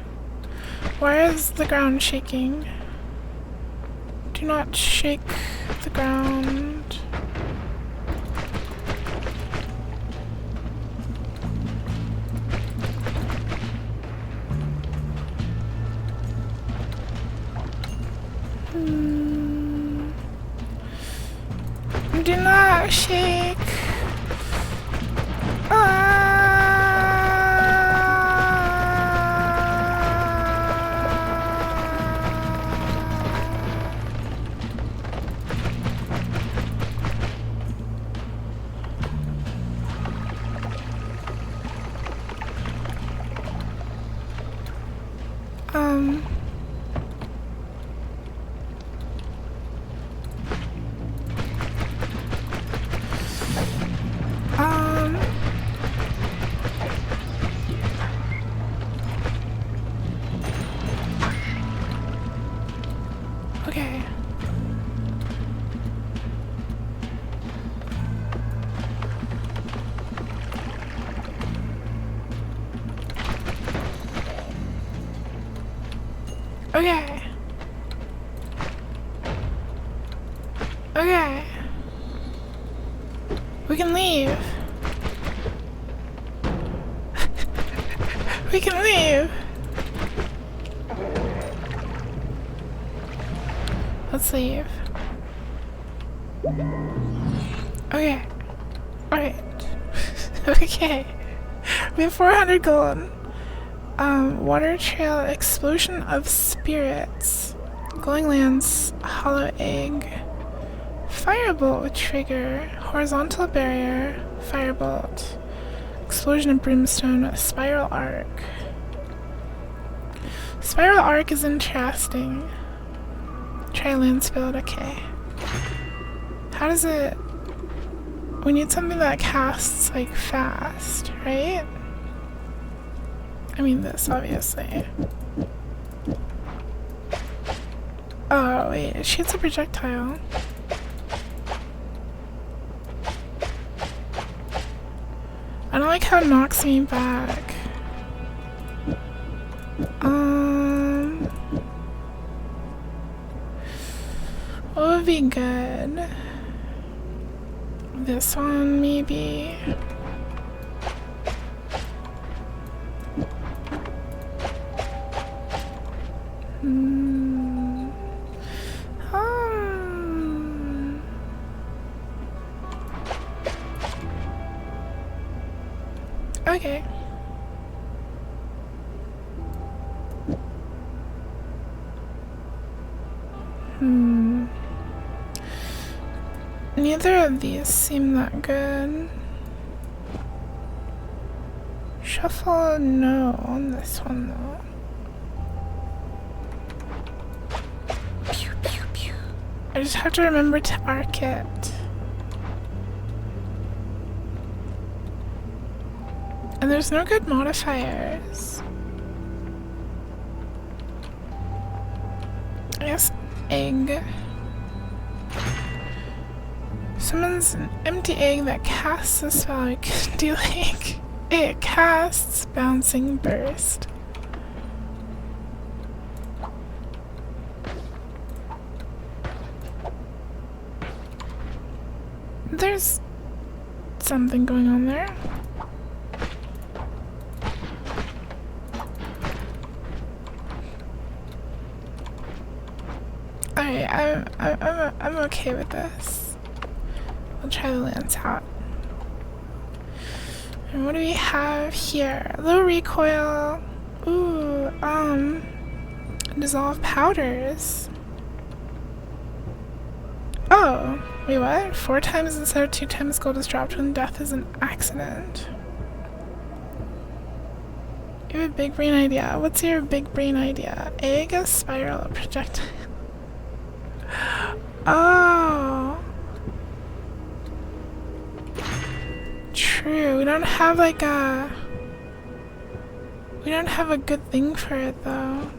Why is the ground shaking? Do not shake the ground. Do not shake. Okay. Okay. Okay. We can leave. We can leave. Let's leave. Okay. Alright. Okay. We have 400 gold. Water trail, explosion of spirits. Glowing lands, hollow egg. Firebolt with trigger. Horizontal barrier, firebolt. Explosion of brimstone, spiral arc. Spiral arc is interesting. Try land spilled, okay. How does it... We need something that casts, like, fast, right? I mean this, obviously. Oh, wait, it shoots a projectile. I don't like how it knocks me back. What would be good? This one, maybe? Okay. Neither of these seem that good. Shuffle, no, on this one though. Pew, pew, pew. I just have to remember to arc it. And there's no good modifiers. I guess egg. Summons an empty egg that casts a spell. I could do like it casts bouncing burst. There's something going on there. Alright, I'm okay with this. I'll try the lance out. And what do we have here? Low recoil. Ooh, dissolve powders. Oh, wait, what? 4 times instead of 2 times gold is dropped when death is an accident. You have a big brain idea. What's your big brain idea? Egg, a spiral, a projectile. Oh. True. We don't have like a... We don't have a good thing for it though.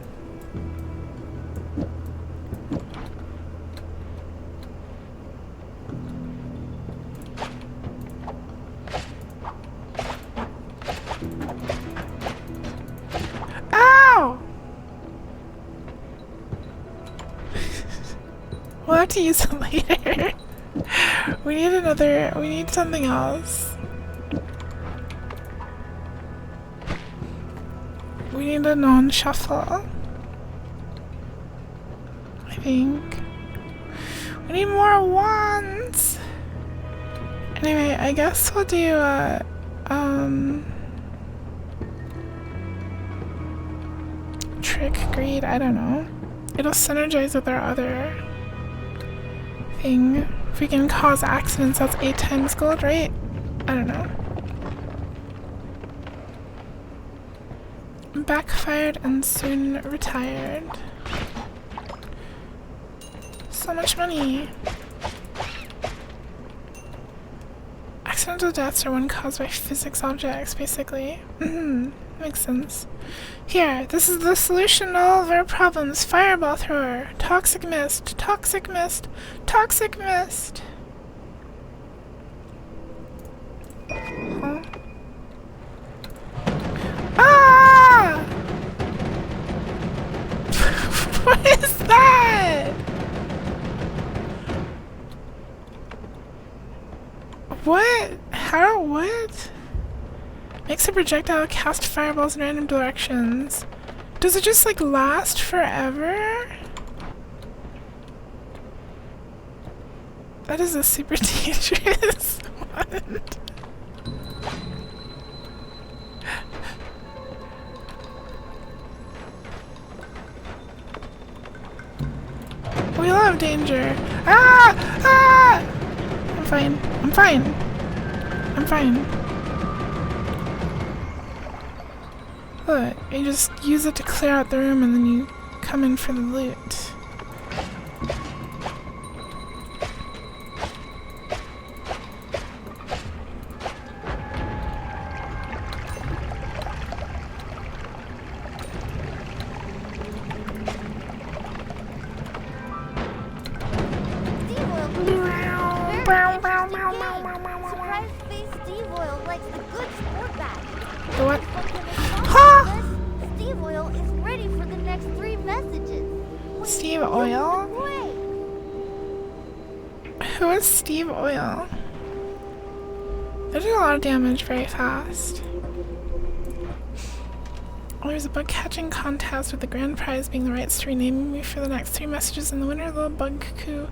Ow! We'll have to use it later. We need something else. We need a non-shuffle. I think. We need more wands! Anyway, I guess we'll do trick, greed, I don't know. It'll synergize with our other thing. If we can cause accidents, that's 8 times gold, right? I don't know. Backfired and soon retired. So much money. Accidental deaths are one caused by physics objects, basically. Makes sense. Here, this is the solution to all of our problems. Fireball thrower. Toxic mist. Toxic mist. Toxic mist. Huh? Ah! What is that? What? How? What? Makes a projectile cast fireballs in random directions. Does it just like last forever? That is a super dangerous one. We love danger. Ah! Ah! I'm fine. I'm fine. I'm fine. Look, you just use it to clear out the room and then you come in for the loot. Surprise Face Steve Oil likes the good sport badge. What? Huh? Steve Oil is ready for the next 3 messages. Steve Oil? Wait. Who is Steve Oil? They do a lot of damage very fast. There's a bug catching contest with the grand prize being the rights to rename me for the next 3 messages, and the winner of the bug coup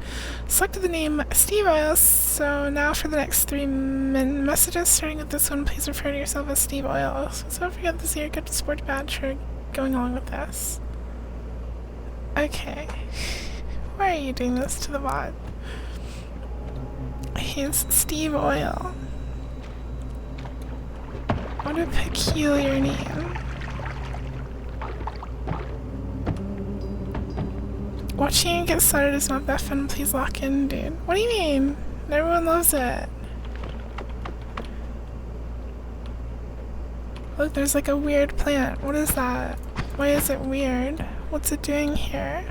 selected the name Steve Oil. So now for the next 3 messages, starting with this one, please refer to yourself as Steve Oil. So don't forget this year, good sport badge for going along with this. Okay. Why are you doing this to the bot? He's Steve Oil. What a peculiar name. Watching it get started is not that fun. Please lock in, dude. What do you mean? Everyone loves it. Look, there's like a weird plant. What is that? Why is it weird? What's it doing here?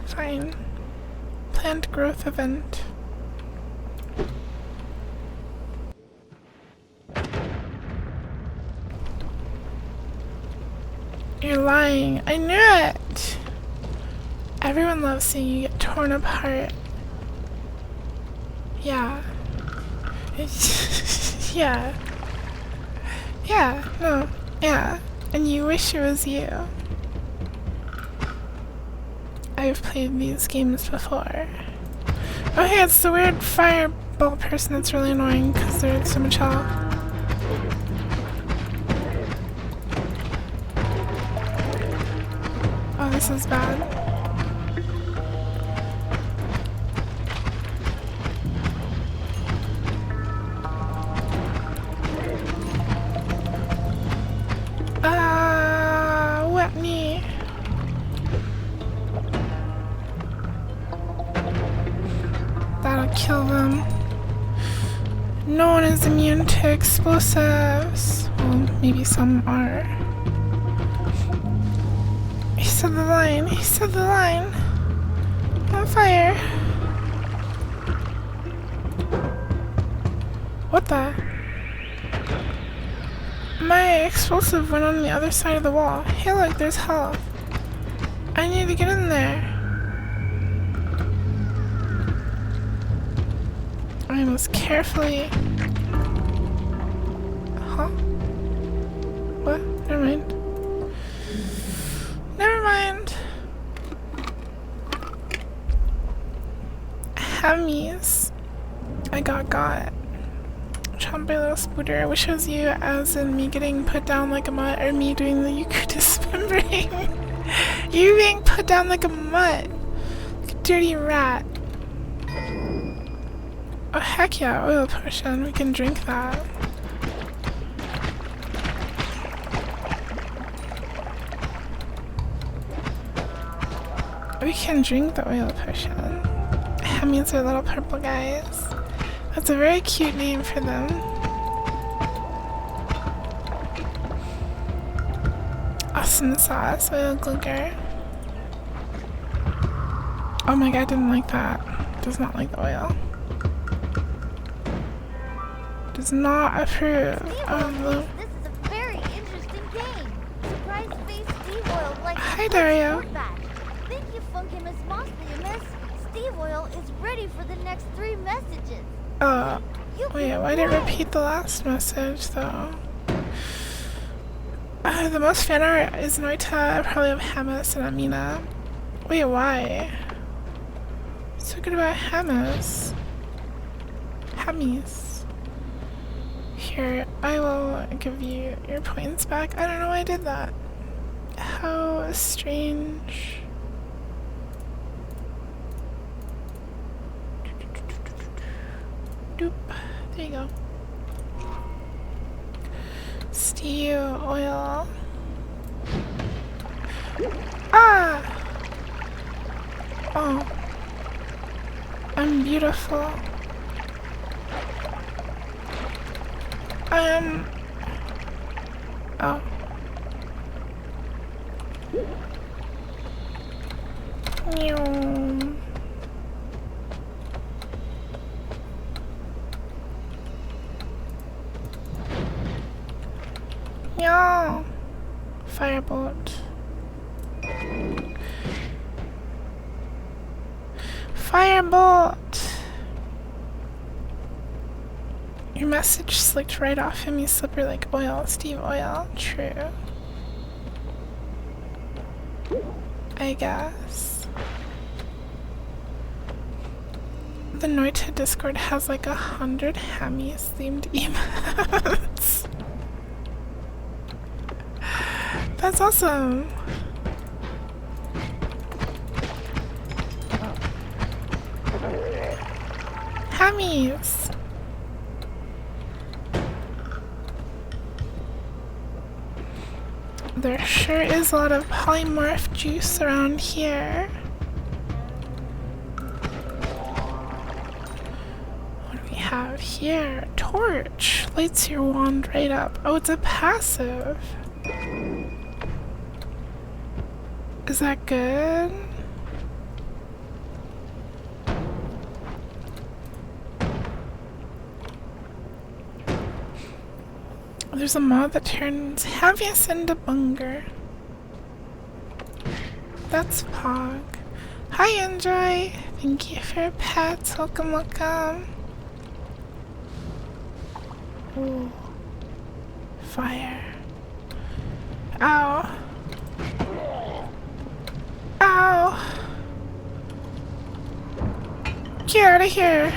Fine. Plant growth event. You're lying. I knew it! Everyone loves seeing you get torn apart. Yeah. Yeah. Yeah, no. Yeah. And you wish it was you. I've played these games before. Oh hey, it's the weird fireball person that's really annoying because they're so much health. Oh, this is bad. Wet me. That'll kill them. No one is immune to explosives. Well, maybe some are. He said the line. He said the line. On fire. What the? My explosive went on the other side of the wall. Hey look, there's health. I need to get in there. I must carefully... Huh? What? Never mind. Never mind. Hammies. I got. Chomped by little Spooter. I wish it was you, as in me getting put down like a mutt, or me doing the Euchre dismembering. You being put down like a mutt. Like a dirty rat. Oh heck yeah, oil potion. We can drink that. We can drink the oil potion. Hammies are little purple guys. That's a very cute name for them. Awesome sauce, oil glugger. Oh my god, didn't like that. Does not like the oil. Does not approve of the... This is a very interesting game. Surprise Face Steve Oil likes Hi, Dario. Thank you, Funky Miss Mosley, Miss. Steve Oil is ready for the next 3 messages. Wait, why did it repeat the last message, though? The most fan art is Noita, probably of Hamas and Amina. Wait, why? So good about Hamas. Hammies. Here, I will give you your points back. I don't know why I did that. How strange. Doop. There you go. Steve Oil. Ah! Oh. I'm beautiful. Oh. Yeah. Firebolt. Firebolt. Your message slicked right off him, you slippery like oil, Steve Oil. True. I guess. The Noita Discord has like 100 Hammies themed emotes. That's awesome. Hammies. There sure is a lot of polymorph juice around here. What do we have here? Torch. Lights your wand right up. Oh, it's a passive. Is that good? There's a mod that turns heaviest into bunger. That's Pog. Hi, Enjoy. Thank you for your pets. Welcome, welcome. Ooh. Fire. Ow. Ow. Get out of here.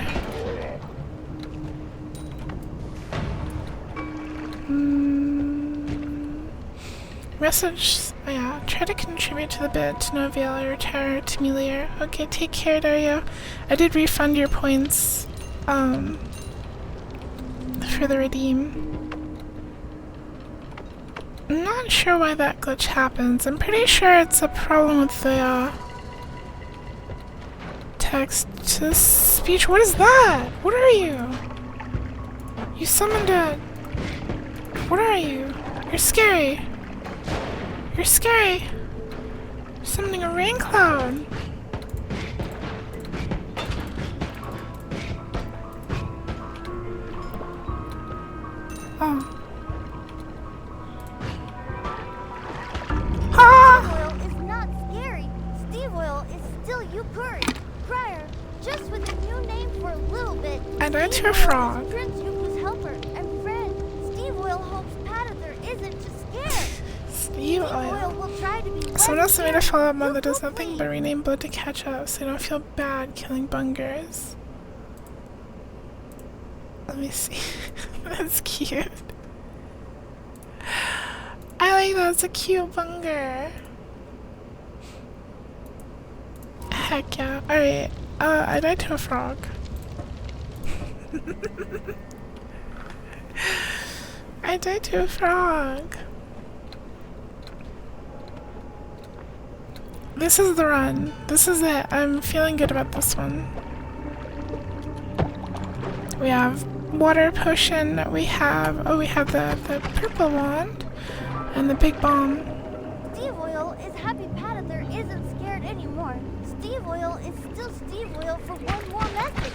Message, yeah, try to contribute to the bid to no avail or retire to Melier. Okay, take care, Dario. I did refund your points, for the redeem. I'm not sure why that glitch happens. I'm pretty sure it's a problem with the, text to speech. What is that? What are you? You summoned a... What are you? You're scary. You're scary. You're summoning a rain cloud. Oh. Ah! Steve Oil is not scary. Steve Oil is still you Curry. Crier, just with a new name for a little bit. And I'm your frog. Prince Yuku's helper and friend. Steve Oil hopes Patither isn't just scared. Steve Oil. Will try to be Someone else made a follow-up mod that does nothing but rename Blood to catch up, so you don't feel bad killing bungers. Let me see. That's cute. I like that. It's a cute bunger. Heck yeah. Alright. I died to a frog. I died to a frog. This is the run. This is it. I'm feeling good about this one. We have water potion. We have the purple wand and the big bomb. Steve Oil is happy Patither isn't scared anymore. Steve Oil is still Steve Oil for one more message.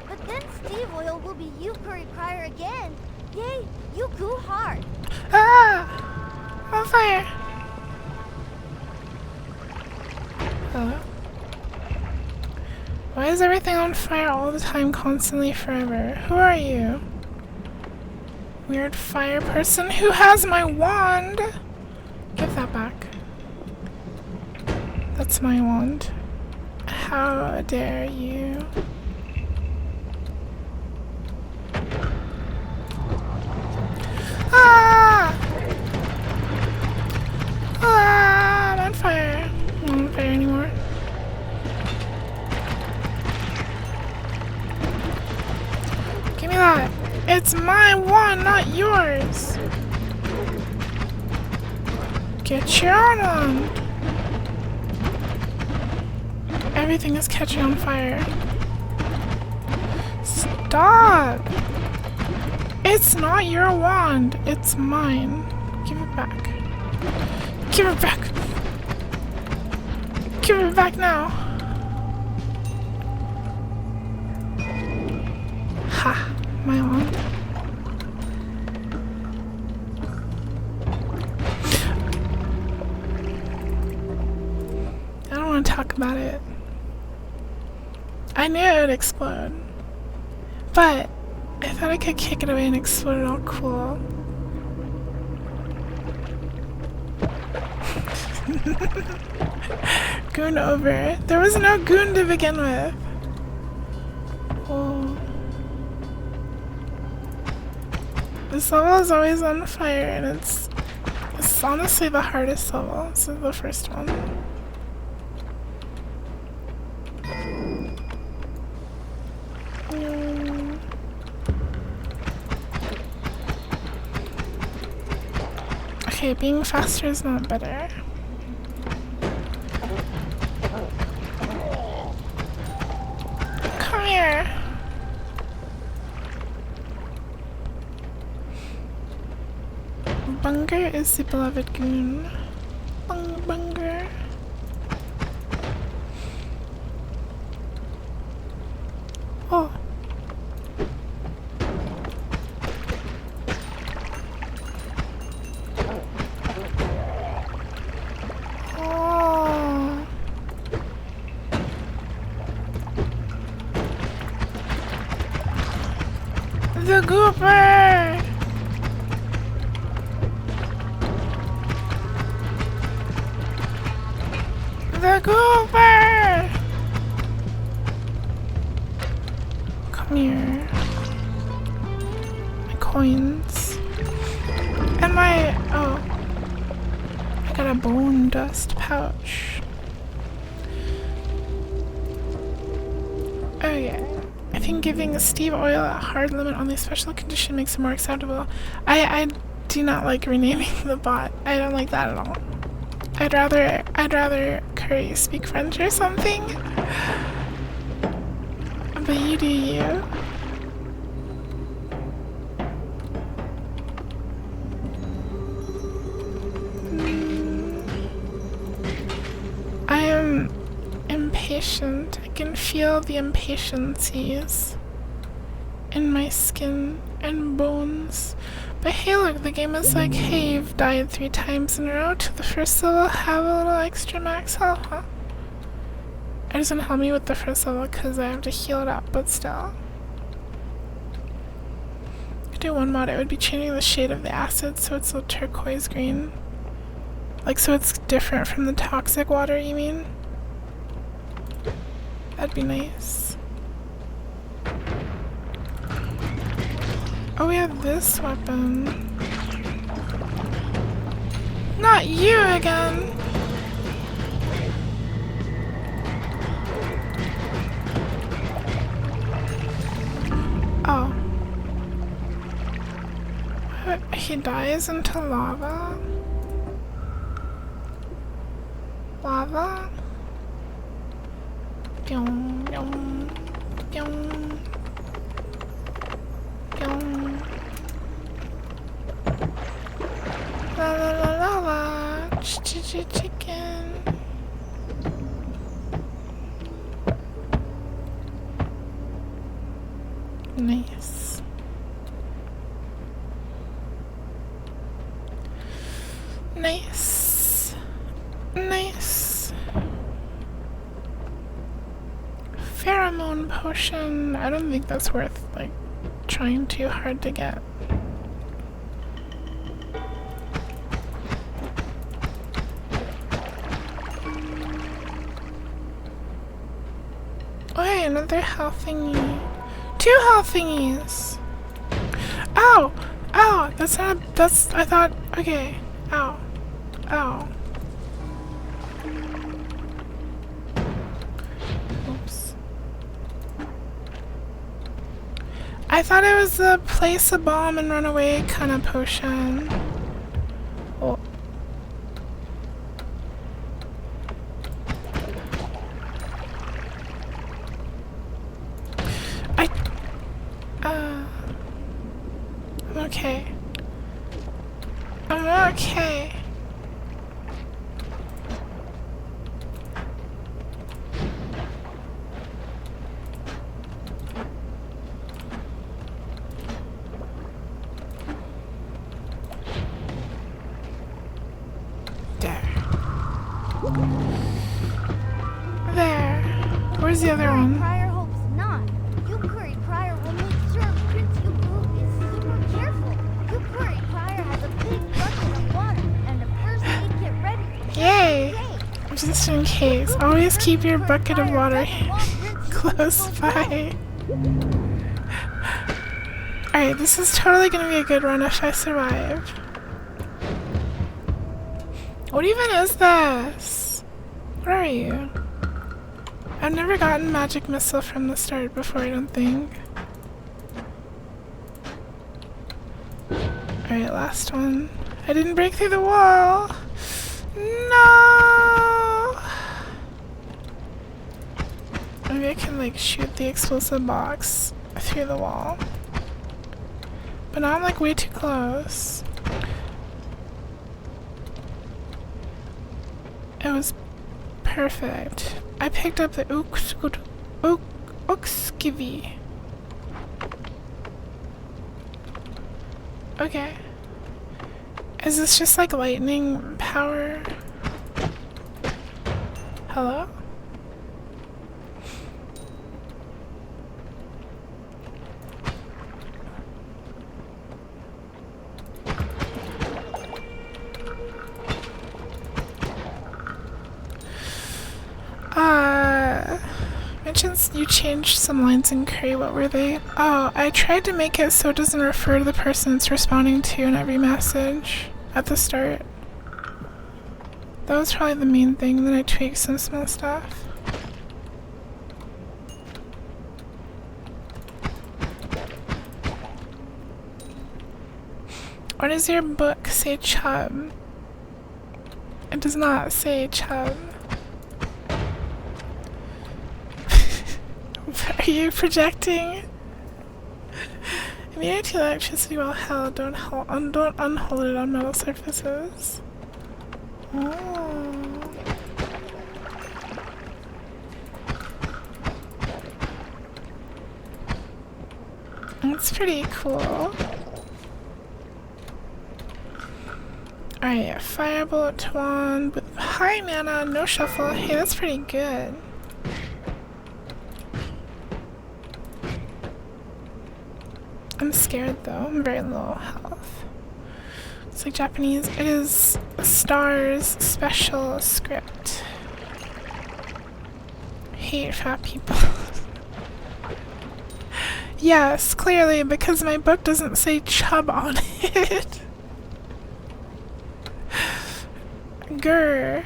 But then Steve Oil will be Yukuri Crier again. Yay, Yuku hard. Ah! On fire! Hello? Why is everything on fire all the time, constantly, forever? Who are you? Weird fire person who has my wand! Give that back. That's my wand. How dare you? Ah! Ah! I'm on fire. I'm not on fire anymore. Give me that. It's my wand, not yours. Get your own wand. Everything is catching on fire. Stop. It's not your wand. It's mine. Give it back. Give it back. Give it back now. Ha. My wand. I don't want to talk about it. I knew it would explode. But I thought I could kick it away and explode it all cool. Goon over. There was no goon to begin with. Oh. This level is always on fire, and it's honestly the hardest level. This is the first one. Okay, being faster is not better. Come here. Bunger is the beloved goon. Bunger. Oh. Oh. The gooper. The gooper. Come here. My coins. And my... oh. I got a bone dust pouch. Oh yeah. I think giving Steve Oil a hard limit on the special condition makes it more acceptable. I do not like renaming the bot. I don't like that at all. I'd rather Curry speak French or something. But you do you. I am impatient. I can feel the impatiencies in my skin and bones. But hey look, the game is like, hey, you've died 3 times in a row to the first level, have a little extra max health, huh? It doesn't help me with the first level because I have to heal it up, but still. If I do one mod, it would be changing the shade of the acid so it's a turquoise green. Like, so it's different from the toxic water, you mean? That'd be nice. Oh, we have this weapon. Not you again! Oh. He dies into lava? Lava? Pyong, pyong, pyong, pyong. La la la la la. Chicken. Nice. Nice. Nice. Pheromone potion. I don't think that's worth, like, trying too hard to get. Oh, hey, another health thingy. 2 health thingies! Ow! Ow! That's not, that's, I thought, okay. Ow. Ow. Oops. I thought it was the place a bomb and run away kind of potion. Oh. okay. I'm okay. There. Where's the other one? Crier hopes not. Yukuri Crier will make sure Prince Yuku is super careful. Yukuri Crier has a big bucket of water and a first aid kit ready. Yay! Just in case. Always keep your bucket of water close by. Alright, this is totally gonna be a good run if I survive. What even is this? What are you? I've never gotten magic missile from the start before, I don't think. Alright, last one. I didn't break through the wall! No! Maybe I can like shoot the explosive box through the wall. But now I'm like way too close. It was perfect. I picked up the Ukskivi. Okay. Is this just like lightning power? Hello? Mentions you changed some lines in Curry. What were they? Oh, I tried to make it so it doesn't refer to the person it's responding to in every message at the start. That was probably the main thing, then I tweaked some small stuff. What does your book say, Chub? It does not say Chub. Are you projecting? Immunity electricity while held. Don't unhold it on metal surfaces. Oh. That's pretty cool. Alright, firebolt wand with high mana, no shuffle. Hey, that's pretty good. I'm scared though, I'm very low health. It's like Japanese. It is Star's special script. Hate fat people. Yes, clearly, because my book doesn't say Chub on it. Grr.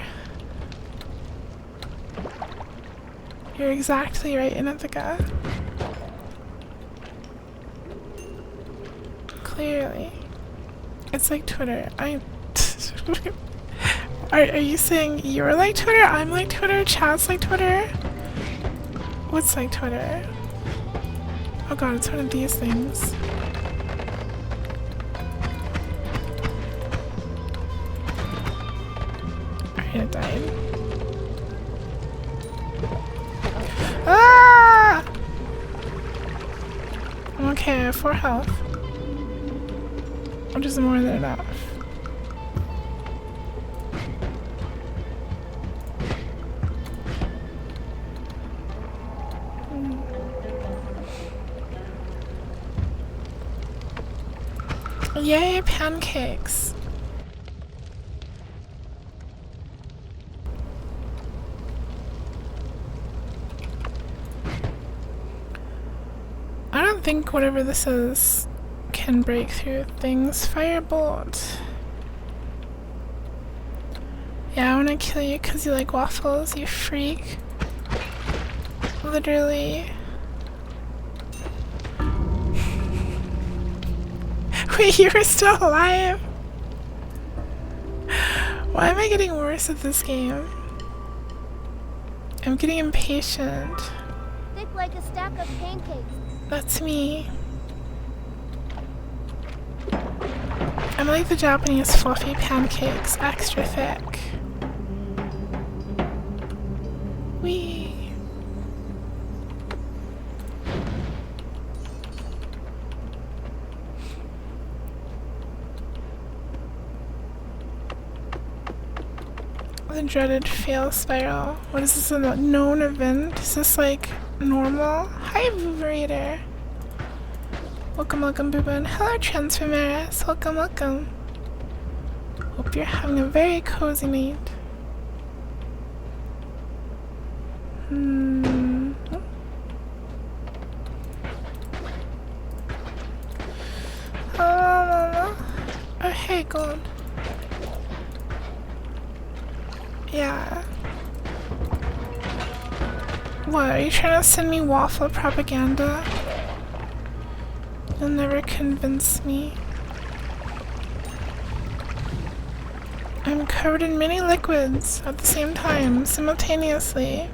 You're exactly right, Inataka. Clearly. It's like Twitter. Are you saying you're like Twitter? I'm like Twitter? Chat's like Twitter? What's like Twitter? Oh god, it's one of these things. Alright, it died. Ah! I'm okay, I have 4 health. Which is more than enough. Yay, pancakes! I don't think whatever this is can break through things. Firebolt. Yeah, I wanna kill you because you like waffles, you freak. Literally. Wait, you were still alive? Why am I getting worse at this game? I'm getting impatient. Thick like a stack of pancakes. That's me. I like the Japanese fluffy pancakes, extra thick. Wee. The dreaded fail spiral. What is this, a known event? Is this like normal? Hi, Vibrator. Welcome, welcome, Booba. Hello, Transformers. Welcome, welcome. Hope you're having a very cozy night. Oh, hey, gold. Yeah. What, are you trying to send me waffle propaganda? You'll never convince me. I'm covered in many liquids at the same time, simultaneously.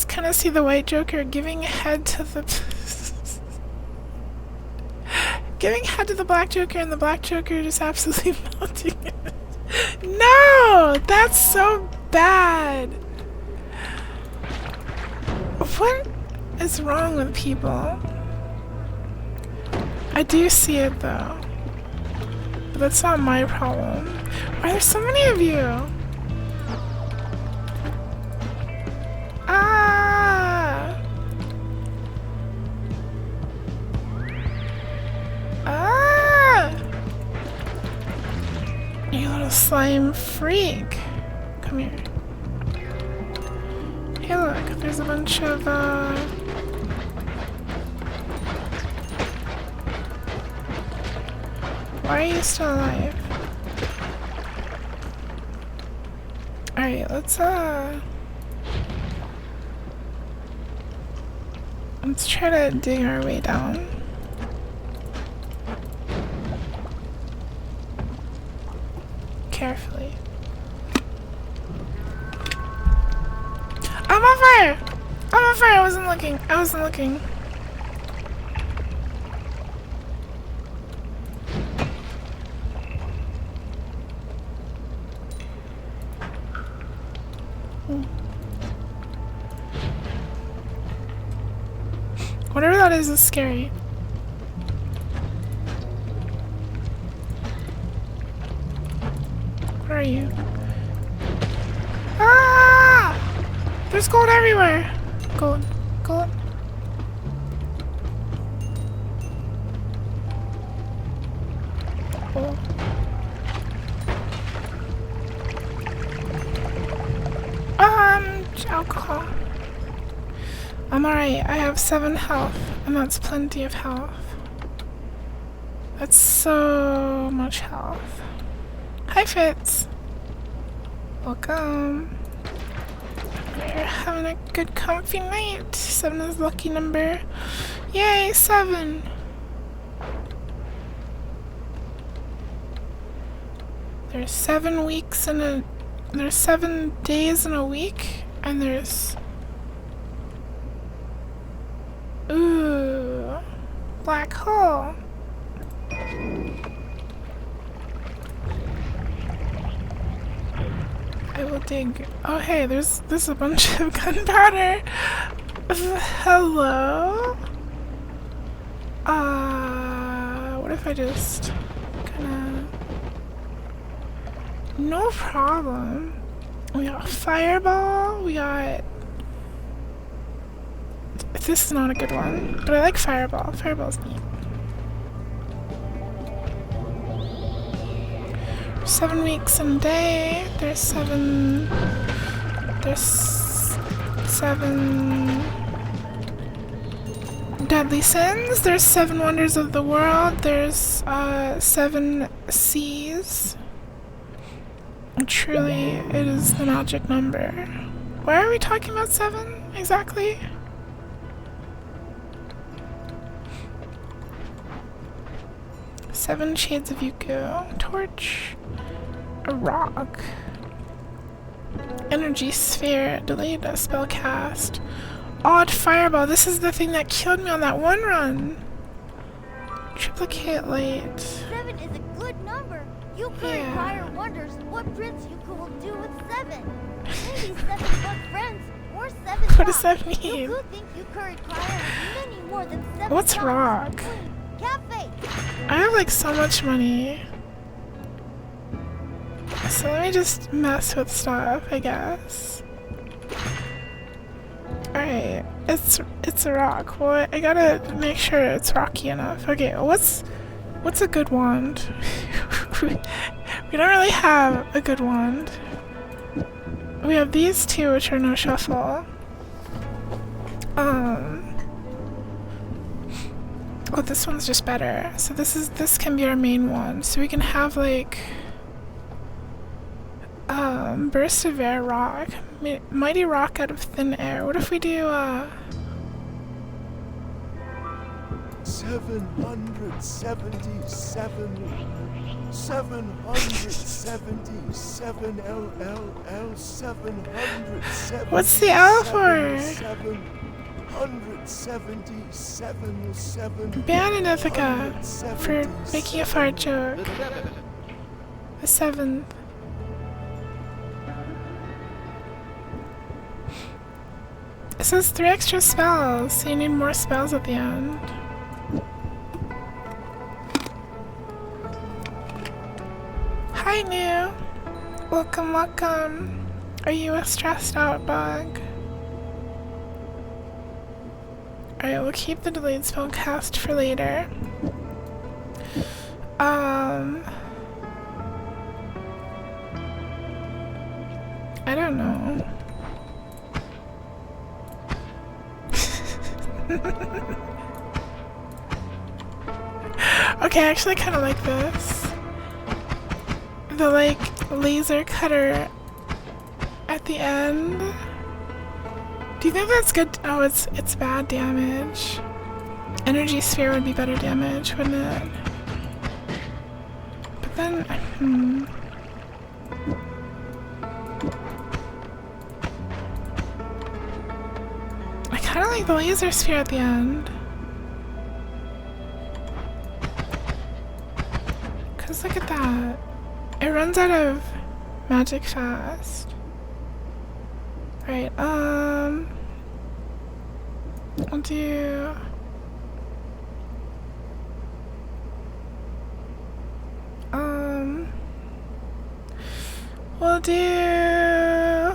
Kind of see the white Joker giving head to the giving head to the black Joker, and the black Joker just absolutely melting it. No, that's so bad. What is wrong with people? I do see it though, but that's not my problem. Why are there so many of you? You little slime freak. Come here. Hey look, there's a bunch of why are you still alive? Alright, let's try to dig our way down. Carefully. I'm on fire! I'm on fire! I wasn't looking. I wasn't looking. Whatever that is scary. Where are you? Ah! There's gold everywhere! Gold. Gold. Oh. Alcohol. I'm alright. I have 7 health, and that's plenty of health. That's so much health. Hi, Fitz. Welcome. You're having a good, comfy night. 7 is the lucky number. Yay, 7. There's 7 weeks in a... There's 7 days in a week, and there's... Ooh. Black hole. I will dig. Oh hey, there's a bunch of gunpowder. Hello? What if I just kinda... No problem. We got fireball, we got... This is not a good one, but I like fireball. Fireball's neat. 7 weeks in a day. There's 7 deadly sins. There's 7 wonders of the world. There's 7 seas. Truly, it is the magic number. Why are we talking about 7 exactly? 7 shades of Yuku. Torch. A rock. Energy sphere. Delayed a spell cast. Odd fireball. This is the thing that killed me on that one run. Triplicate light. 7 is a good number. Yuku Crier wonders what Prince Yuku will do with 7. Maybe 7 bug friends or 7 What does that mean? Yuku think Yuku Crier has many more than 7 What's dogs. rock? Cafe. I have like so much money. So let me just mess with stuff, I guess. Alright, it's a rock. Well, I gotta make sure it's rocky enough. Okay, what's a good wand? We don't really have a good wand. We have these two, which are no shuffle. Oh, this one's just better. So this can be our main one. So we can have like burst of air rock, mighty rock out of thin air. What if we do 777 LLL 777. What's the L for? 777 Ban in Ithaca for making a fart joke. The 7th. It says 3 extra spells, so you need more spells at the end. Hi, New. Welcome, welcome. Are you a stressed out bug? Alright, we'll keep the delayed spell cast for later. I don't know. Okay, I actually kind of like this. The like laser cutter at the end. Do you think that's good? Oh, it's bad damage. Energy sphere would be better damage, wouldn't it? But then, I kind of like the laser sphere at the end. Cause look at that. It runs out of magic fast. Right, I'll do... we'll do...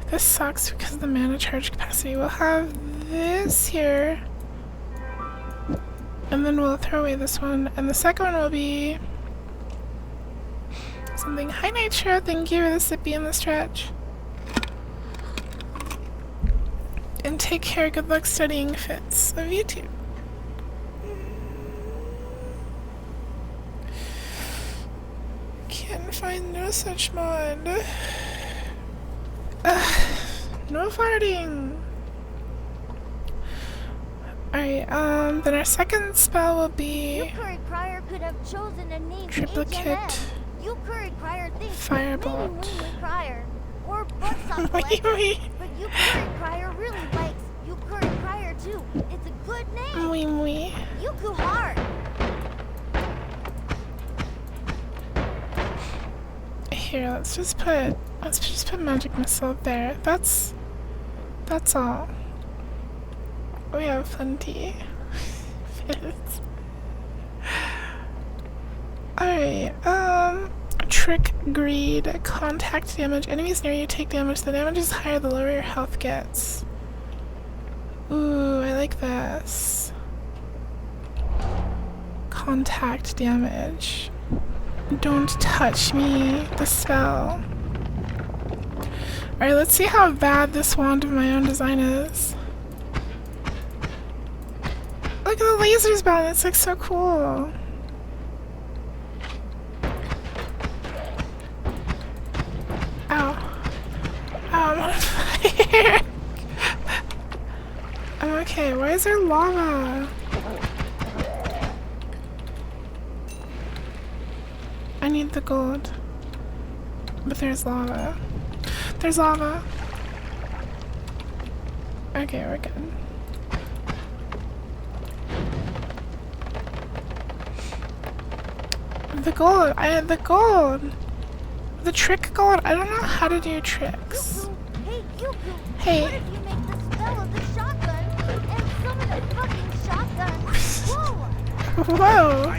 This sucks because of the mana charge capacity. We'll have this here. And then we'll throw away this one. And the second one will be... something. Hi Nitro, thank you for the sippy in the stretch. And take care, good luck studying fits. Love you too. Can't find no such mod. No farting. Alright, then our second spell will be Yuku Crier could have chosen a name triplicate Yuku Crier thinks firebolt. maybe Wee Crier or Buttsock Collector. But Yuku Crier really likes Yuku Crier too. It's a good name. Wee. Yuku hard. Here, let's just put magic missile there. That's all. We have plenty. Alright, trick greed, contact damage. Enemies near you take damage. The damage is higher the lower your health gets. Ooh, I like this. Contact damage. Don't touch me, the spell. Alright, let's see how bad this wand of my own design is. Look at the lasers bound, it's like so cool. Ow. I'm on fire. I'm okay, why is there lava? I need the gold. But there's lava. There's lava. Okay, we're good. The gold. I had the gold. The trick gold. I don't know how to do tricks. Hey, Yuku. Hey. What if you make the spell of the shotgun and summon a fucking shotgun? Whoa! Whoa.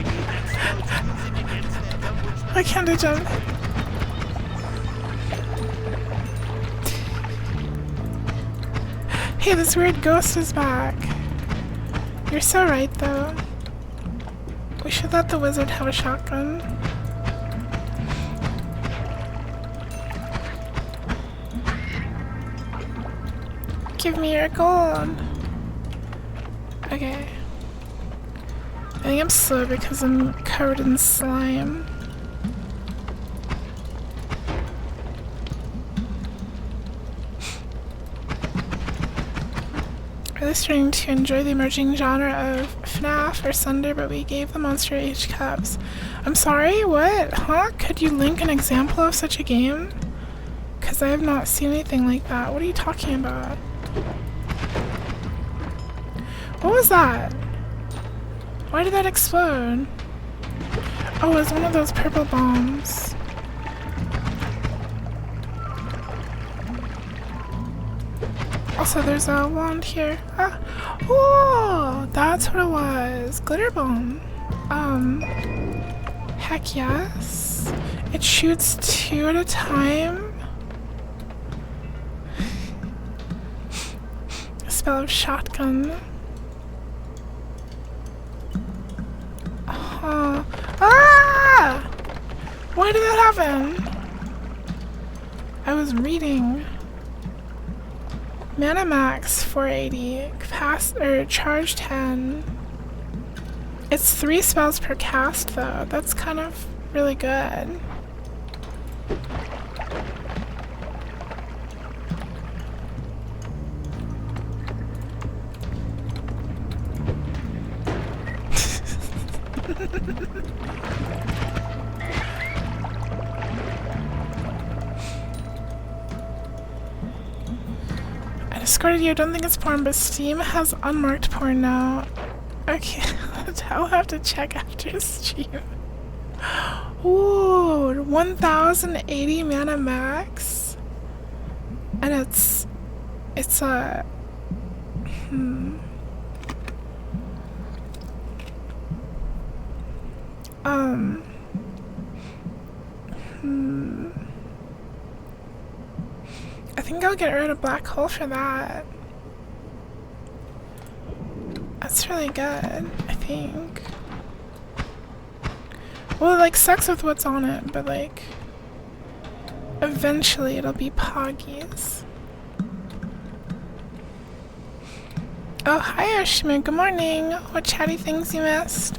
I can't do jump. Hey, this weird ghost is back. You're so right, though. We should let the wizard have a shotgun. Give me your gold. Okay. I think I'm slow because I'm covered in slime. Really starting to enjoy the emerging genre of FNAF or Sunder, but we gave the Monster Age cups. I'm sorry, what? Huh? Could you link an example of such a game? Because I have not seen anything like that. What are you talking about? What was that? Why did that explode? Oh, it was one of those purple bombs. Also, there's a wand here. Ah. Oh, that's what it was. Glitter bomb. Heck yes. It shoots 2 at a time. Spell of shotgun. Ah! Why did that happen? I was reading. Mana max 480, charge 10. It's 3 spells per cast though. That's kind of really good. I escorted you. I don't think it's porn, but Steam has unmarked porn now. Okay, I'll have to check after stream. Ooh, 1080 mana max, and it's a I think I'll get rid of black hole for that. That's really good, I think. Well, it like sucks with what's on it, but like eventually it'll be Poggies. Oh, hi Ashima, good morning. What chatty things you missed?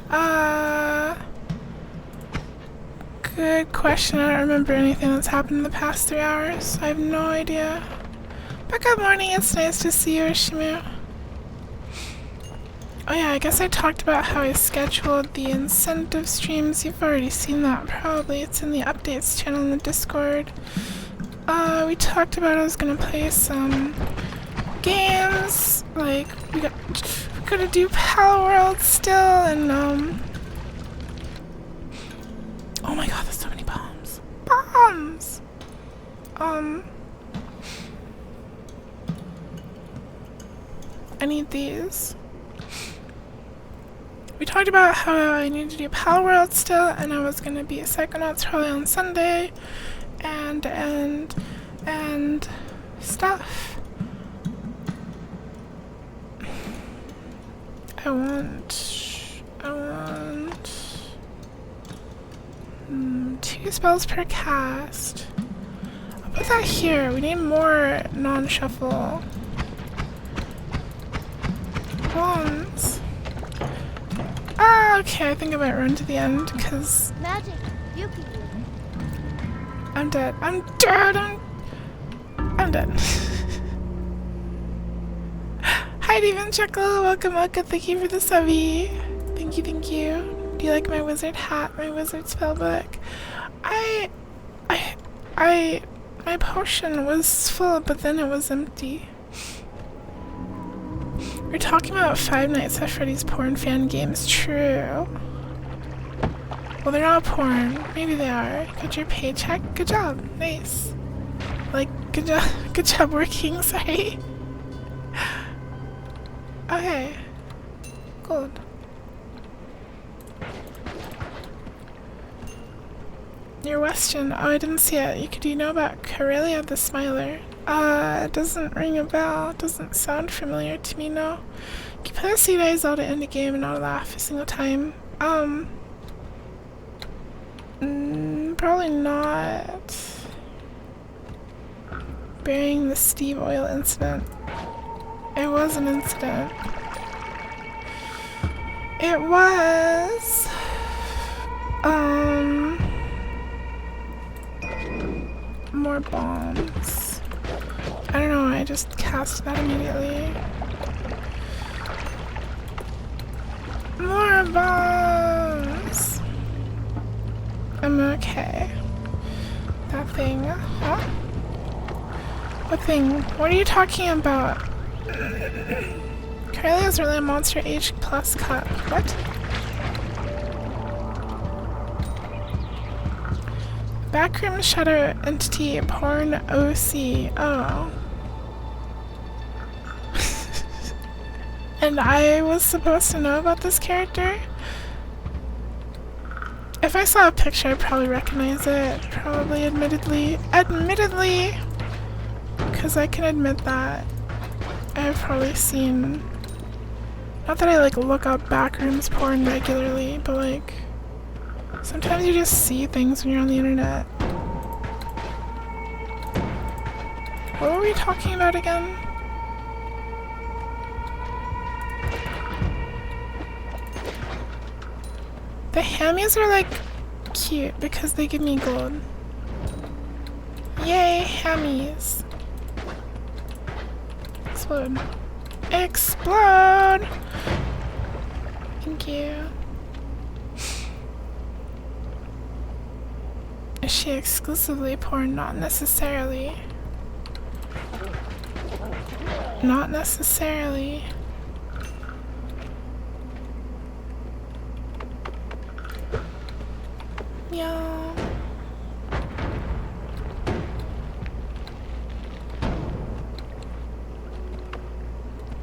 Good question. I don't remember anything that's happened in the past 3 hours. I have no idea. But good morning, it's nice to see you, Ashimu. Oh yeah, I guess I talked about how I scheduled the incentive streams. You've already seen that, probably. It's in the updates channel in the Discord. We talked about I was gonna play some games. Like, we're gonna do Pal World still, and oh my god, there's so many bombs. Bombs! I need these. We talked about how I need to do Pal World still, and I was gonna be a Psychonauts probably on Sunday, and stuff. I want 2 spells per cast. I'll put that here. We need more non-shuffle wands. Ah, okay, I think I might run to the end, because Magic, Yuki. I'm dead. I'm dead! I'm dead. Hi, Demon Chuckle. Welcome, welcome. Thank you for the subby. Thank you, thank you. Do you like my wizard hat, my wizard spellbook? My potion was full, but then it was empty. We're talking about Five Nights at Freddy's porn fan games. True. Well, they're not porn. Maybe they are. Get your paycheck. Good job. Nice. Like, good job. Good job working. Sorry. Okay. Gold. Your Weston. Oh, I didn't see it. Do you know about Corellia the Smiler? It doesn't ring a bell. It doesn't sound familiar to me, no. Can you put a seed eyes out to end the game and not laugh a single time? Probably not. Burying the Steve Oil incident. It was an incident. It was... more bombs. I don't know, I just cast that immediately. More bombs! I'm okay. That thing, huh? What thing? What are you talking about? Corellia's really a Monster Age Plus cut. What? Backroom Shadow Entity Porn OC. Oh. And I was supposed to know about this character? If I saw a picture, I'd probably recognize it. Probably, admittedly. Admittedly! Because I can admit that. I've probably seen... Not that I, like, look up backrooms porn regularly, but, like... Sometimes you just see things when you're on the internet. What were we talking about again? The hammies are like cute because they give me gold. Yay, hammies. Explode. Explode! Thank you. Is she exclusively porn? Not necessarily. Not necessarily. Yeah.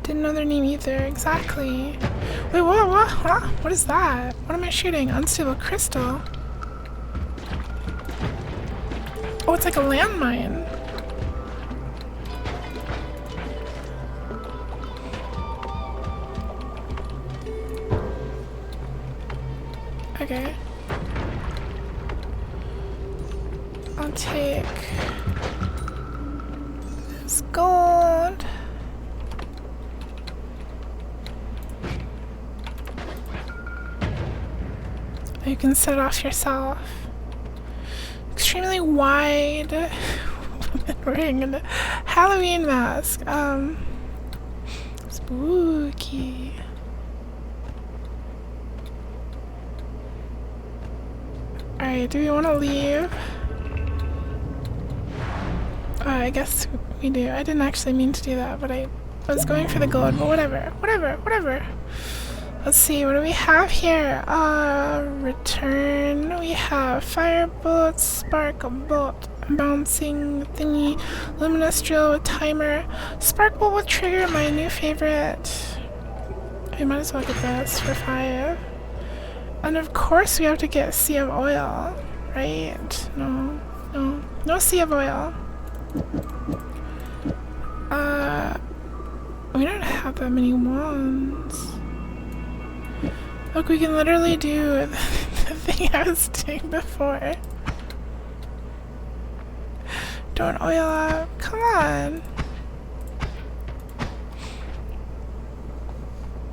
Didn't know their name either. Exactly. Wait, what? Huh? What is that? What am I shooting? Unstable crystal. Oh, it's like a landmine. Okay. I'll take this gold. You can set it off yourself. Extremely wide wearing a Halloween mask. Spooky. Alright, do we want to leave? I guess we do. I didn't actually mean to do that, but I was going for the gold, but whatever. Let's see, what do we have here? Return. We have fire bullets, spark bolt, bouncing thingy, luminous drill with timer, spark bolt with trigger, my new favorite. We might as well get this for 5. And of course we have to get Sea of Oil, right? No Sea of Oil. We don't have that many wands. Look, we can literally do the thing I was doing before. Don't oil up. Come on.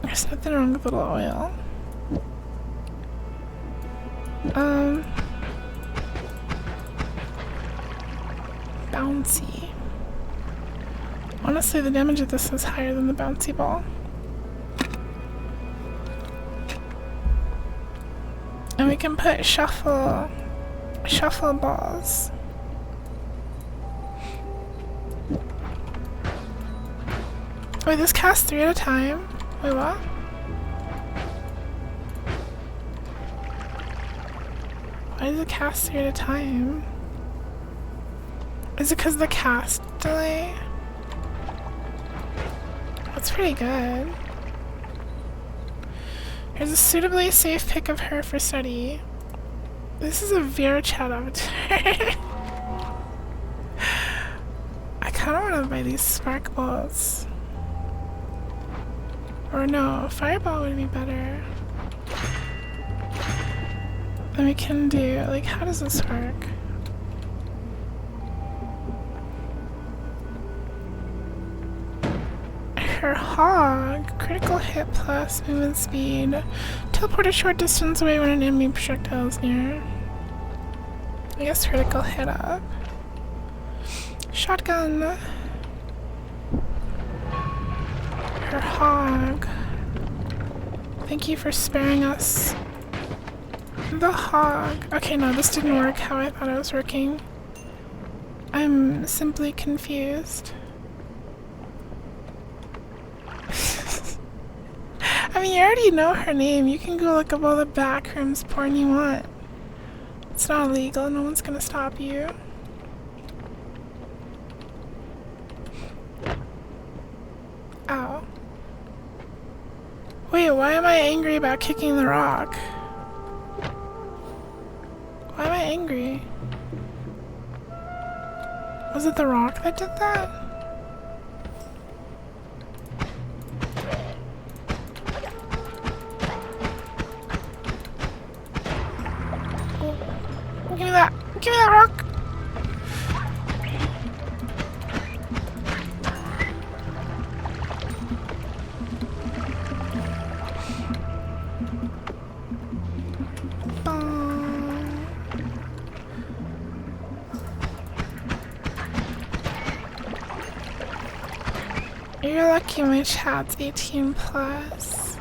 There's nothing wrong with a little oil. Bouncy. Honestly, the damage of this is higher than the bouncy ball. And we can put shuffle shuffle balls. Wait, this casts 3 at a time? Wait, what? Why does it cast 3 at a time? Is it because of the cast delay? That's pretty good. Here's a suitably safe pic of her for study. This is a Vera chat avatar. I kinda wanna buy these spark balls. Or no, fireball would be better. Then we can do, like, how does this work? Her hog, critical hit plus movement speed. Teleport a short distance away when an enemy projectile is near. I guess critical hit up. Shotgun. Her hog. Thank you for sparing us. The hog. Okay, no, this didn't work how I thought it was working. I'm simply confused. I mean, you already know her name. You can go look up all the backrooms porn you want. It's not illegal. No one's gonna stop you. Ow. Wait, why am I angry about kicking the rock? Why am I angry? Was it the rock that did that? Give me that! Give me that rock! You're lucky my chat's 18 plus.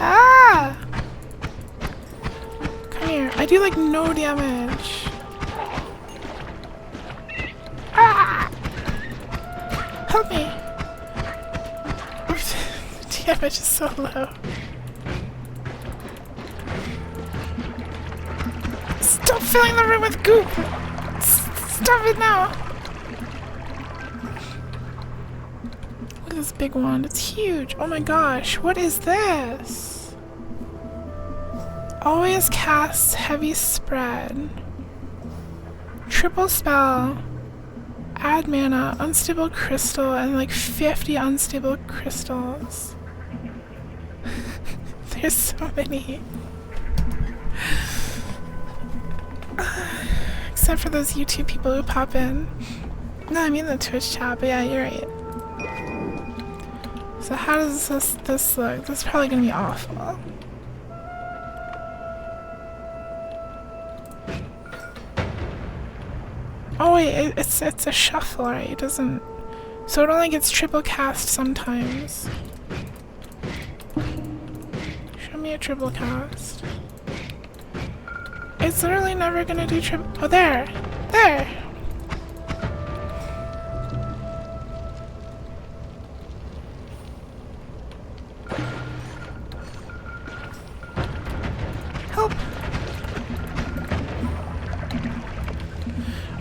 Ah! Come here. I do like no damage. Ah! Help me! Damage is so low. Stop filling the room with goop! Stop it now! Look at this big wand. It's huge. Oh my gosh. What is this? Always casts heavy spread. Triple spell. Add mana. Unstable crystal. And like 50 unstable crystals. There's so many. Except for those YouTube people who pop in. No, I mean the Twitch chat, but yeah, you're right. So how does this look? This is probably gonna be awful. Oh wait, it's a shuffle, right? It doesn't... So it only gets triple cast sometimes. Show me a triple cast. It's literally never gonna do triple. Oh, there! There! Help!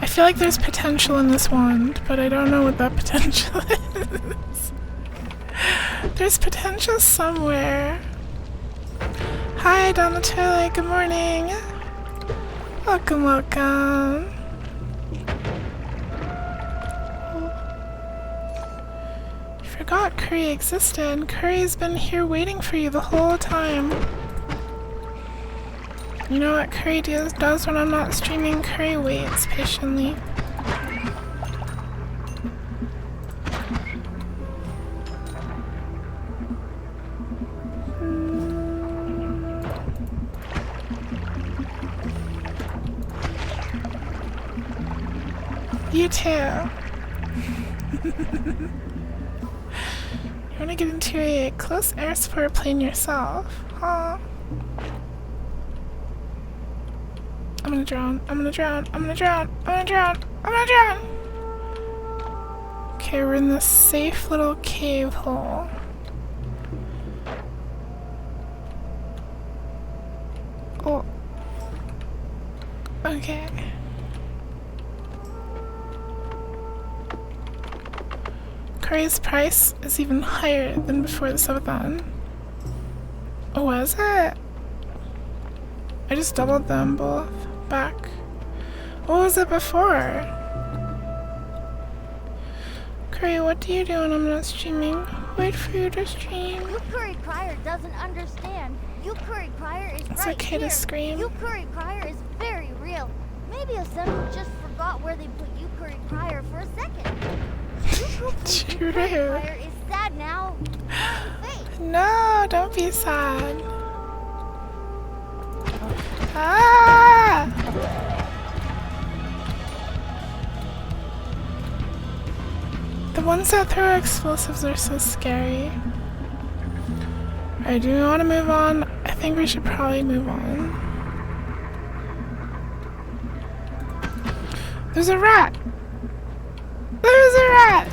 I feel like there's potential in this wand, but I don't know what that potential is. There's potential somewhere. Hi, down the toilet. Good morning. Welcome, welcome. You forgot Curry existed. Curry's been here waiting for you the whole time. You know what Curry does when I'm not streaming? Curry waits patiently. You too. You want to get into a close air support plane yourself, huh? I'm gonna drown. I'm gonna drown. I'm gonna drown. I'm gonna drown. I'm gonna drown. Okay, we're in this safe little cave hole. Oh. Okay. Curry's price is even higher than before the subathon. Oh, was it? I just doubled them both back. What was it before? Curry, what do you do when I'm not streaming? Wait for you to stream. You Curry Crier doesn't understand. You Curry Crier is It's right okay here. to scream. You Curry Crier is very real. Maybe Assemble just forgot where they put You Curry Crier for a second. You Curry Crier is sad now. No, don't be sad. Ah! The ones that throw explosives are so scary. Alright, do we want to move on? I think we should probably move on. There's a rat! There's a rat!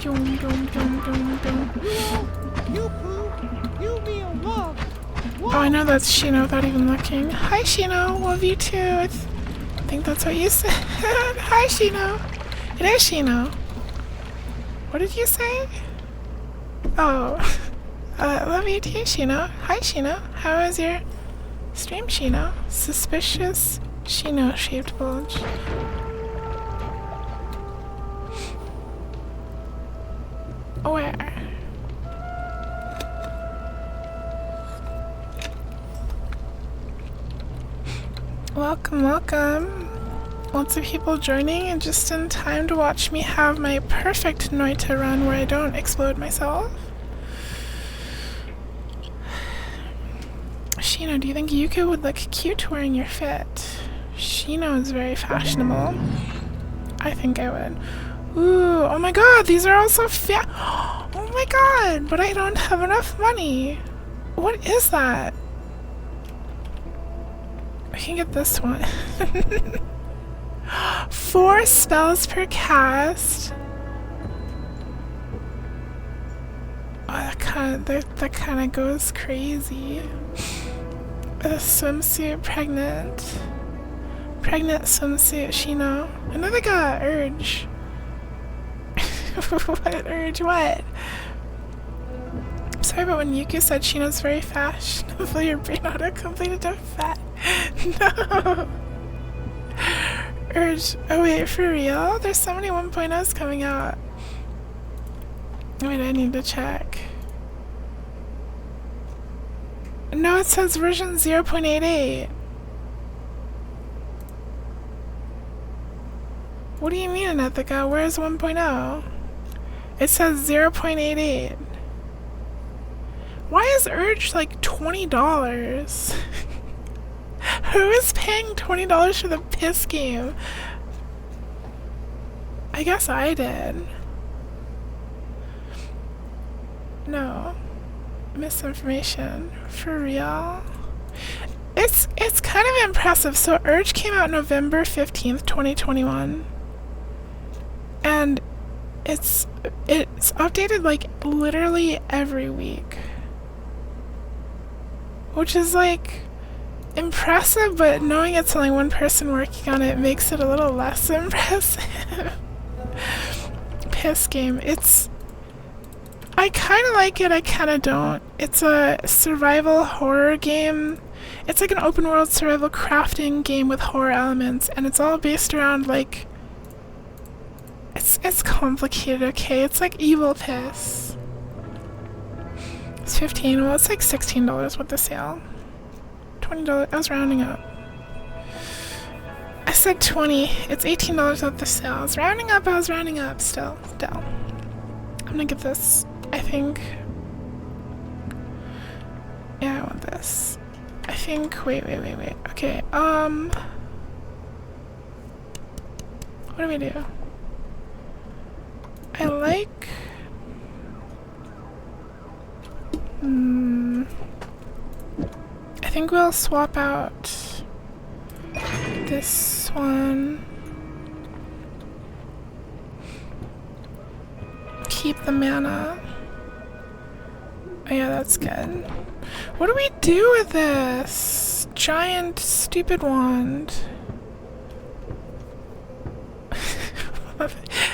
Dum, dum, dum, dum, dum. You poo, you me a love. Oh, I know that's Shino without even looking. Hi, Shino. Love you too. I think that's what you said. Hi, Shino. It is Shino. What did you say? Oh. Love you too, Shino. Hi, Shino. How was your stream, Shino? Suspicious Shino-shaped bulge. Where? Welcome, welcome. Lots of people joining and just in time to watch me have my perfect Noita run where I don't explode myself. Shino, do you think Yuka would look cute wearing your fit? Shino is very fashionable. I think I would. Ooh, oh my god, these are all so fat. Oh my god, but I don't have enough money. What is that? I can get this one. 4 spells per cast. Oh, that kind of goes crazy. A swimsuit, pregnant swimsuit, Shino. I know they got Urge. What Urge? What? I'm sorry, but when Yuki said Shino's very fashionable, your brain auto-completed to fat. No. Urge. Oh wait, for real? There's so many 1.0s coming out. Wait, I need to check. No, it says version 0.88. What do you mean, Anethika? Where's 1.0? It says 0.88. Why is Urge like $20? Who is paying $20 for the piss game? I guess I did. No. Misinformation. For real? It's kind of impressive. So Urge came out November 15th, 2021. And it's updated like literally every week. Which is like impressive, but knowing it's only one person working on it makes it a little less impressive. Piss game. I kind of like it, I kind of don't. It's a survival horror game. It's like an open world survival crafting game with horror elements, and it's all based around like it's complicated, okay? It's like evil piss. It's 15, well it's like $16 with the sale. $20, I was rounding up. I said 20, it's $18 with the sale. I was rounding up, I was rounding up, still. I'm gonna get this, I think. Yeah, I want this. I think, wait. Okay, what do we do? I like... think we'll swap out this one. Keep the mana. Oh yeah, that's good. What do we do with this giant stupid wand?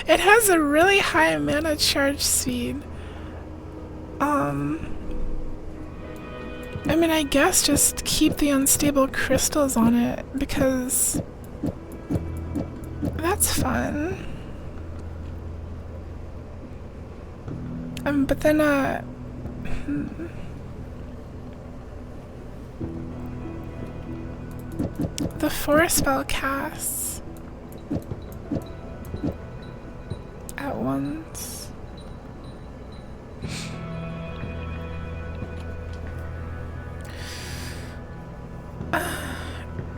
It has a really high mana charge speed. I mean, I guess just keep the unstable crystals on it, because that's fun. But then, the 4 spell casts at once.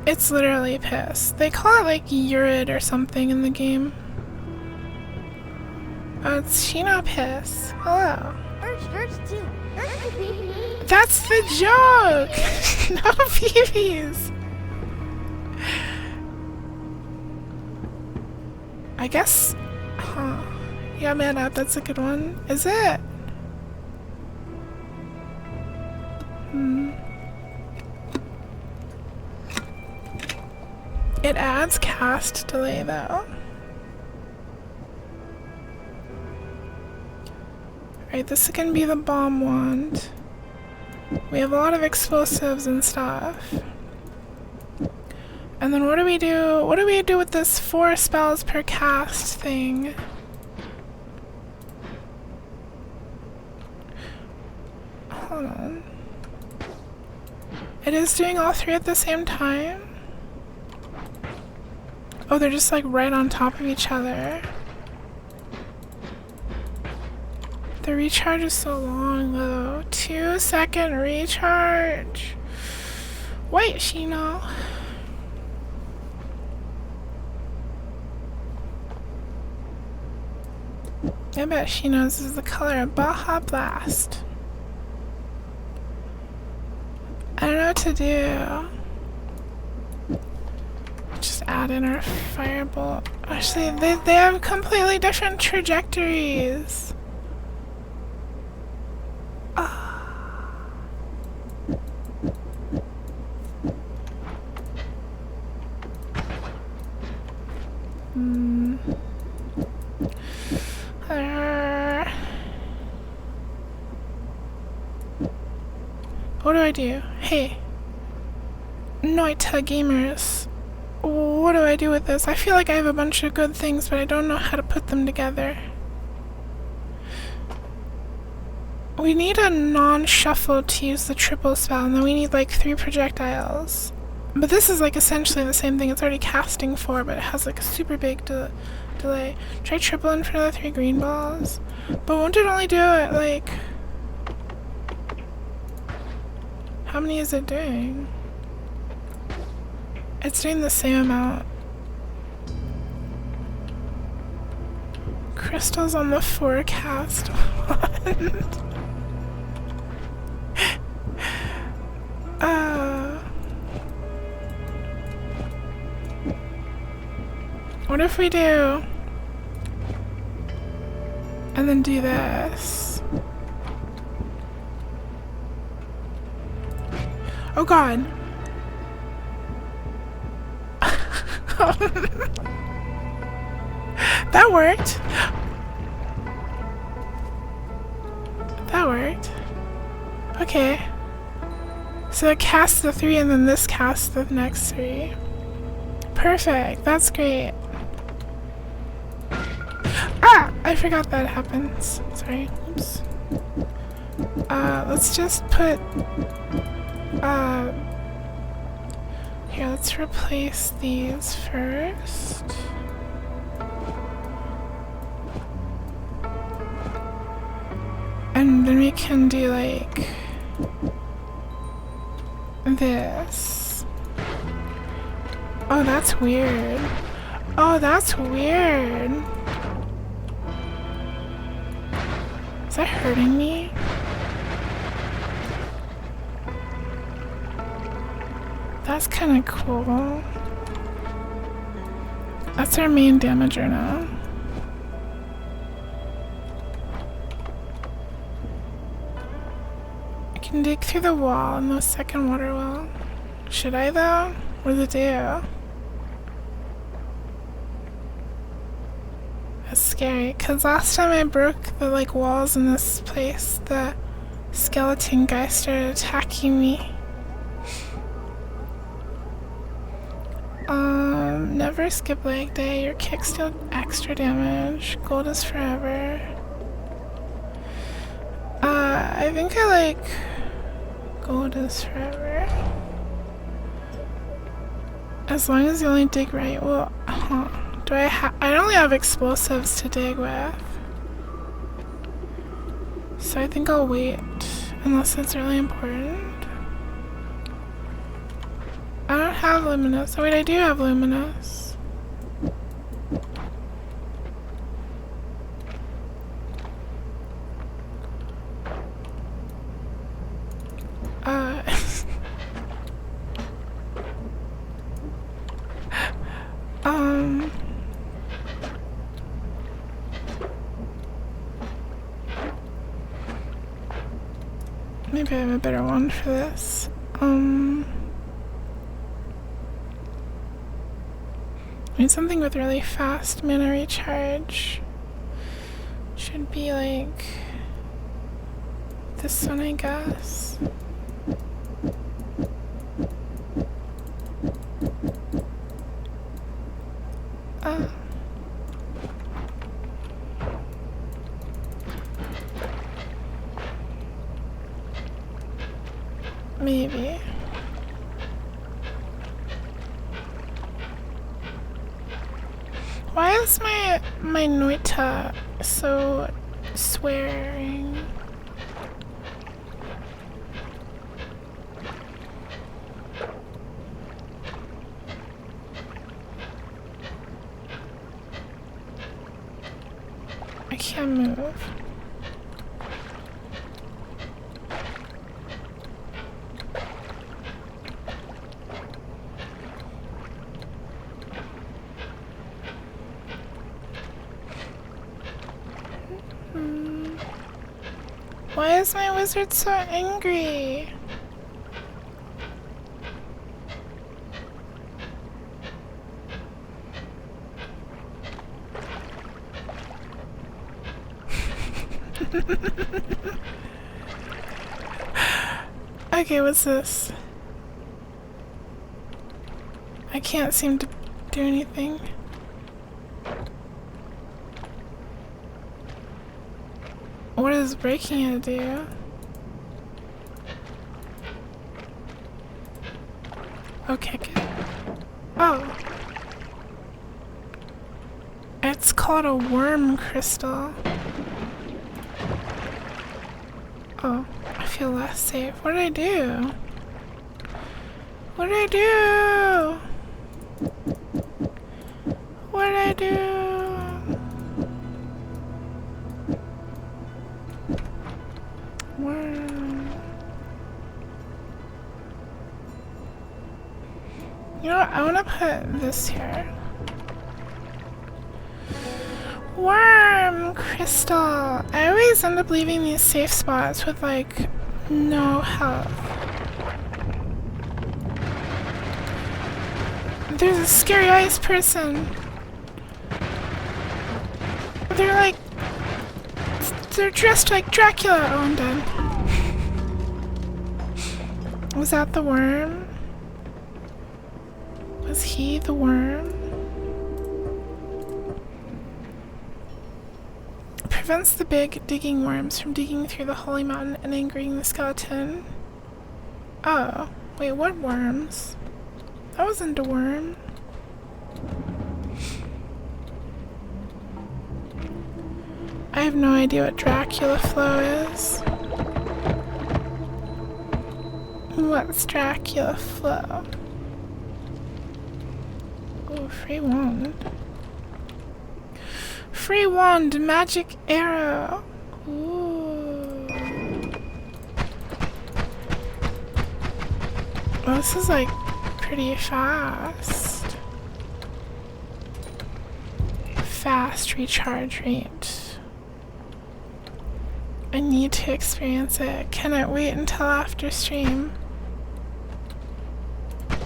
It's literally piss. They call it like Urid or something in the game. Oh, it's Shino Piss. Hello. That's the joke! No PVs! I guess... Huh. Yeah, man up, that's a good one. Is it? It adds cast delay though. Alright, this is gonna be the bomb wand. We have a lot of explosives and stuff. And then what do we do? What do we do with this 4 spells per cast thing? Hold on. It is doing all 3 at the same time? Oh, they're just like right on top of each other. The recharge is so long though. 2-second recharge. Wait, Shino. I bet she knows this is the color of Baja Blast. I don't know what to do. Just add in our firebolt. Actually, they have completely different trajectories. What do I do? Hey, Noita gamers. What do I do with this? I feel like I have a bunch of good things, but I don't know how to put them together. We need a non-shuffle to use the triple spell, and then we need like 3 projectiles. But this is like essentially the same thing. It's already casting 4, but it has like a super big delay. Try triple in for the 3 green balls. But won't it only do it like... How many is it doing? It's doing the same amount. Crystals on the forecast. What if we do? And then do this. Oh god. That worked. That worked. Okay. So it casts the 3 and then this casts the next 3. Perfect. That's great. Ah! I forgot that happens. Sorry. Oops. Let's just put... Here, let's replace these first. And then we can do like this. Oh, that's weird. Oh, that's weird. Is that hurting me? That's kind of cool. That's our main damager now. I can dig through the wall in the second water well. Should I though? What does it do? That's scary, cause last time I broke the like walls in this place, the skeleton guy started attacking me. Never skip leg day. Your kicks deal extra damage. Gold is forever. I think I like gold is forever. As long as you only dig right. Well, do I only have explosives to dig with. So I think I'll wait unless it's really important. I don't have luminous. Oh wait, I do have luminous. Maybe I have a better one for this. Need something with really fast mana recharge. Should be like this one, I guess. Maybe. Why is my Noita so swearing? I can't move. Why is my wizard so angry? Okay, what's this? I can't seem to do anything. What does breaking it do? Okay, good. Oh. It's called a worm crystal. Oh, I feel less safe. What did I do? What did I do? What did I do? Worm. You know what? I want to put this here. Worm crystal. I always end up leaving these safe spots with like no health. There's a scary ice person. They're dressed like Dracula. Oh, I'm dead. Was that the worm? Was he the worm? Prevents the big digging worms from digging through the holy mountain and angering the skeleton. Oh, wait, what worms? That wasn't a worm. I have no idea what Dracula flow is. What's Dracula flow? Oh, free wand. Free wand, magic arrow. Ooh. Oh, this is like pretty fast. Fast recharge rate. I need to experience it. Cannot wait until after stream. There's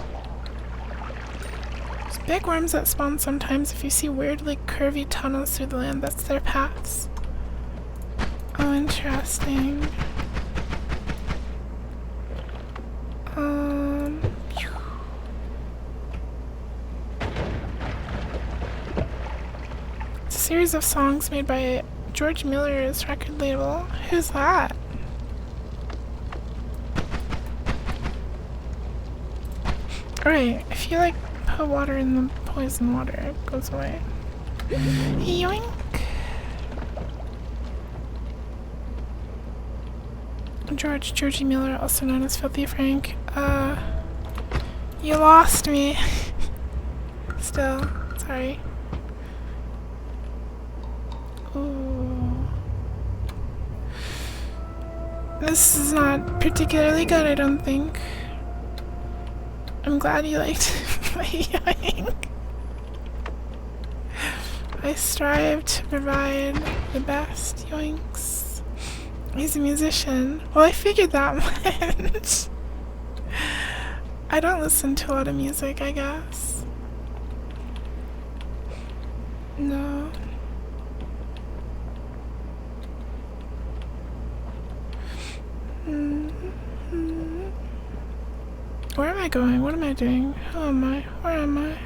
big worms that spawn sometimes. If you see weirdly curvy tunnels through the land, that's their paths. Oh, interesting. It's a series of songs made by George Miller's record label. Who's that? Alright, if you like put water in the poison water, it goes away. Yoink! Georgie Miller, also known as Filthy Frank. You lost me. Still, sorry. Ooh. This is not particularly good, I don't think. I'm glad you liked my yoink. I strive to provide the best yoinks. He's a musician. Well, I figured that much. I don't listen to a lot of music, I guess. No. Where am I going? What am I doing? Who am I? Where am I?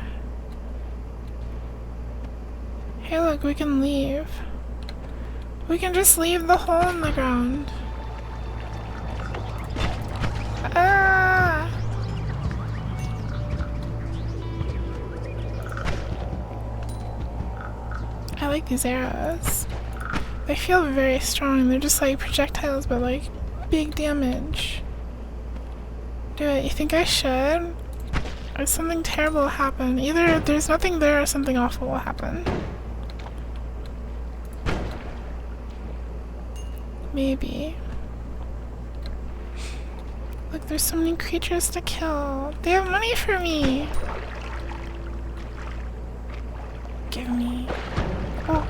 Hey, look, we can leave. We can just leave the hole in the ground. Ah! I like these arrows. They feel very strong. They're just like projectiles, but like big damage. Do it. You think I should? Or something terrible will happen. Either there's nothing there or something awful will happen. Maybe. Look, there's so many creatures to kill. They have money for me. Give me. Oh.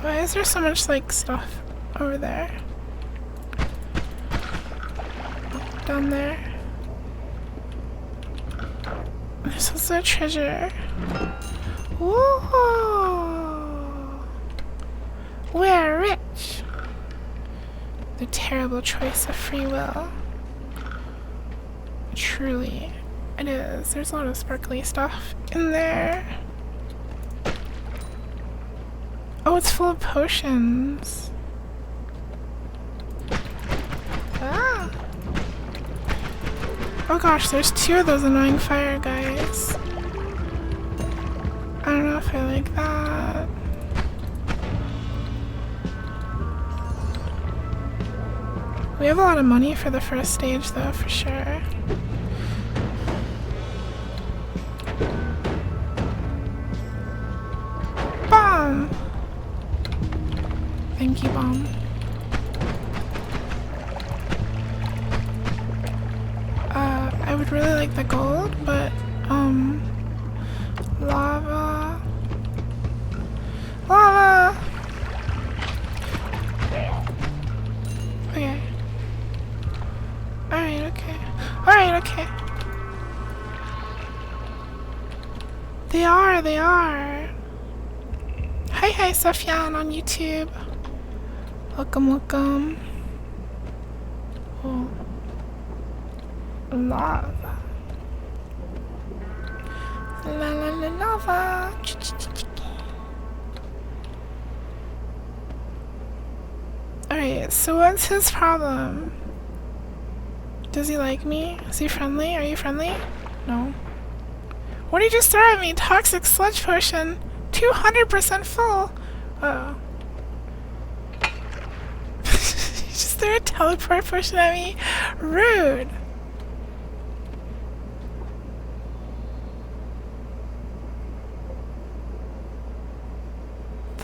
Why is there so much, like, stuff over there? Down there. There's also a treasure. Whoa! We're rich! The terrible choice of free will. Truly, it is. There's a lot of sparkly stuff in there. Oh, it's full of potions. Ah! Oh gosh, there's 2 of those annoying fire guys. I don't know if I like that. We have a lot of money for the first stage though, for sure. Bomb! Thank you, Bomb. I would really like the gold, but, lava. Lava! Okay. Alright, okay. Alright, okay. They are. Hi, Sufyan on YouTube. Welcome. Oh. Lava. Lava. Alright, so what's his problem? Does he like me? Is he friendly? Are you friendly? No. What did you just throw at me? Toxic sludge potion. 200% full. Uh-oh. You just threw a teleport potion at me? Rude.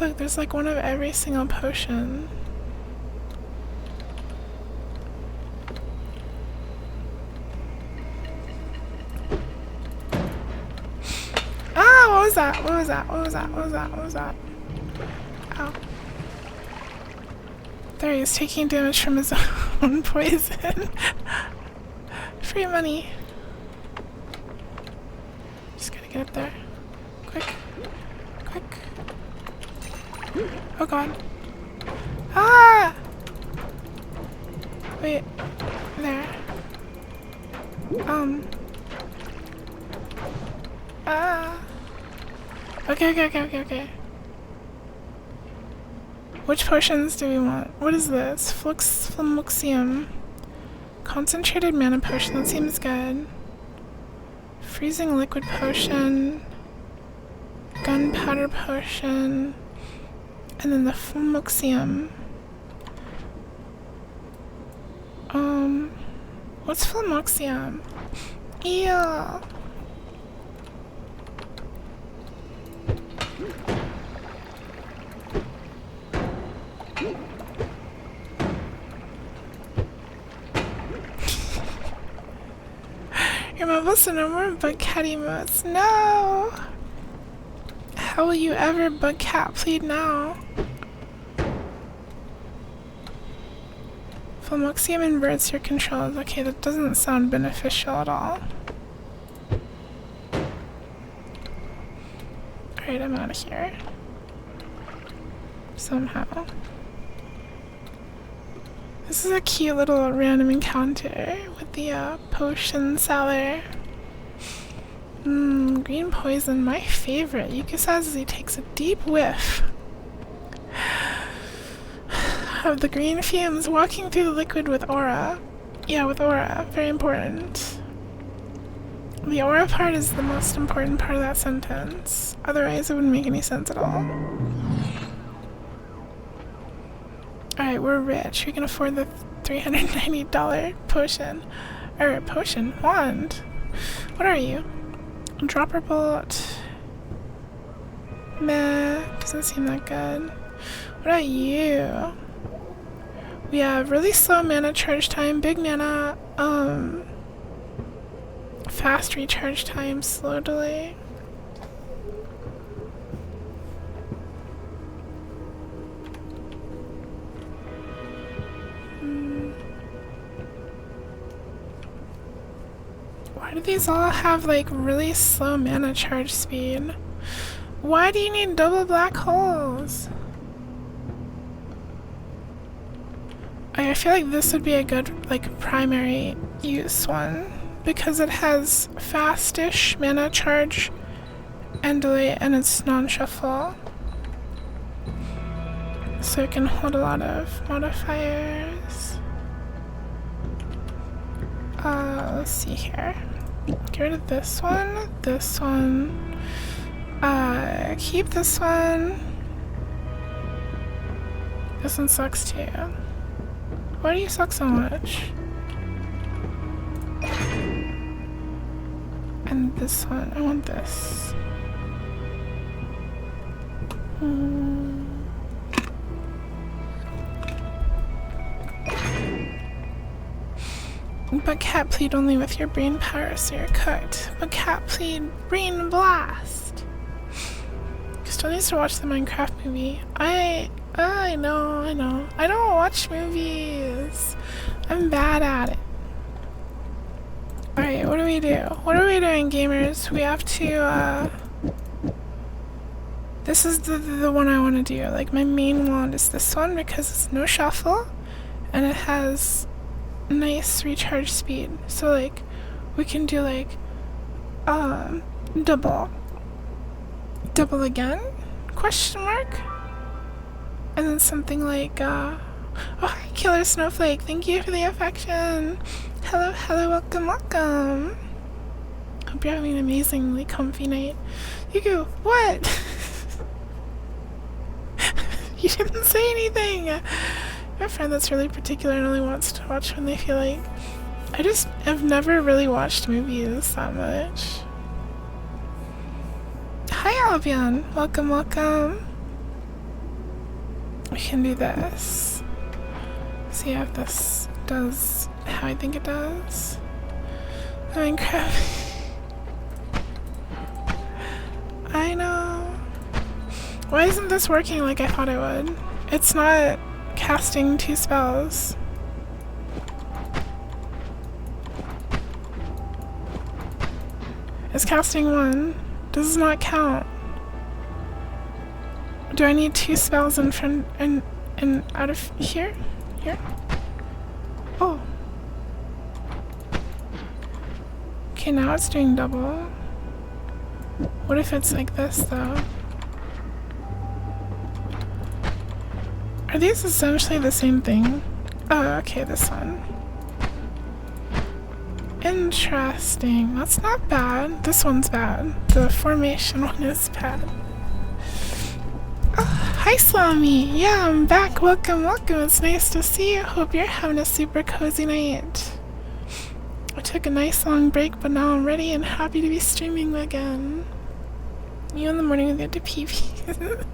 Look, there's like one of every single potion. What was that? What was that? What was that? What was that? What was that? Oh. There he is, taking damage from his own poison. Free money. Just gotta get up there. Quick. Quick. Oh god. Ah! Wait. There. Ah. Okay. Which potions do we want? What is this? Flumoxium. Concentrated mana potion. That seems good. Freezing liquid potion. Gunpowder potion. And then the Flumoxium. What's Flumoxium? Ew. Your mobiles are no more bug cat emotes. No! How will you ever bug cat plead now? Flumoxium inverts your controls. Okay, that doesn't sound beneficial at all. Alright, I'm out of here. Somehow. This is a cute little random encounter with the potion seller. Green poison, my favorite. Yukisazi takes a deep whiff of the green fumes, walking through the liquid with aura. Yeah, with aura. Very important. The aura part is the most important part of that sentence. Otherwise, it wouldn't make any sense at all. Alright, we're rich. We can afford the $390 potion. Or potion? Wand. What are you? Dropper bolt. Meh. Doesn't seem that good. What are you? We have really slow mana charge time, big mana, fast recharge time, slow delay. Why do these all have like really slow mana charge speed? Why do you need double black holes? I feel like this would be a good like primary use one because it has fastish mana charge and delay and it's non-shuffle. So it can hold a lot of modifiers. Let's see here. Get rid of this one, keep this one. This one sucks too. Why do you suck so much? And this one, I want this. But cat plead only with your brain power, so you're cooked. But cat plead brain blast. Still needs to watch the Minecraft movie. I know. I don't watch movies. I'm bad at it. Alright, what do we do? What are we doing, gamers? We have to, this is the one I want to do. Like, my main wand is this one because it's no shuffle and it has nice recharge speed. So, like, we can do, like, double again? Question mark? And then something like, oh, hi, Killer Snowflake, thank you for the affection. Hello, welcome. Hope you're having an amazingly comfy night. Yuku, what? You didn't say anything. I have a friend that's really particular and only wants to watch when they feel like. I just have never really watched movies that much. Hi, Albion. Welcome. We can do this. See if this does how I think it does. Minecraft. I Why isn't this working like I thought it would? It's not casting 2 spells. It's casting 1. Does not count. Do I need 2 spells in front and out of here? Here? Oh. Okay, now it's doing double. What if it's like this though? Are these essentially the same thing? Oh, okay, this one. Interesting. That's not bad. This one's bad. The formation one is bad. Oh, hi, Swami. Yeah, I'm back. Welcome, welcome. It's nice to see you. Hope you're having a super cozy night. I took a nice long break, but now I'm ready and happy to be streaming again. You in the morning with the PP.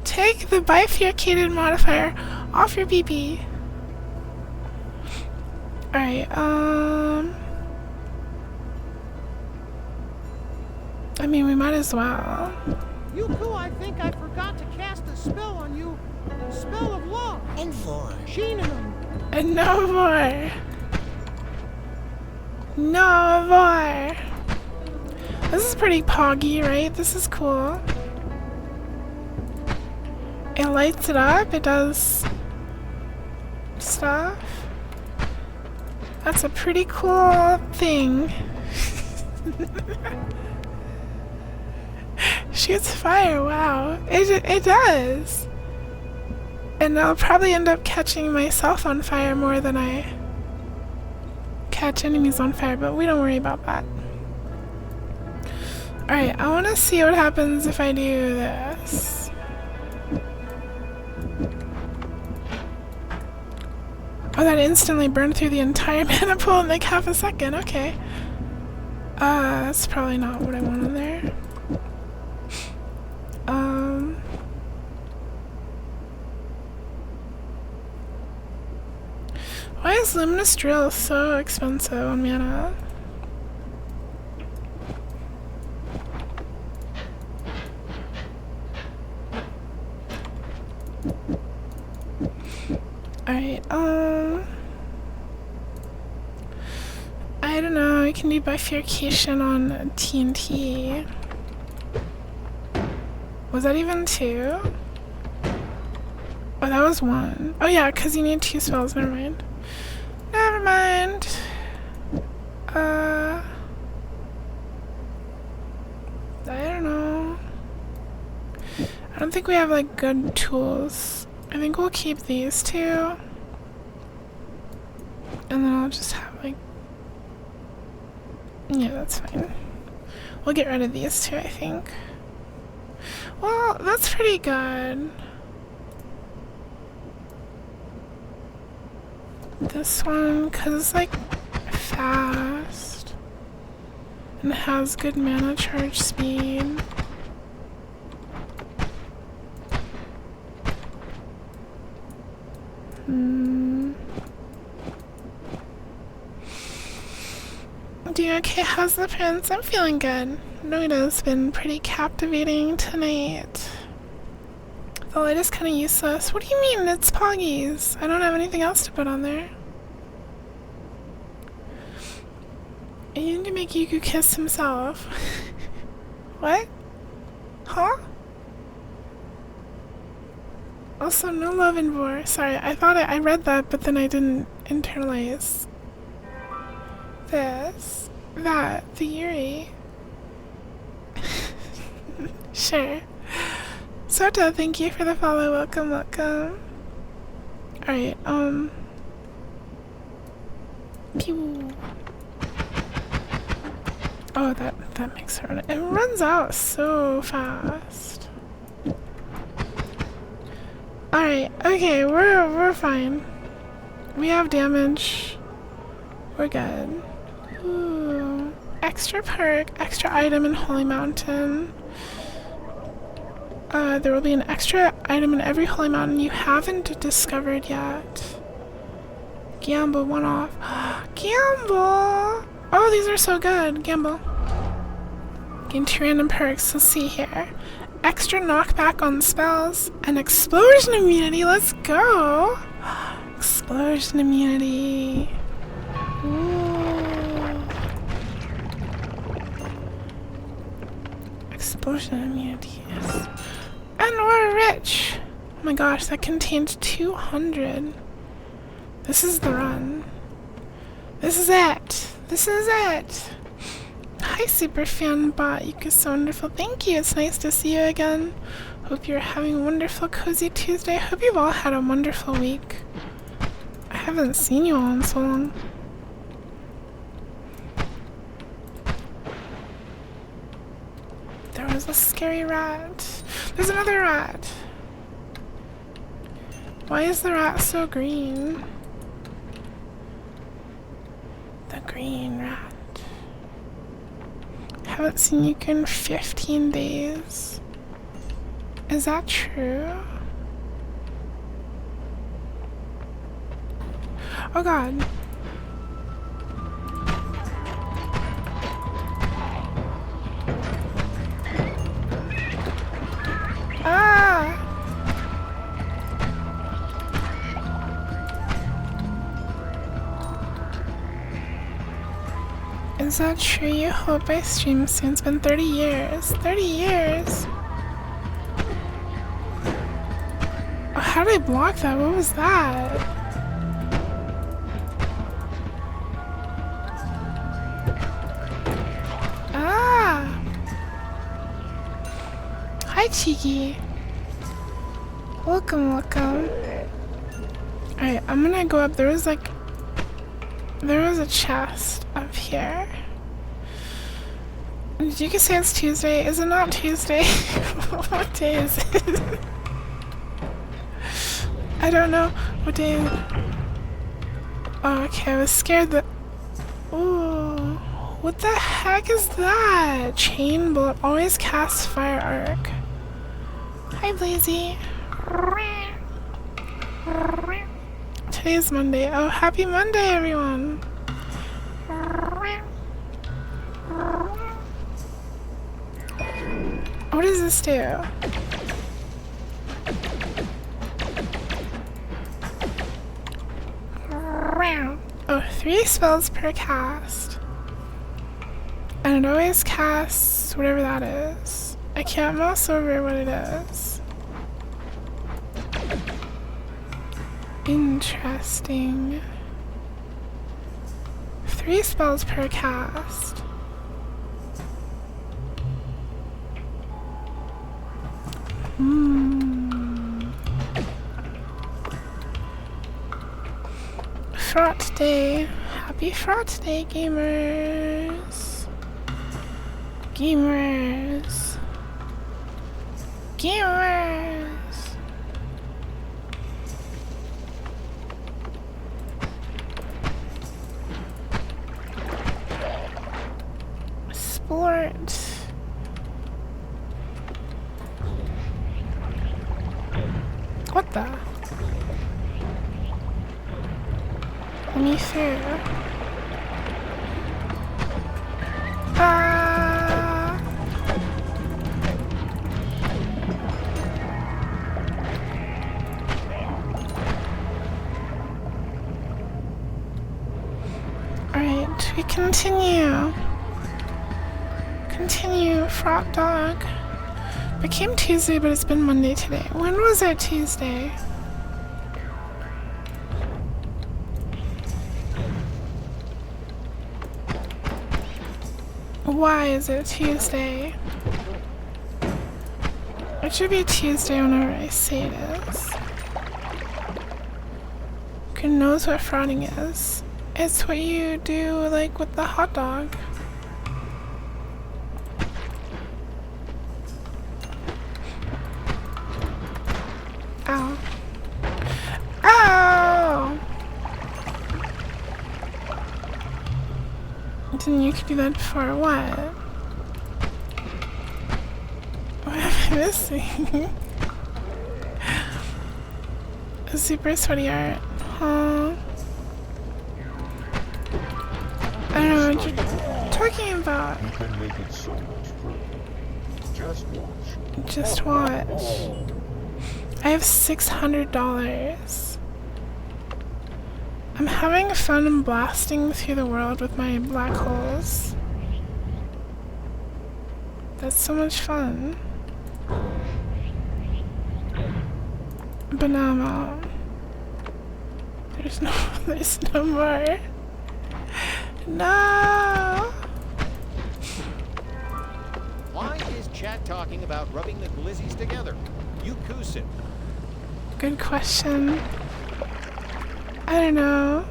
Take the bifurcated modifier off your PP. Alright, I mean, we might as well. Yuku, I think I forgot to cast a spell on you. Spell of love. And 4. Sheeninum. And no more. No more. This is pretty poggy, right? This is cool. It lights it up. It does stuff. That's a pretty cool thing. Shoots fire, wow. It does. And I'll probably end up catching myself on fire more than I catch enemies on fire, but we don't worry about that. Alright, I want to see what happens if I do this. Oh, that instantly burned through the entire mana pool in like half a second. Okay. That's probably not what I wanted there. Why is Luminous Drill so expensive on mana? Alright, I don't know, I can do bifurcation on TNT. Was that even 2? Oh, that was 1. Oh yeah, because you need 2 spells, never mind. Never mind. I don't know. I don't think we have like good tools. I think we'll keep these 2. And then I'll just have like... Yeah, that's fine. We'll get rid of these 2, I think. Well, that's pretty good. This one, because it's like fast and has good mana charge speed. Doing okay? How's the prince? I'm feeling good. Noida's been pretty captivating tonight. The light is kind of useless. What do you mean? It's Poggies. I don't have anything else to put on there. You need to make Yuku kiss himself. What? Huh? Also, no love in Vor. Sorry, I thought I read that, but then I didn't internalize this. That. The Yuri. Sure. Soto, thank you for the follow. Welcome, welcome. Alright, pew. Oh, that makes her run. It runs out so fast. Alright, okay, we're fine. We have damage. We're good. Ooh. Extra perk, extra item in Holy Mountain. There will be an extra item in every Holy Mountain you haven't discovered yet. Gamble, one off. Gamble! Oh, these are so good. Gamble. Gain 2 random perks. Let's see here. Extra knockback on spells and explosion immunity. Let's go. Explosion immunity. Ooh. Explosion immunity. Yes. And we're rich. Oh my gosh, that contained 200. This is the run. This is it. This is it. Hi, Superfan Bot. You guys so wonderful. Thank you. It's nice to see you again. Hope you're having a wonderful, cozy Tuesday. Hope you've all had a wonderful week. I haven't seen you all in so long. There was a scary rat. There's another rat. Why is the rat so green? The green rat. Haven't seen you in 15 days. Is that true? Oh god. Ah! Is that true? You hope I stream soon. It's been 30 years. 30 years? Oh, how did I block that? What was that? Ah! Hi, Cheeky. Welcome, welcome. Alright, I'm gonna go up. There was a chest up here. Did you say it's Tuesday? Is it not Tuesday? What day is it? I don't know what day. Oh, okay, I was scared that. Ooh, what the heck is that? Chain bullet always casts fire arc. Hi, Blazy. Today's Monday. Oh, happy Monday, everyone. What does this do? Oh, 3 spells per cast. And it always casts whatever that is. I can't mouse over what it is. Interesting. 3 spells per cast. Fraught Day. Happy Fraught Day, gamers. Gamers. Gamers. Sport. What the? Let me through. Alright, we continue. Continue, Frog Dog. Became Tuesday, but it's been Monday today. When was it Tuesday? Why is it Tuesday? It should be Tuesday whenever I say it is. Who knows what frauding is? It's what you do, like, with the hot dog. Ow. Ow! Then you could do that before what? What am I missing? A super sweaty art. Huh? I don't know what you're talking about. You can make it so much further. Just watch. Just watch. I have $600. I'm having fun and blasting through the world with my black holes. That's so much fun. But now I'm out. There's no more. No! Why is Chat talking about rubbing the glizzies together? You Kusin. Good question. I don't know.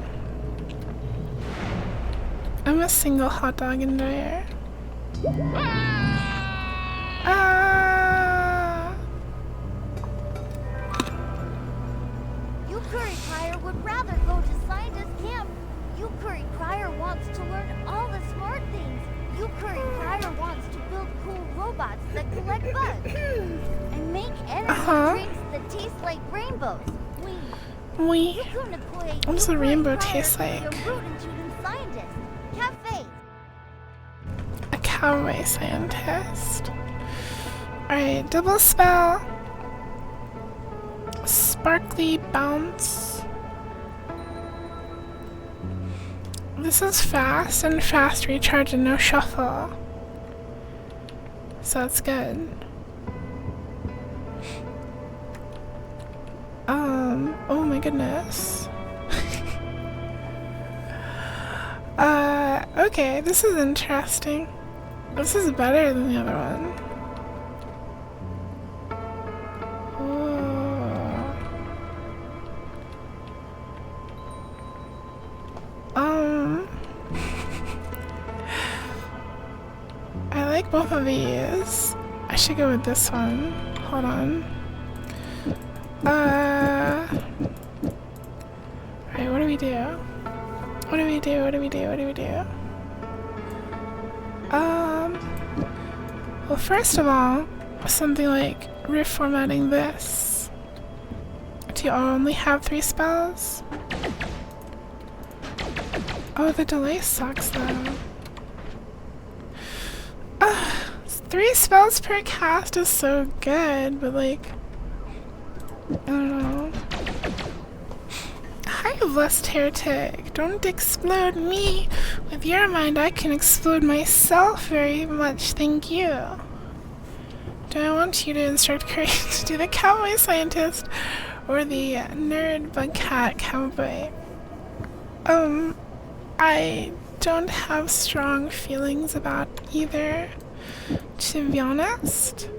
I'm a single hot dog enjoyer. Ah! You Curry Crier would rather go to scientist camp. You Curry Crier wants to learn all the smart things. You Curry Crier wants to build cool robots that collect bugs and make energy drinks that taste like rainbows. What does a rainbow taste like? A cowboy scientist. Alright, double spell. Sparkly bounce. This is fast and fast recharge and no shuffle. So that's good. Oh my goodness. Okay, this is interesting. This is better than the other one. I like both of these. I should go with this one. Hold on. Alright, what do we do? What do we do? What do we do? What do we do? Well, first of all, something like reformatting this. Do you only have 3 spells? Oh, the delay sucks though. 3 spells per cast is so good, but like, I don't know. Hi, Blessed Heretic. Don't explode me. With your mind, I can explode myself very much. Thank you. Do I want you to instruct Curry to do the cowboy scientist or the nerd bug cat cowboy? I don't have strong feelings about either, to be honest.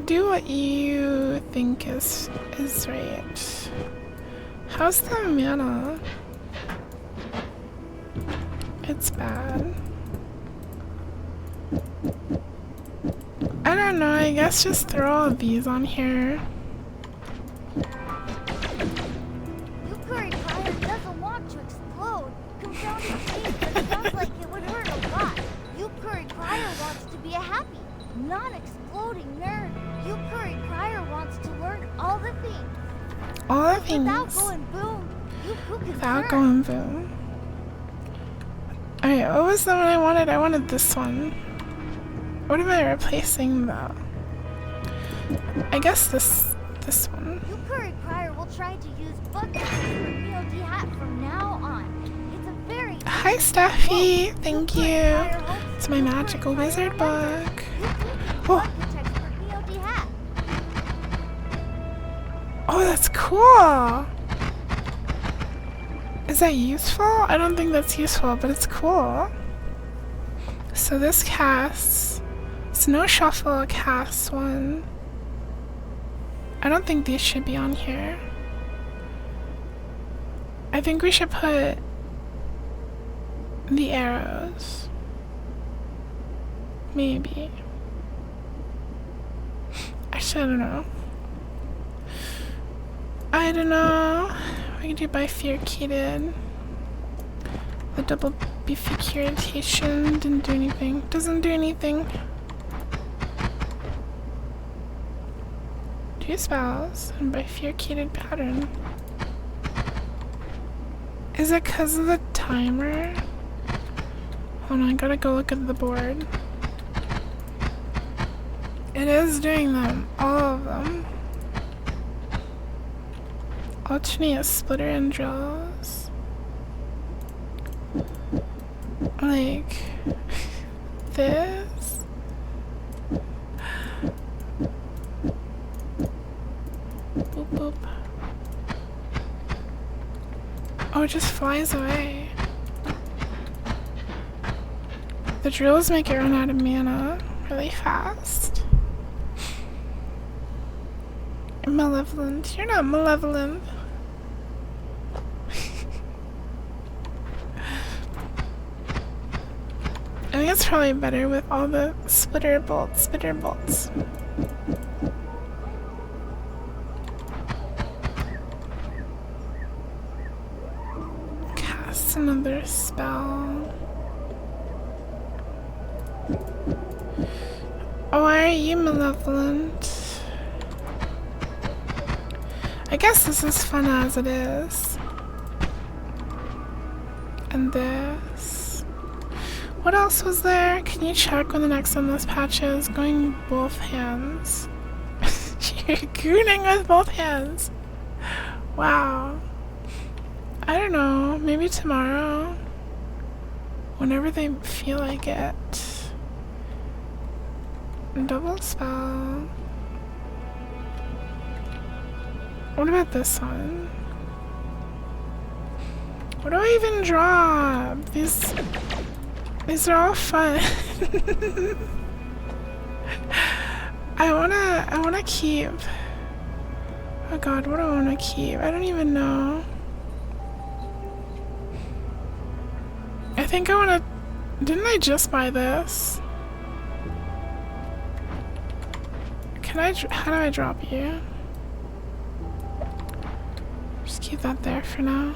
Do what you think is right. How's the mana? It's bad. I don't know, I guess just throw all of these on here. You Curry Crier doesn't want to explode. Confounding things that sounds like it would hurt a lot. You Curry Crier wants to be a happy, non-exploding nerd. You Curry Crier wants to learn all the things. All the things. Without going boom. You Cuckoo. Without going boom. Alright, what was the one I wanted? I wanted this one. What am I replacing though? I guess this one. You Curry Crier will try to use bug catchers for POD hat from now on. It's a very Hi Steffi, thank you. It's my magical wizard book. Oh. Oh, that's cool! Is that useful? I don't think that's useful, but it's cool. So this casts... It's no shuffle, casts one. I don't think these should be on here. I think we should put the arrows. Maybe. Actually, I don't know. I don't know. We can do bifurcated. The double bifurcation didn't do anything. Doesn't do anything. 2 spells and bifurcated pattern. Is it because of the timer? Hold on, I gotta go look at the board. It is doing them, all of them. Alternate splitter and drills. Like this. Boop boop. Oh, it just flies away. The drills make it run out of mana really fast. Malevolent. You're not malevolent. I think it's probably better with all the splitter bolts. Cast another spell. Oh, why are you malevolent? I guess this is fun as it is. And this. What else was there? Can you check when the next on this patch is? Going both hands. You're gooning with both hands. Wow. I don't know. Maybe tomorrow. Whenever they feel like it. Double spell. What about this one? What do I even drop? These are all fun. I wanna keep. Oh god, what do I wanna keep? I don't even know. I think I wanna. Didn't I just buy this? Can I? How do I drop you? Just keep that there for now.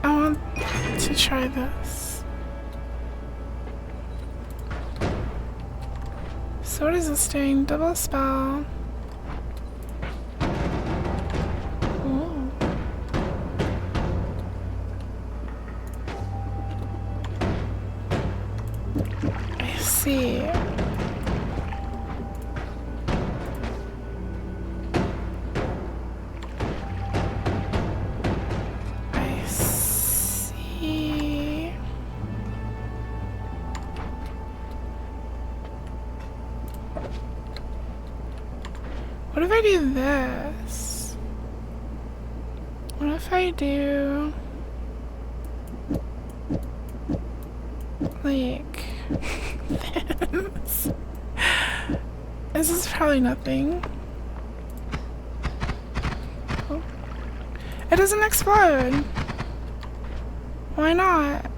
I want to try this. So what is this doing? Double spell. Ooh. I see. What if I do this? What if I do like this? This is probably nothing. Oh. It doesn't explode. Why not?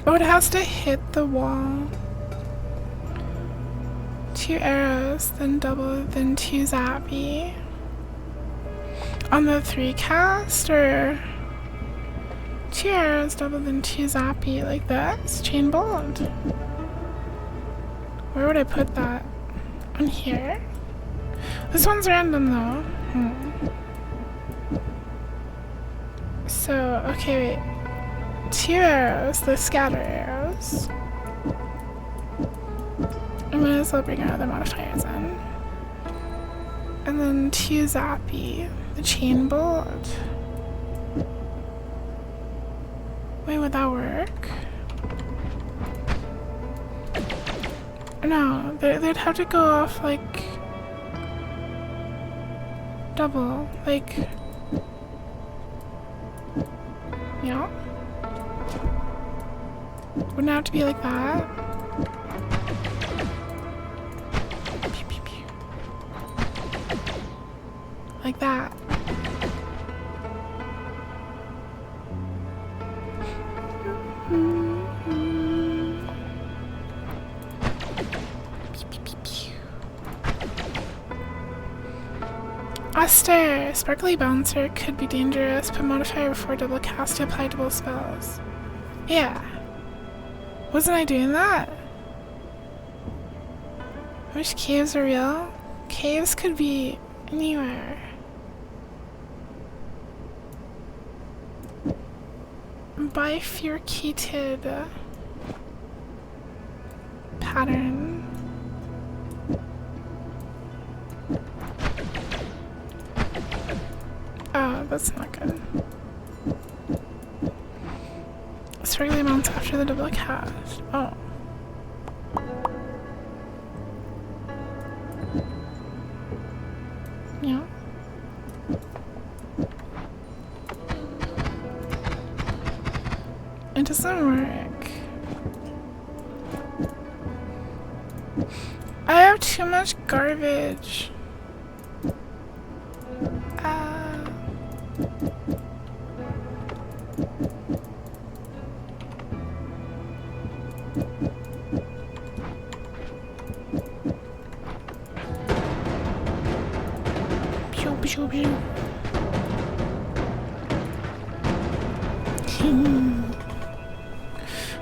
Oh, it has to hit the wall. 2 arrows, then double, then 2 zappy. On the 3 cast, or 2 arrows, double, then 2 zappy, like this? Chain bolt. Where would I put that? On here? This one's random though. So, okay, wait. 2 arrows, the scatter arrows. I might as well bring our other modifiers in. And then 2 zappy, the chain bolt. Wait, would that work? No, they'd have to go off like double, like, yeah. Wouldn't it have to be like that? Like that. Aster, Sparkly Bouncer could be dangerous. Put modifier before double cast to apply double spells. Yeah. Wasn't I doing that? Which caves are real? Caves could be anywhere. bifurcated pattern. Oh, that's not good. Circular amounts after the double cast. Oh. Yeah. It doesn't work. I have too much garbage.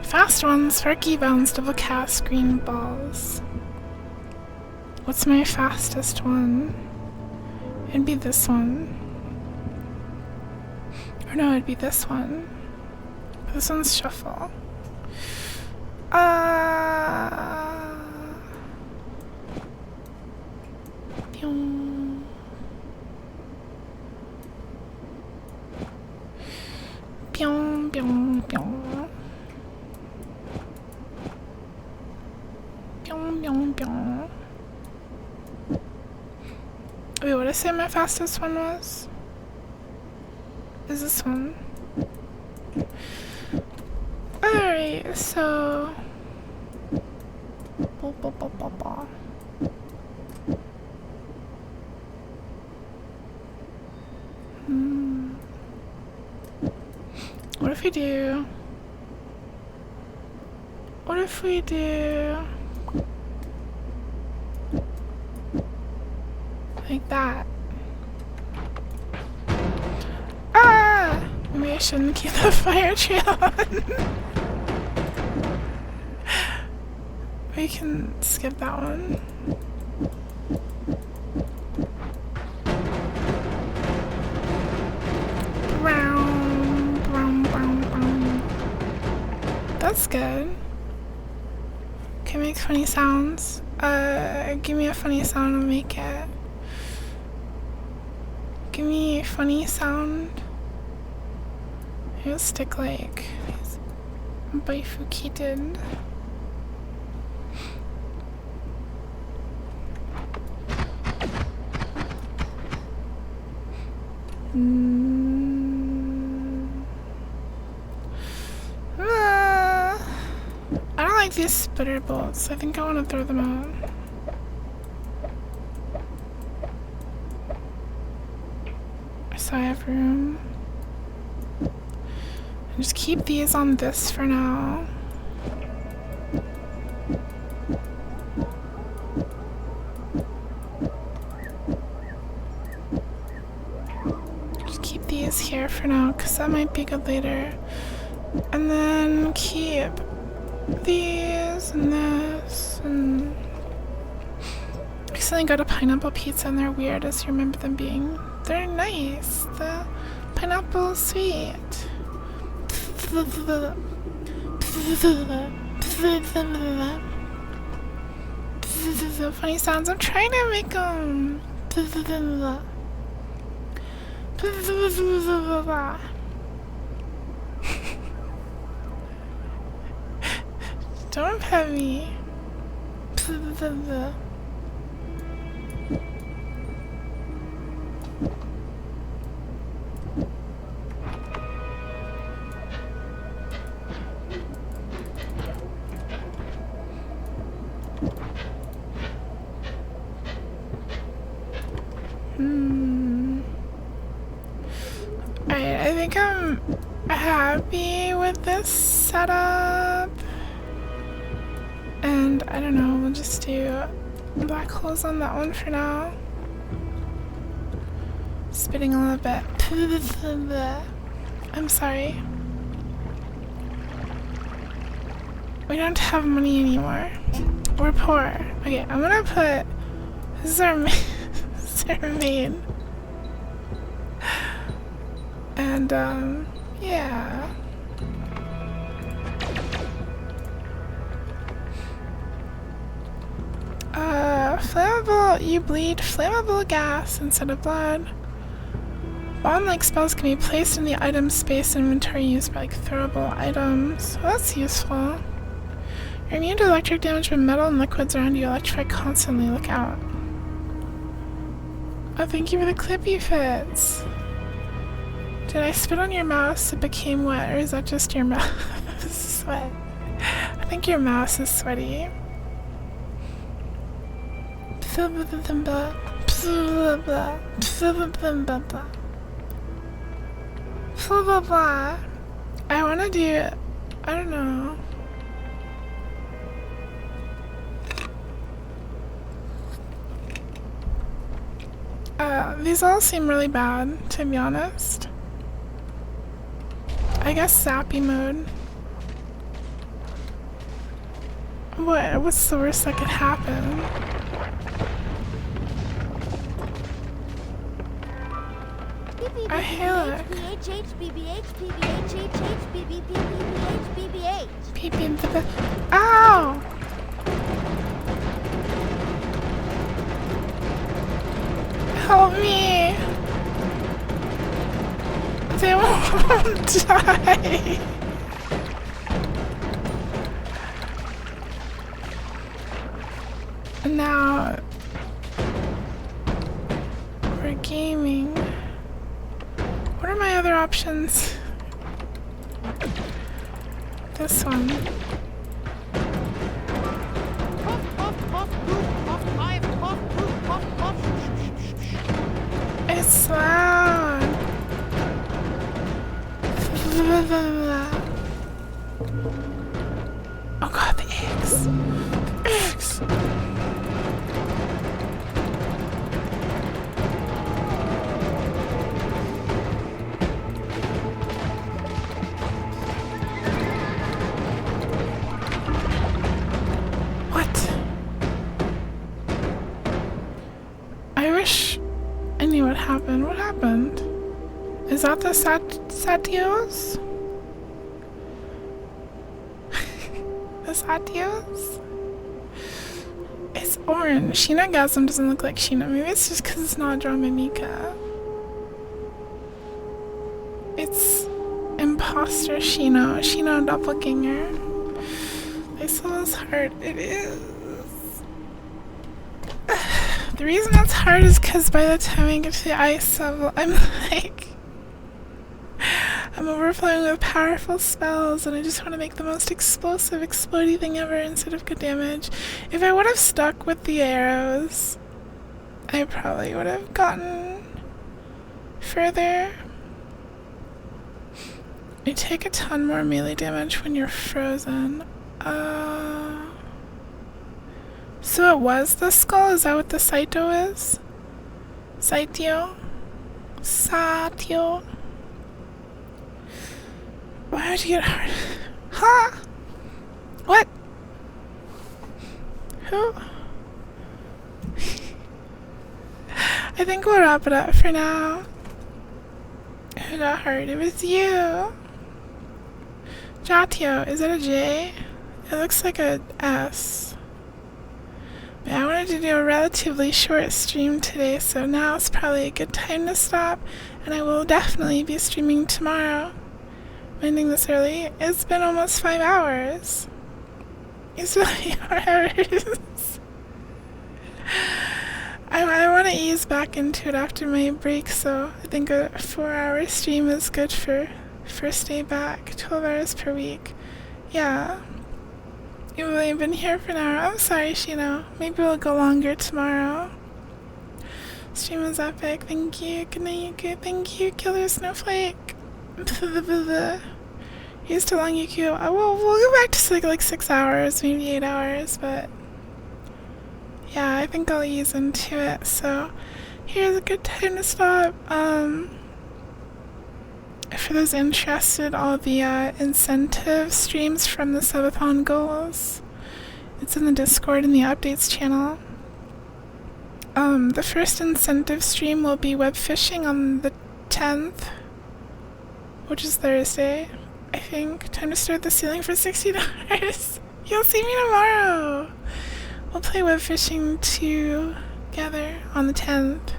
Fast ones, Farky bounce, double cast, green balls. What's my fastest one? It'd be this one. Or no, it'd be this one. This one's shuffle. Pyong. Pyong, pyong, pyong. Pyong, pyong, pyong. Wait, what did I say my fastest one was? Is this one? Alright, so... What if we do... What if we do... like that? Ah! Maybe I shouldn't keep the fire trail on. We can skip that one. Brown, brown, brown, brown. That's good. Can make funny sounds. Give me a funny sound and make it. Give me a funny sound. He'll stick like these bifurcated. I don't like these spitter bolts. I think I want to throw them out. So I have room. And just keep these on this for now. Just keep these here for now, because that might be good later. And then keep these and this and... I accidentally got a pineapple pizza and they're weird as you remember them being. They're nice. The pineapple is sweet. Funny sounds. I'm trying to make them. Don't pet me. Alright, I think I'm happy with this setup. And I don't know, we'll just do black holes on that one for now. Spitting a little bit. I'm sorry. We don't have money anymore. We're poor. Okay, I'm gonna put... This is our main... this is our main. And, yeah. spell, you bleed flammable gas instead of blood. Bomb-like spells can be placed in the item space inventory used by throwable items. Well, that's useful. You're immune to electric damage when metal and liquids around you electrify constantly. Look out. Oh, thank you for the clippy fits. Did I spit on your mouse? It became wet, or is that just your mouse sweat? I think your mouse is sweaty. I wanna do, I don't know. These all seem really bad, to be honest. I guess sappy mode. What's the worst that could happen? I hail it. Ow! Help me! They won't die! Now we're gaming. What are my other options? This one. It's loud. Oh god, the eggs. The eggs. What? I wish I knew what happened. What happened? Is that the Satios? The Satios? It's orange. Shinagasm doesn't look like Shina. Maybe it's just because it's not Drama Mika. It's imposter Shino. Shino doppelganger. They saw his heart. It is. The reason that's hard is because by the time I get to the ice level, I'm like... I'm overflowing with powerful spells, and I just want to make the most explosive, explodey thing ever instead of good damage. If I would have stuck with the arrows, I probably would have gotten further. You take a ton more melee damage when you're frozen. So it was the skull? Is that what the Saito is? Saityo? Satyo? Why would you get hard? Huh? What? Who? I think we'll wrap it up for now. Who got hurt? It was you. Jatio. Is it a J? It looks like a S. But I wanted to do a relatively short stream today, so now it's probably a good time to stop, and I will definitely be streaming tomorrow. Ending this early. It's been almost 5 hours. It's really 5 hours. I want to ease back into it after my break, so I think a 4-hour stream is good for first day back. 12 hours per week. Yeah. You've only been here for an hour. I'm sorry, Shino. Maybe we'll go longer tomorrow. Stream is epic. Thank you. Good night, Yuku. Thank you, Killer Snowflake. Here's to long, Yuku. We'll go back to like 6 hours, maybe 8 hours, but yeah, I think I'll ease into it. So here's a good time to stop. For those interested, all the incentive streams from the subathon goals, it's in the Discord and the updates channel. The first incentive stream will be web fishing on the 10th, which is Thursday, I think. Time to start the ceiling for $60. You'll see me tomorrow. We'll play web fishing to together on the 10th.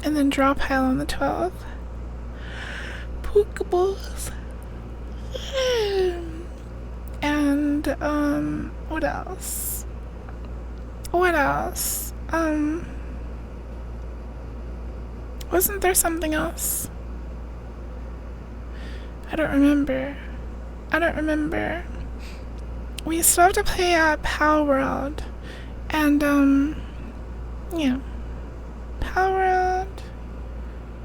And then draw pile on the 12th. Pokeballs. And, what else? What else? Wasn't there something else? I don't remember. We still have to play Power World. And, yeah. Power World.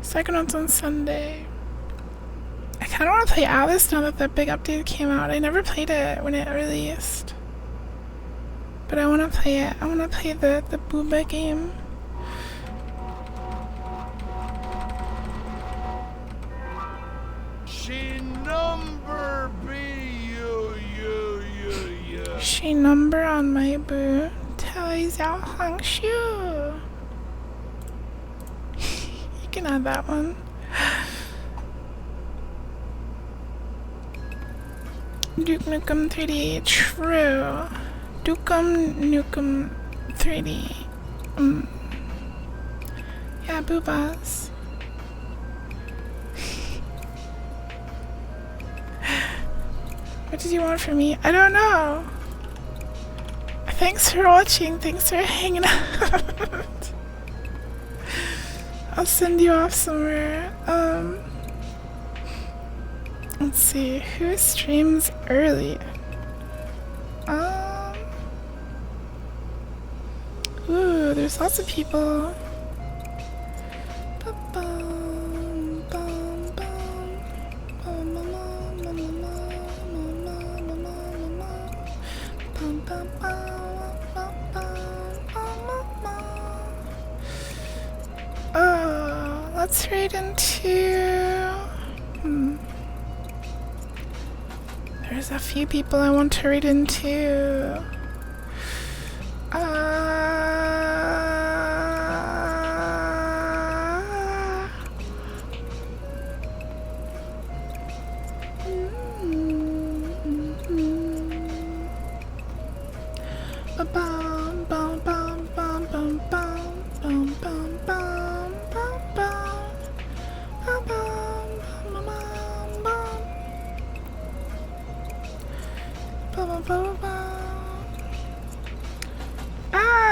Psychonauts on Sunday. I kind of want to play Alice now that that big update came out. I never played it when it released. But I want to play it. I want to play the Booba game. She number be you. She number on my boo. Tell he's out hung shoe. You can add that one. Duke Nukem 3D, true. Dukem Nukem 3D. Yeah, boobas. What did you want from me? I don't know. Thanks for watching. Thanks for hanging out. I'll send you off somewhere. Let's see, who streams early? Ooh, there's lots of people. Oh, let's read into... There's a few people I want to read into.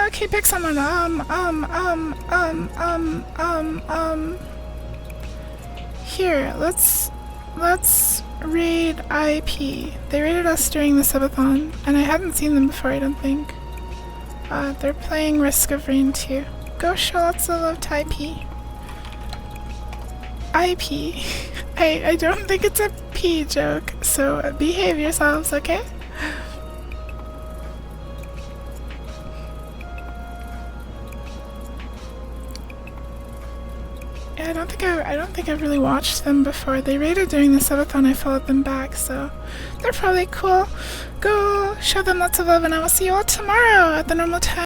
Okay, pick someone. Here, let's raid IP. They raided us during the subathon, and I hadn't seen them before, I don't think. They're playing Risk of Rain 2. Go show lots of love to IP. IP. I don't think it's a P joke, so behave yourselves, okay? Yeah, I don't think I've really watched them before. They raided during the subathon, I followed them back, so they're probably cool. Go show them lots of love, and I will see you all tomorrow at the normal time.